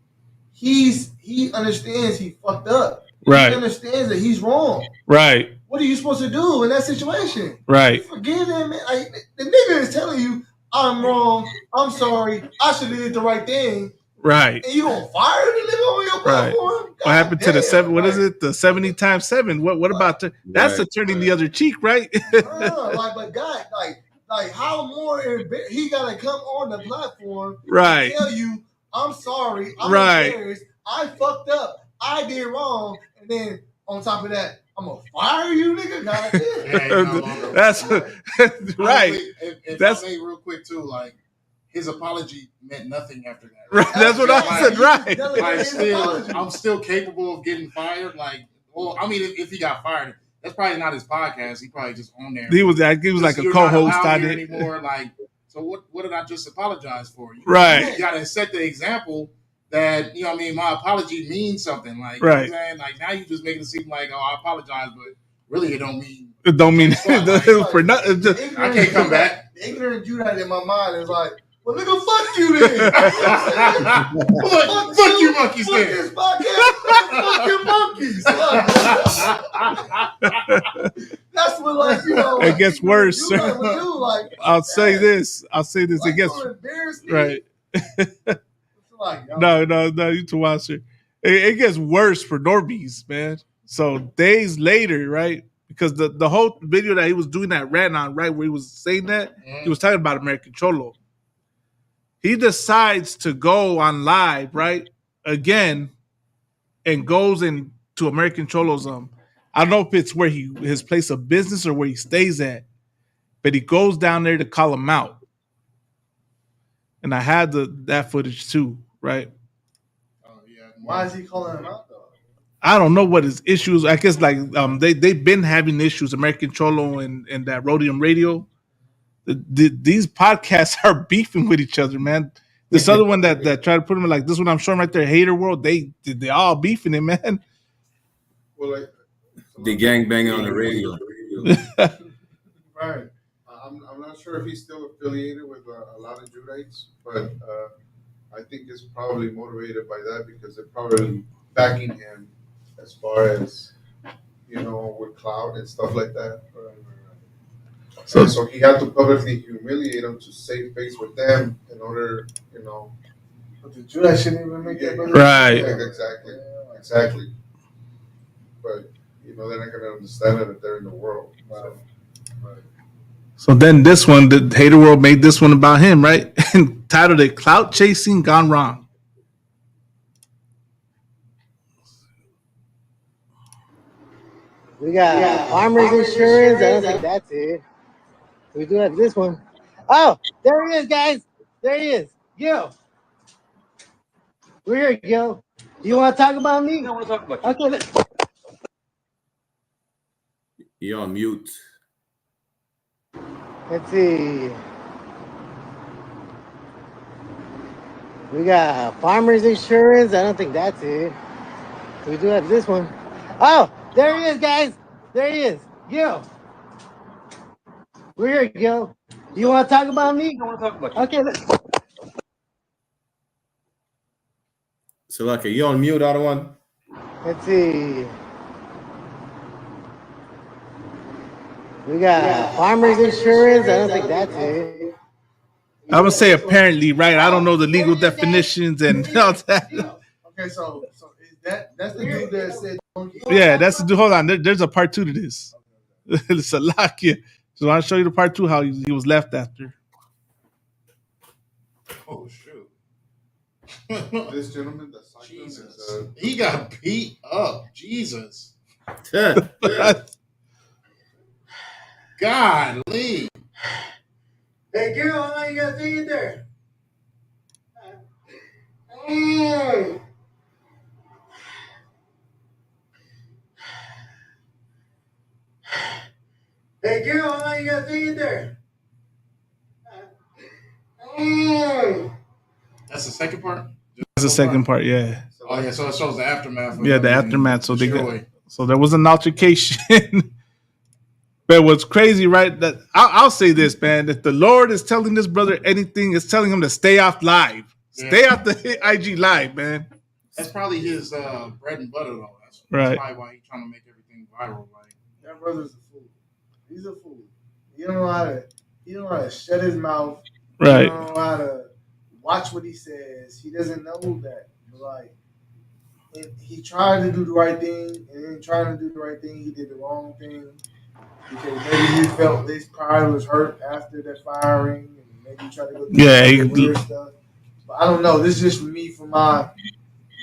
He understands he fucked up. Right. He understands that he's wrong. Right. What are you supposed to do in that situation? Right. Forgive him. Like, the nigga is telling you, I'm wrong. I'm sorry. I should have did the right thing. Right. And you gonna fire the nigga on your platform? Right. What happened to the 7? What is it? The 70 times 7. What about the? That's the turning the other cheek, right? But God, like how more he gotta come on the platform, right? And tell you, I'm sorry, I'm embarrassed, I fucked up, I did wrong, and then on top of that, I'm gonna fire you, nigga. That's right. If that's I say real quick too, like his apology meant nothing after that. Right? That's what I said. Right. Like I'm still capable of getting fired. Like, well, I mean, if he got fired, that's probably not his podcast. He probably just on there. He was like a co-host on it anymore. Like, so what did I just apologize for? Right. You gotta set the example that, you know what I mean, my apology means something. Like, right. You know what I'm saying? Like, now you just making it seem like, oh, I apologize, but really it don't mean for nothing. I can't come back. The ignorant Judah in my mind is like, well, nigga, fuck you then. fuck you monkeys fuck then. This podcast, fuck your monkeys. That's what, like, it gets worse, sir. I'll say this. Like, it gets right. No, you too wild, sir. It gets worse for normies, man. So days later, right? Because the whole video that he was doing that rant on, right, where he was saying that, he was talking about American Cholo. He decides to go on live, right, again, and goes into American Cholo's I don't know if it's where his place of business or where he stays at, but he goes down there to call him out. And I had that footage too, right? Why is he calling him out though? I don't know what his issues. I guess like they've been having issues, American Cholo and that Rhodium Radio. These podcasts are beefing with each other, man. This other one that tried to put him in, like this one I'm showing right there, Hater World, they all beefing it, man. Well, like the gangbanging on the radio. Right. I'm not sure if he's still affiliated with a lot of Judites, but I think it's probably motivated by that because they're probably backing him as far as, with clout and stuff like that. So he had to publicly humiliate them to save face with them in order, But the Judite shouldn't even make that. Right. Yeah, exactly. But, they're not going to understand it if they're in the world. So then this one, the Hater World made this one about him, right? Titled it Clout Chasing Gone Wrong. We got farmers insurance. I don't think that's it. We do have this one. Oh, there he is, guys. There he is. Gil. We're here, Gil. You want to talk about me? I want to talk about you. Okay. You're on mute. Let's see. We got farmers insurance. I don't think that's it. We do have this one. Oh, there he is, guys. There he is. Gil. We're here, Gil. You want to talk about me? I want to talk about you. Okay, let's. So, like, you on mute, other one? Let's see. We got farmers insurance. I don't think that's it. I would say apparently, right? I don't know the legal definitions and all that. Okay, so is that's the dude that said Yeah, that's the dude. Hold on, there's a part 2 to this. It's a lock, yeah. So I'll show you the part 2 how he was left after. Oh shoot! This gentleman, Jesus, he got beat up. Jesus, Golly. Hey, Gil, how long you got to stay in there? Hey, Gil, how long you got to stay in there? That's the second part. That's the second part, yeah. Oh yeah, so it shows the aftermath. Yeah, the aftermath. So so there was an altercation. But what's crazy, right? That I'll say this, man. If the Lord is telling this brother anything, it's telling him to stay off live. Yeah. Stay off the IG live, man. That's probably his bread and butter, though. That's Right. probably why he's trying to make everything viral. Like that brother's a fool. He's a fool. He don't know how to shut his mouth. Right. He don't know how to watch what he says. He doesn't know that. Like, he tried to do the right thing, and then trying to do the right thing, he did the wrong thing. Because maybe he felt his pride was hurt after that firing, and maybe he tried to go through weird stuff. But I don't know. This is just for me, for my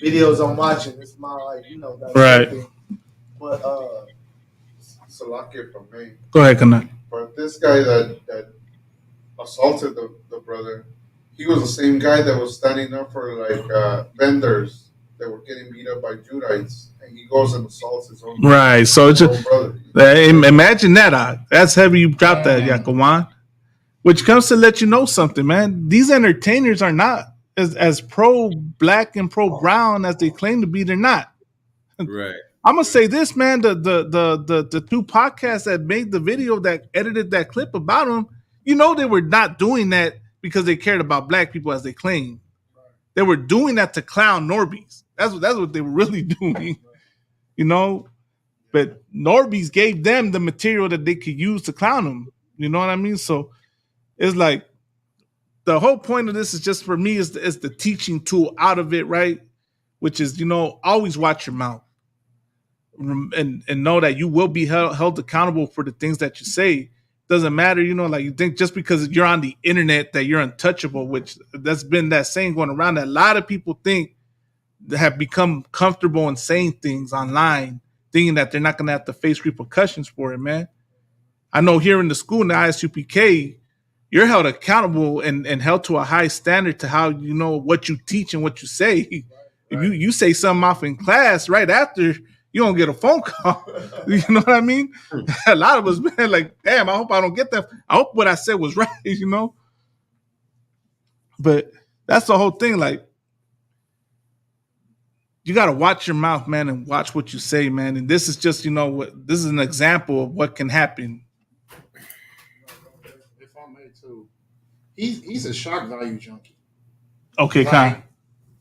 videos I'm watching. It's my, like, that right. thing. But it's a lot here from me. Go ahead, Kana. But this guy that assaulted the brother, he was the same guy that was standing up for like vendors that were getting beat up by Judites, and he goes and assaults his own right. So it's own brother. Imagine that. That's heavy. You dropped that, Yakawan. Which comes to let you know something, man. These entertainers are not as pro-black and pro-brown as they claim to be. They're not. Right. I'm gonna say this, man. The 2 podcasts that made the video that edited that clip about him, they were not doing that because they cared about black people as they claim. They were doing that to clown Norbies. That's what they were really doing, But Norbies gave them the material that they could use to clown them. You know what I mean? So it's like the whole point of this is just for me is the teaching tool out of it, right? Which is always watch your mouth and know that you will be held accountable for the things that you say. Doesn't matter, like you think just because you're on the internet that you're untouchable, which that's been that saying going around that a lot of people think have become comfortable in saying things online, thinking that they're not going to have to face repercussions for it, man. I know here in the school in the ISUPK, you're held accountable and held to a high standard to how what you teach and what you say. Right. If you say something off in class right after, you don't get a phone call. You know what I mean? A lot of us, man, like, damn, I hope I don't get that. I hope what I said was right, But that's the whole thing. Like, you got to watch your mouth, man, and watch what you say, man. And this is just, this is an example of what can happen. if I may too, he's a shock value junkie. Okay, Khan.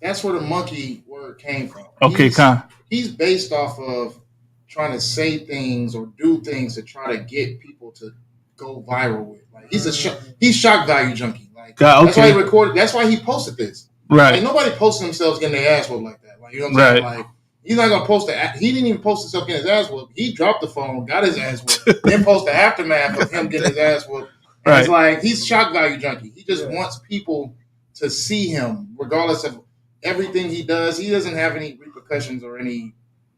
That's where the monkey word came from. Okay, Khan. He's based off of trying to say things or do things to try to get people to go viral with. Like he's shock value junkie. Like that's why he recorded. That's why he posted this. Right. Like nobody posts themselves getting their ass whooped like that. Like you know what I'm saying? Like he's not gonna post that. He didn't even post himself getting his ass whooped. He dropped the phone, got his ass whooped, then post the aftermath of him getting his ass whooped. And it's like he's shock value junkie. He just wants people to see him, regardless of everything he does. He doesn't have any repercussions or any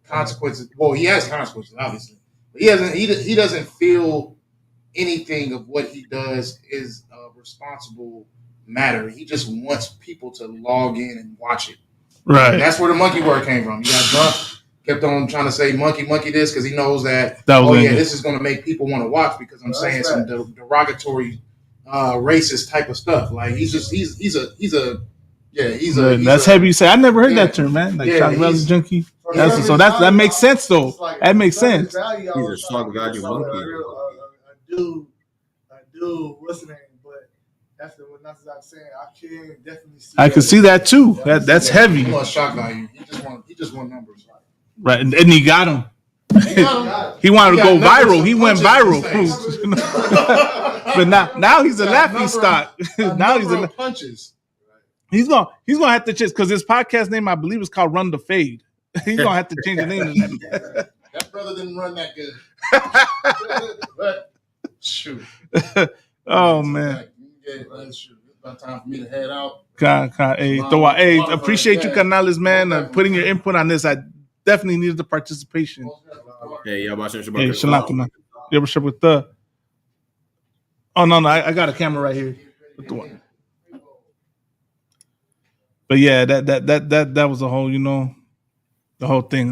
consequences. Well, he has consequences, obviously, but he doesn't feel anything of what he does is a responsible matter. He just wants people to log in and watch it. Right. And that's where the monkey word came from. He got drunk, kept on trying to say monkey this because he knows that this is going to make people want to watch because I'm saying some derogatory, racist type of stuff. Like he's a Yeah, that's heavy. You say I never heard that term, man. Like shock value junkie. That makes sense though. That makes sense. He's a shock value monkey. A dude, what's the name? But that's what I'm saying. I can definitely see. I can see that too. That's heavy. He wants shock value. He just want numbers. Right, and he got him. He wanted to go viral. He went viral. But now he's a laughing stock. Now he's a punches. He's gonna have to change because his podcast name I believe is called Run the Fade. He's gonna have to change the name to that. That brother didn't run that good. But shoot. Oh man. It's about time for me to head out. Hey, appreciate you, Canales, man, putting your input on this. I definitely needed the participation. Hey, Shalom. Oh no, I got a camera right here. But yeah, that was the whole, the whole thing.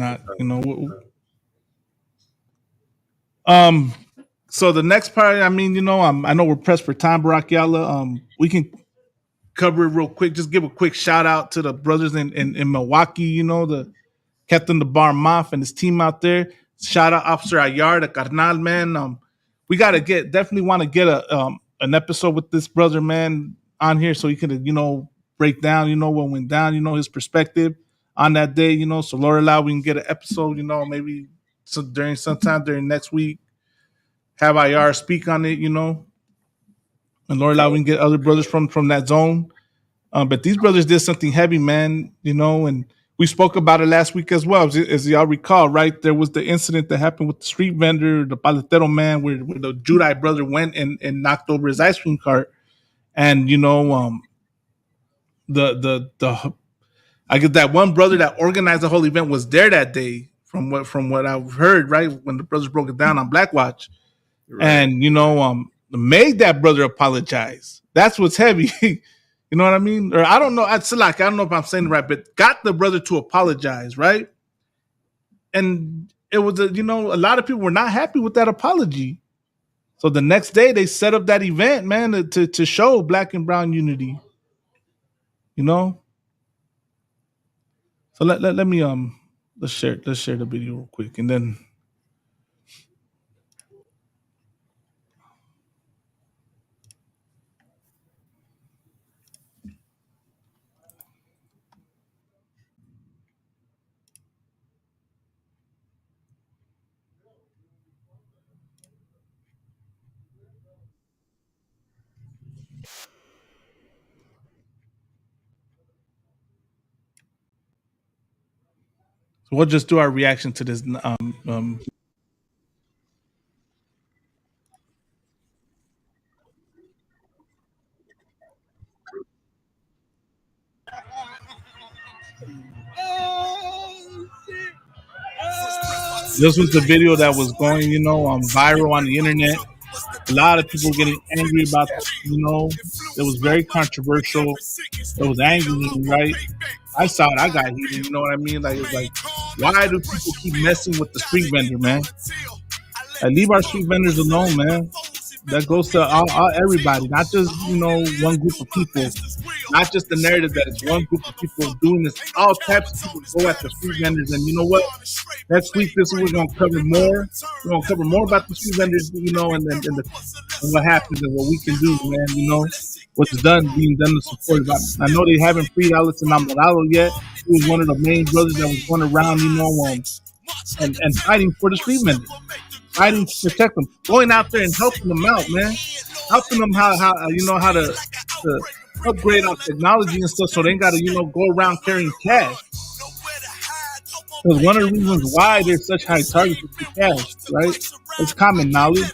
So the next part, I know we're pressed for time, Barack Yala. We can cover it real quick. Just give a quick shout out to the brothers in Milwaukee. The Captain the Bar Moff and his team out there. Shout out Officer Ayar, the Carnal, man. We gotta definitely want to get an episode with this brother, man, on here so he can break down, what went down, his perspective on that day, so Lord allow we can get an episode, maybe sometime during next week, have IR speak on it, and Lord allow we can get other brothers from that zone. But these brothers did something heavy, man, and we spoke about it last week as well. As y'all recall, right, there was the incident that happened with the street vendor, the paletero man, where the Judite brother went and knocked over his ice cream cart. And, I guess that one brother that organized the whole event was there that day, from what I've heard, right, when the brothers broke it down on Black Watch, right. And made that brother apologize. That's what's heavy. You know what I mean? Or I don't know. I don't know if I'm saying it right, but got the brother to apologize, right? And it was a lot of people were not happy with that apology. So the next day they set up that event, man, to show Black and Brown unity. So let me let's share the video real quick, and then we'll just do our reaction to this. This was the video that was going, viral on the internet. A lot of people getting angry about this, it was very controversial. It was angry, right? I saw it. I got heated. You know what I mean? Like, it's like, why do people keep messing with the street vendor, man? Leave our street vendors alone, man. That goes to everybody, not just, one group of people. Not just the narrative that it's one group of people doing this. All types of people go at the street vendors. And you know what? Next week, we're going to cover more. We're going to cover more about the street vendors, and what happens and what we can do, man, what's being done to support it. I know they haven't freed Alex and Amorado yet. He was one of the main brothers that was going around, and fighting for the street vendors. Fighting to protect them, going out there and helping them out, man. Helping them how to upgrade our technology and stuff, so they ain't got to go around carrying cash. Because one of the reasons why there's such high targets is the cash, right? It's common knowledge.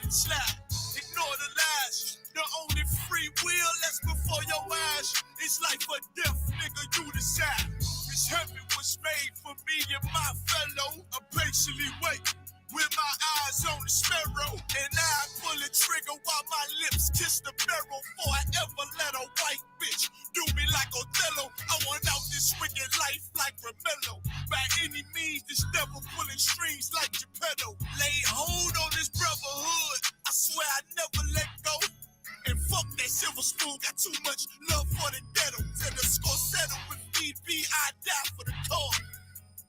With my eyes on the sparrow, and I pull a trigger while my lips kiss the barrel. Before I ever let a white bitch do me like Othello, I want out this wicked life like Romello. By any means, this devil pulling strings like Geppetto. Lay hold on this brotherhood, I swear I never let go. And fuck the that silver spoon, got too much love for the dead. Till the score settle with EP, I die for the cause.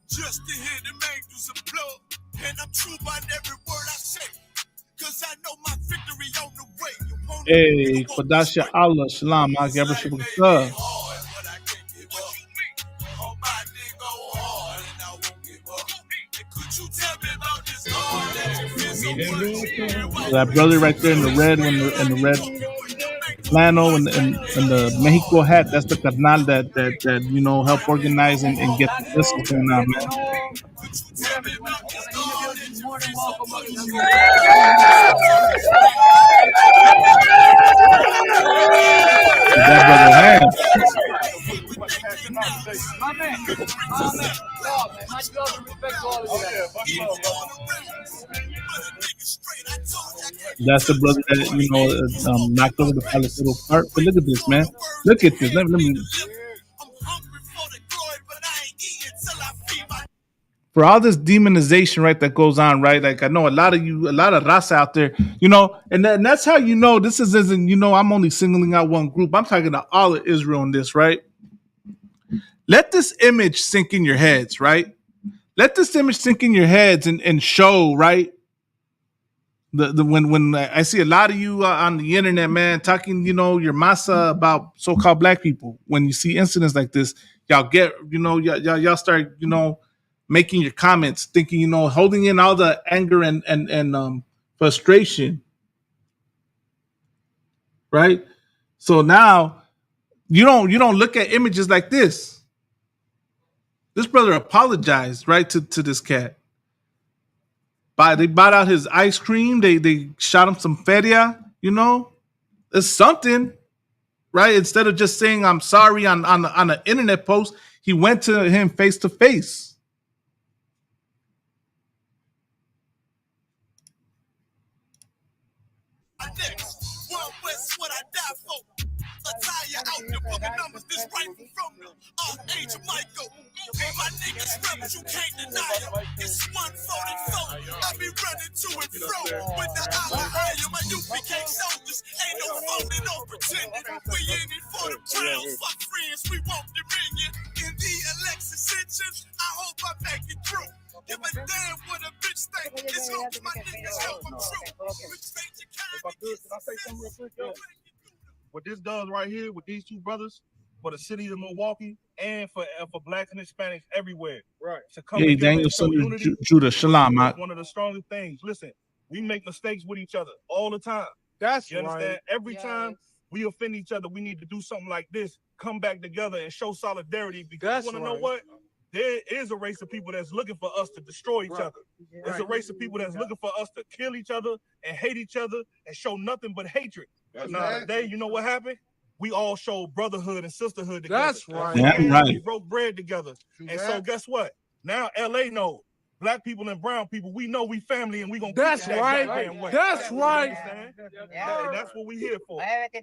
Just to hear them angels applaud. And I'm true by every word I say. Cause I know my victory on the way. Hey, Kodasha Allah, Shalom, I give a shukr. That brother right there in the red, in the red flannel and the Mexico hat, that's the carnal that you know help organize and get the business going on, man. That brother had. That's the brother that you know knocked over the Palestino part. But look at this, man. Look at this. Let me. For all this demonization, right, that goes on, right? Like I know a lot of Raza out there, you know, and that's how you know this isn't, you know, I'm only singling out one group. I'm talking to all of Israel in this, right? Let this image sink in your heads, right? Let this image sink in your heads and show, right? When I see a lot of you on the internet, man, talking, you know, your masa about so-called black people. When you see incidents like this, y'all get, you know, y'all start, you know, making your comments, thinking, you know, holding in all the anger and frustration, right? So now you don't look at images like this. This brother apologized, right, to this cat. They bought out his ice cream. They shot him some feria, you know. It's something, right? Instead of just saying I'm sorry on an internet post, he went to him face to face. Attire out the book of numbers, this rifle from the age of Michael. My niggas rebels, you can't deny it. It's 144. I be running to and fro with the higher. My youth became soldiers. Ain't no folding, no pretending. We in it for the crowns, fuck friends, we want dominion. In the election ascensions, I hope I make it through. Give a damn what a bitch think. As long as my niggas help them true. What this does right here with these two brothers, for the city of Milwaukee and for blacks and Hispanics everywhere. Right. To come hey, Daniel, son of Judah, Shalom. One of the strongest things. Listen, we make mistakes with each other all the time. That's you understand? Right. Every time we offend each other, we need to do something like this, come back together and show solidarity. Because you want to know what? There is a race of people that's looking for us to destroy each other. There's a race of people that's looking for us to kill each other and hate each other and show nothing but hatred. Now today, you know what happened? We all showed brotherhood and sisterhood together. That's right. We broke bread together. And so guess what? Now LA knows. Black people and brown people, we know we family and we gonna keep that right. way. That's right. Yeah. That's what we here for. That's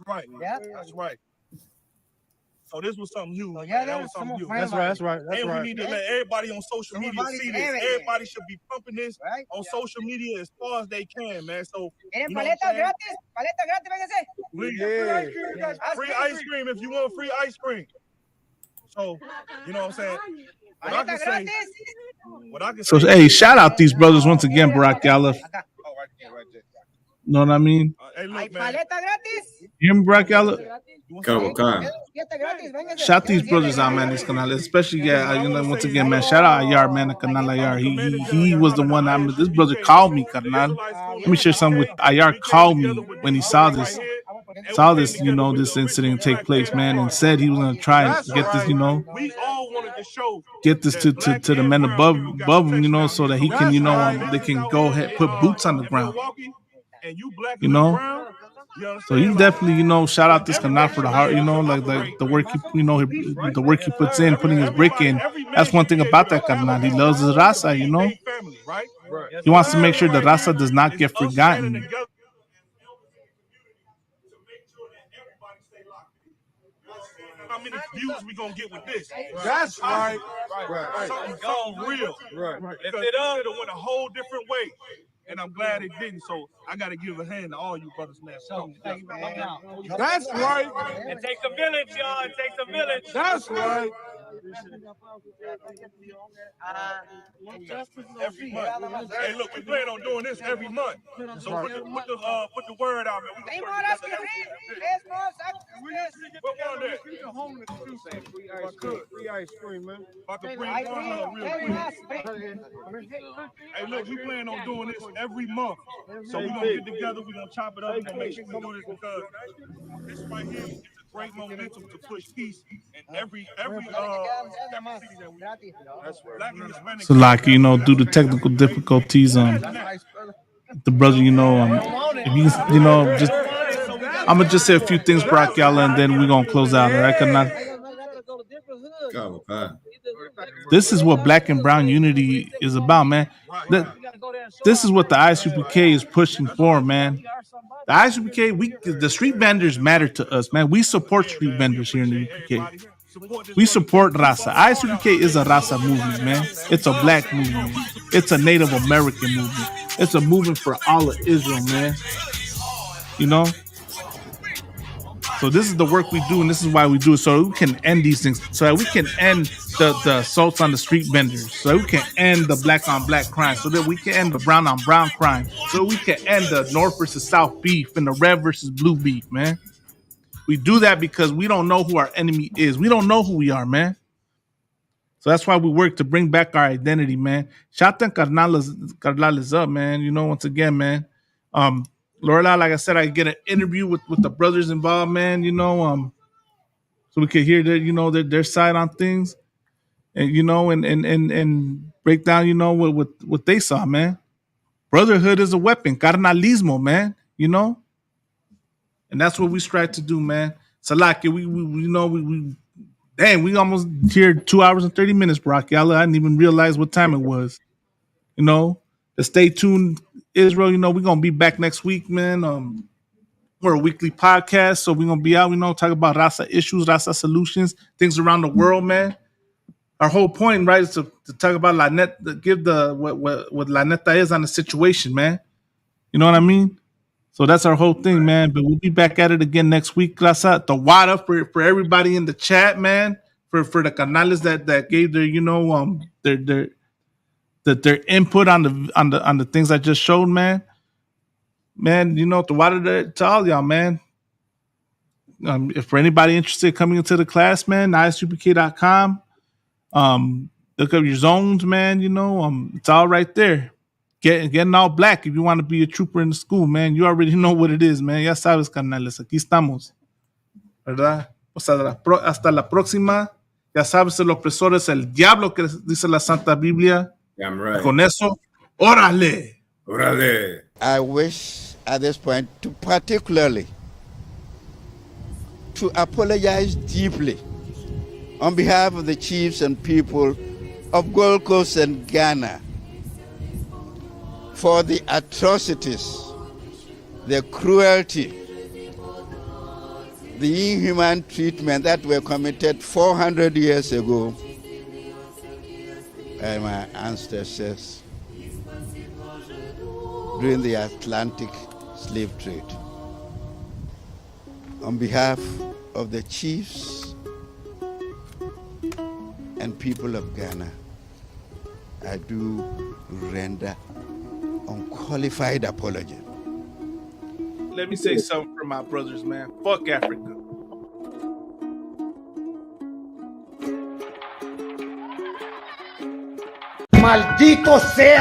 right. Yeah. That's right. So this was something new. That was something new. That's right. And we need to let everybody on social media see this. Everybody should be pumping this on social media as far as they can, man. So you know free ice cream if you want free ice cream. So you know what I'm saying. What I can say. So hey, shout out these brothers once again, Barack Yalef. Know what I mean? Hey, look, man. You hear me, Barack Yalef? Shout these brothers out, man. This canal, especially you know, once again, man. Shout out Ayar, man. The canal Ayar. He was the one. This brother called me, canal. Let me share something with Ayar. Called me when he saw this, you know, this incident take place, man, and said he was gonna try and get this, you know, get this to the men above him, you know, so that he can, you know, they can go ahead put boots on the ground, you know. So he's definitely, you know, shout out this canal for the heart, you know, like the work he, you know, the work he puts in, putting his brick in. That's one thing about that canal. He loves his Raza, you know. He wants to make sure the Raza does not get forgotten. How many views we gonna get with this? That's right. Something real. Right. Because it went a whole different way. and I'm glad it didn't. So I got to give a hand to all you brothers now. That's right. It takes a village, y'all. It takes a village. That's right. Every month. Hey, look, we plan on doing this every month. So put the word out, man. We gonna work together. What one that? Free ice cream, man. About to bring one real quick. Hey, look, we plan on doing this every month. So we're gonna get together, we're gonna chop it up, we're gonna make sure we do this because this right here is a great momentum to push peace in every city that we. Black and Hispanic. So like, you know, due to technical difficulties, the brother, you know, if you know, just I'm gonna just say a few things, Brock, y'all, and then we're gonna close out. All right, this is what Black and Brown unity is about, man. This is what the ISUPK is pushing for, man. The ISUPK, the street vendors matter to us, man. We support street vendors here in the UPK. We support Raza. ISUPK is a Raza movement, man. It's a black movement. It's a Native American movement. It's a movement for all of Israel, man. You know? So this is the work we do, and this is why we do it, so we can end these things, so that we can end the assaults on the street vendors, so that we can end the black on black crime, so that we can end the brown on brown crime, so we can end the North versus South beef and the red versus blue beef, man. We do that because we don't know who our enemy is. We don't know who we are, man. So that's why we work to bring back our identity, man. Shout out Carnales up, man. You know, once again, man. Lorela, like I said, I get an interview with the brothers involved, man, you know, so we could hear their, you know, their side on things, and you know, and break down, you know, what they saw, man. Brotherhood is a weapon, carnalismo, man, you know, and that's what we strive to do, man. Salaki, we you know, we almost here 2 hours and 30 minutes, Brock. Y'all, I didn't even realize what time it was, you know. Stay tuned, Israel. You know, we're gonna be back next week, man. We're a weekly podcast, so we're gonna be out, you know, talk about Raza issues, Raza solutions, things around the world, man. Our whole point, right, is to talk about La Neta, give what La Neta is on the situation, man. You know what I mean? So that's our whole thing, man. But we'll be back at it again next week, Raza. The wada for everybody in the chat, man. For the canales that gave their, you know, their input on the things I just showed, man. Man, you know, the water to all y'all, man. If for anybody interested coming into the class, man, isupk.com. Look up your zones, man. You know, it's all right there. Getting all black if you want to be a trooper in the school, man. You already know what it is, man. Ya sabes, carnales, aquí estamos, ¿verdad? O sea, hasta la próxima. Ya sabes, el opresor es el diablo, que dice la Santa Biblia. I'm right. Con eso, órale. Órale. I wish at this point to particularly to apologize deeply on behalf of the chiefs and people of Gold Coast and Ghana for the atrocities, the cruelty, the inhuman treatment that were committed 400 years ago by my ancestors during the Atlantic slave trade. On behalf of the chiefs and people of Ghana, I do render unqualified apology. Let me say something for my brothers, man. Fuck Africa. ¡Maldito sea!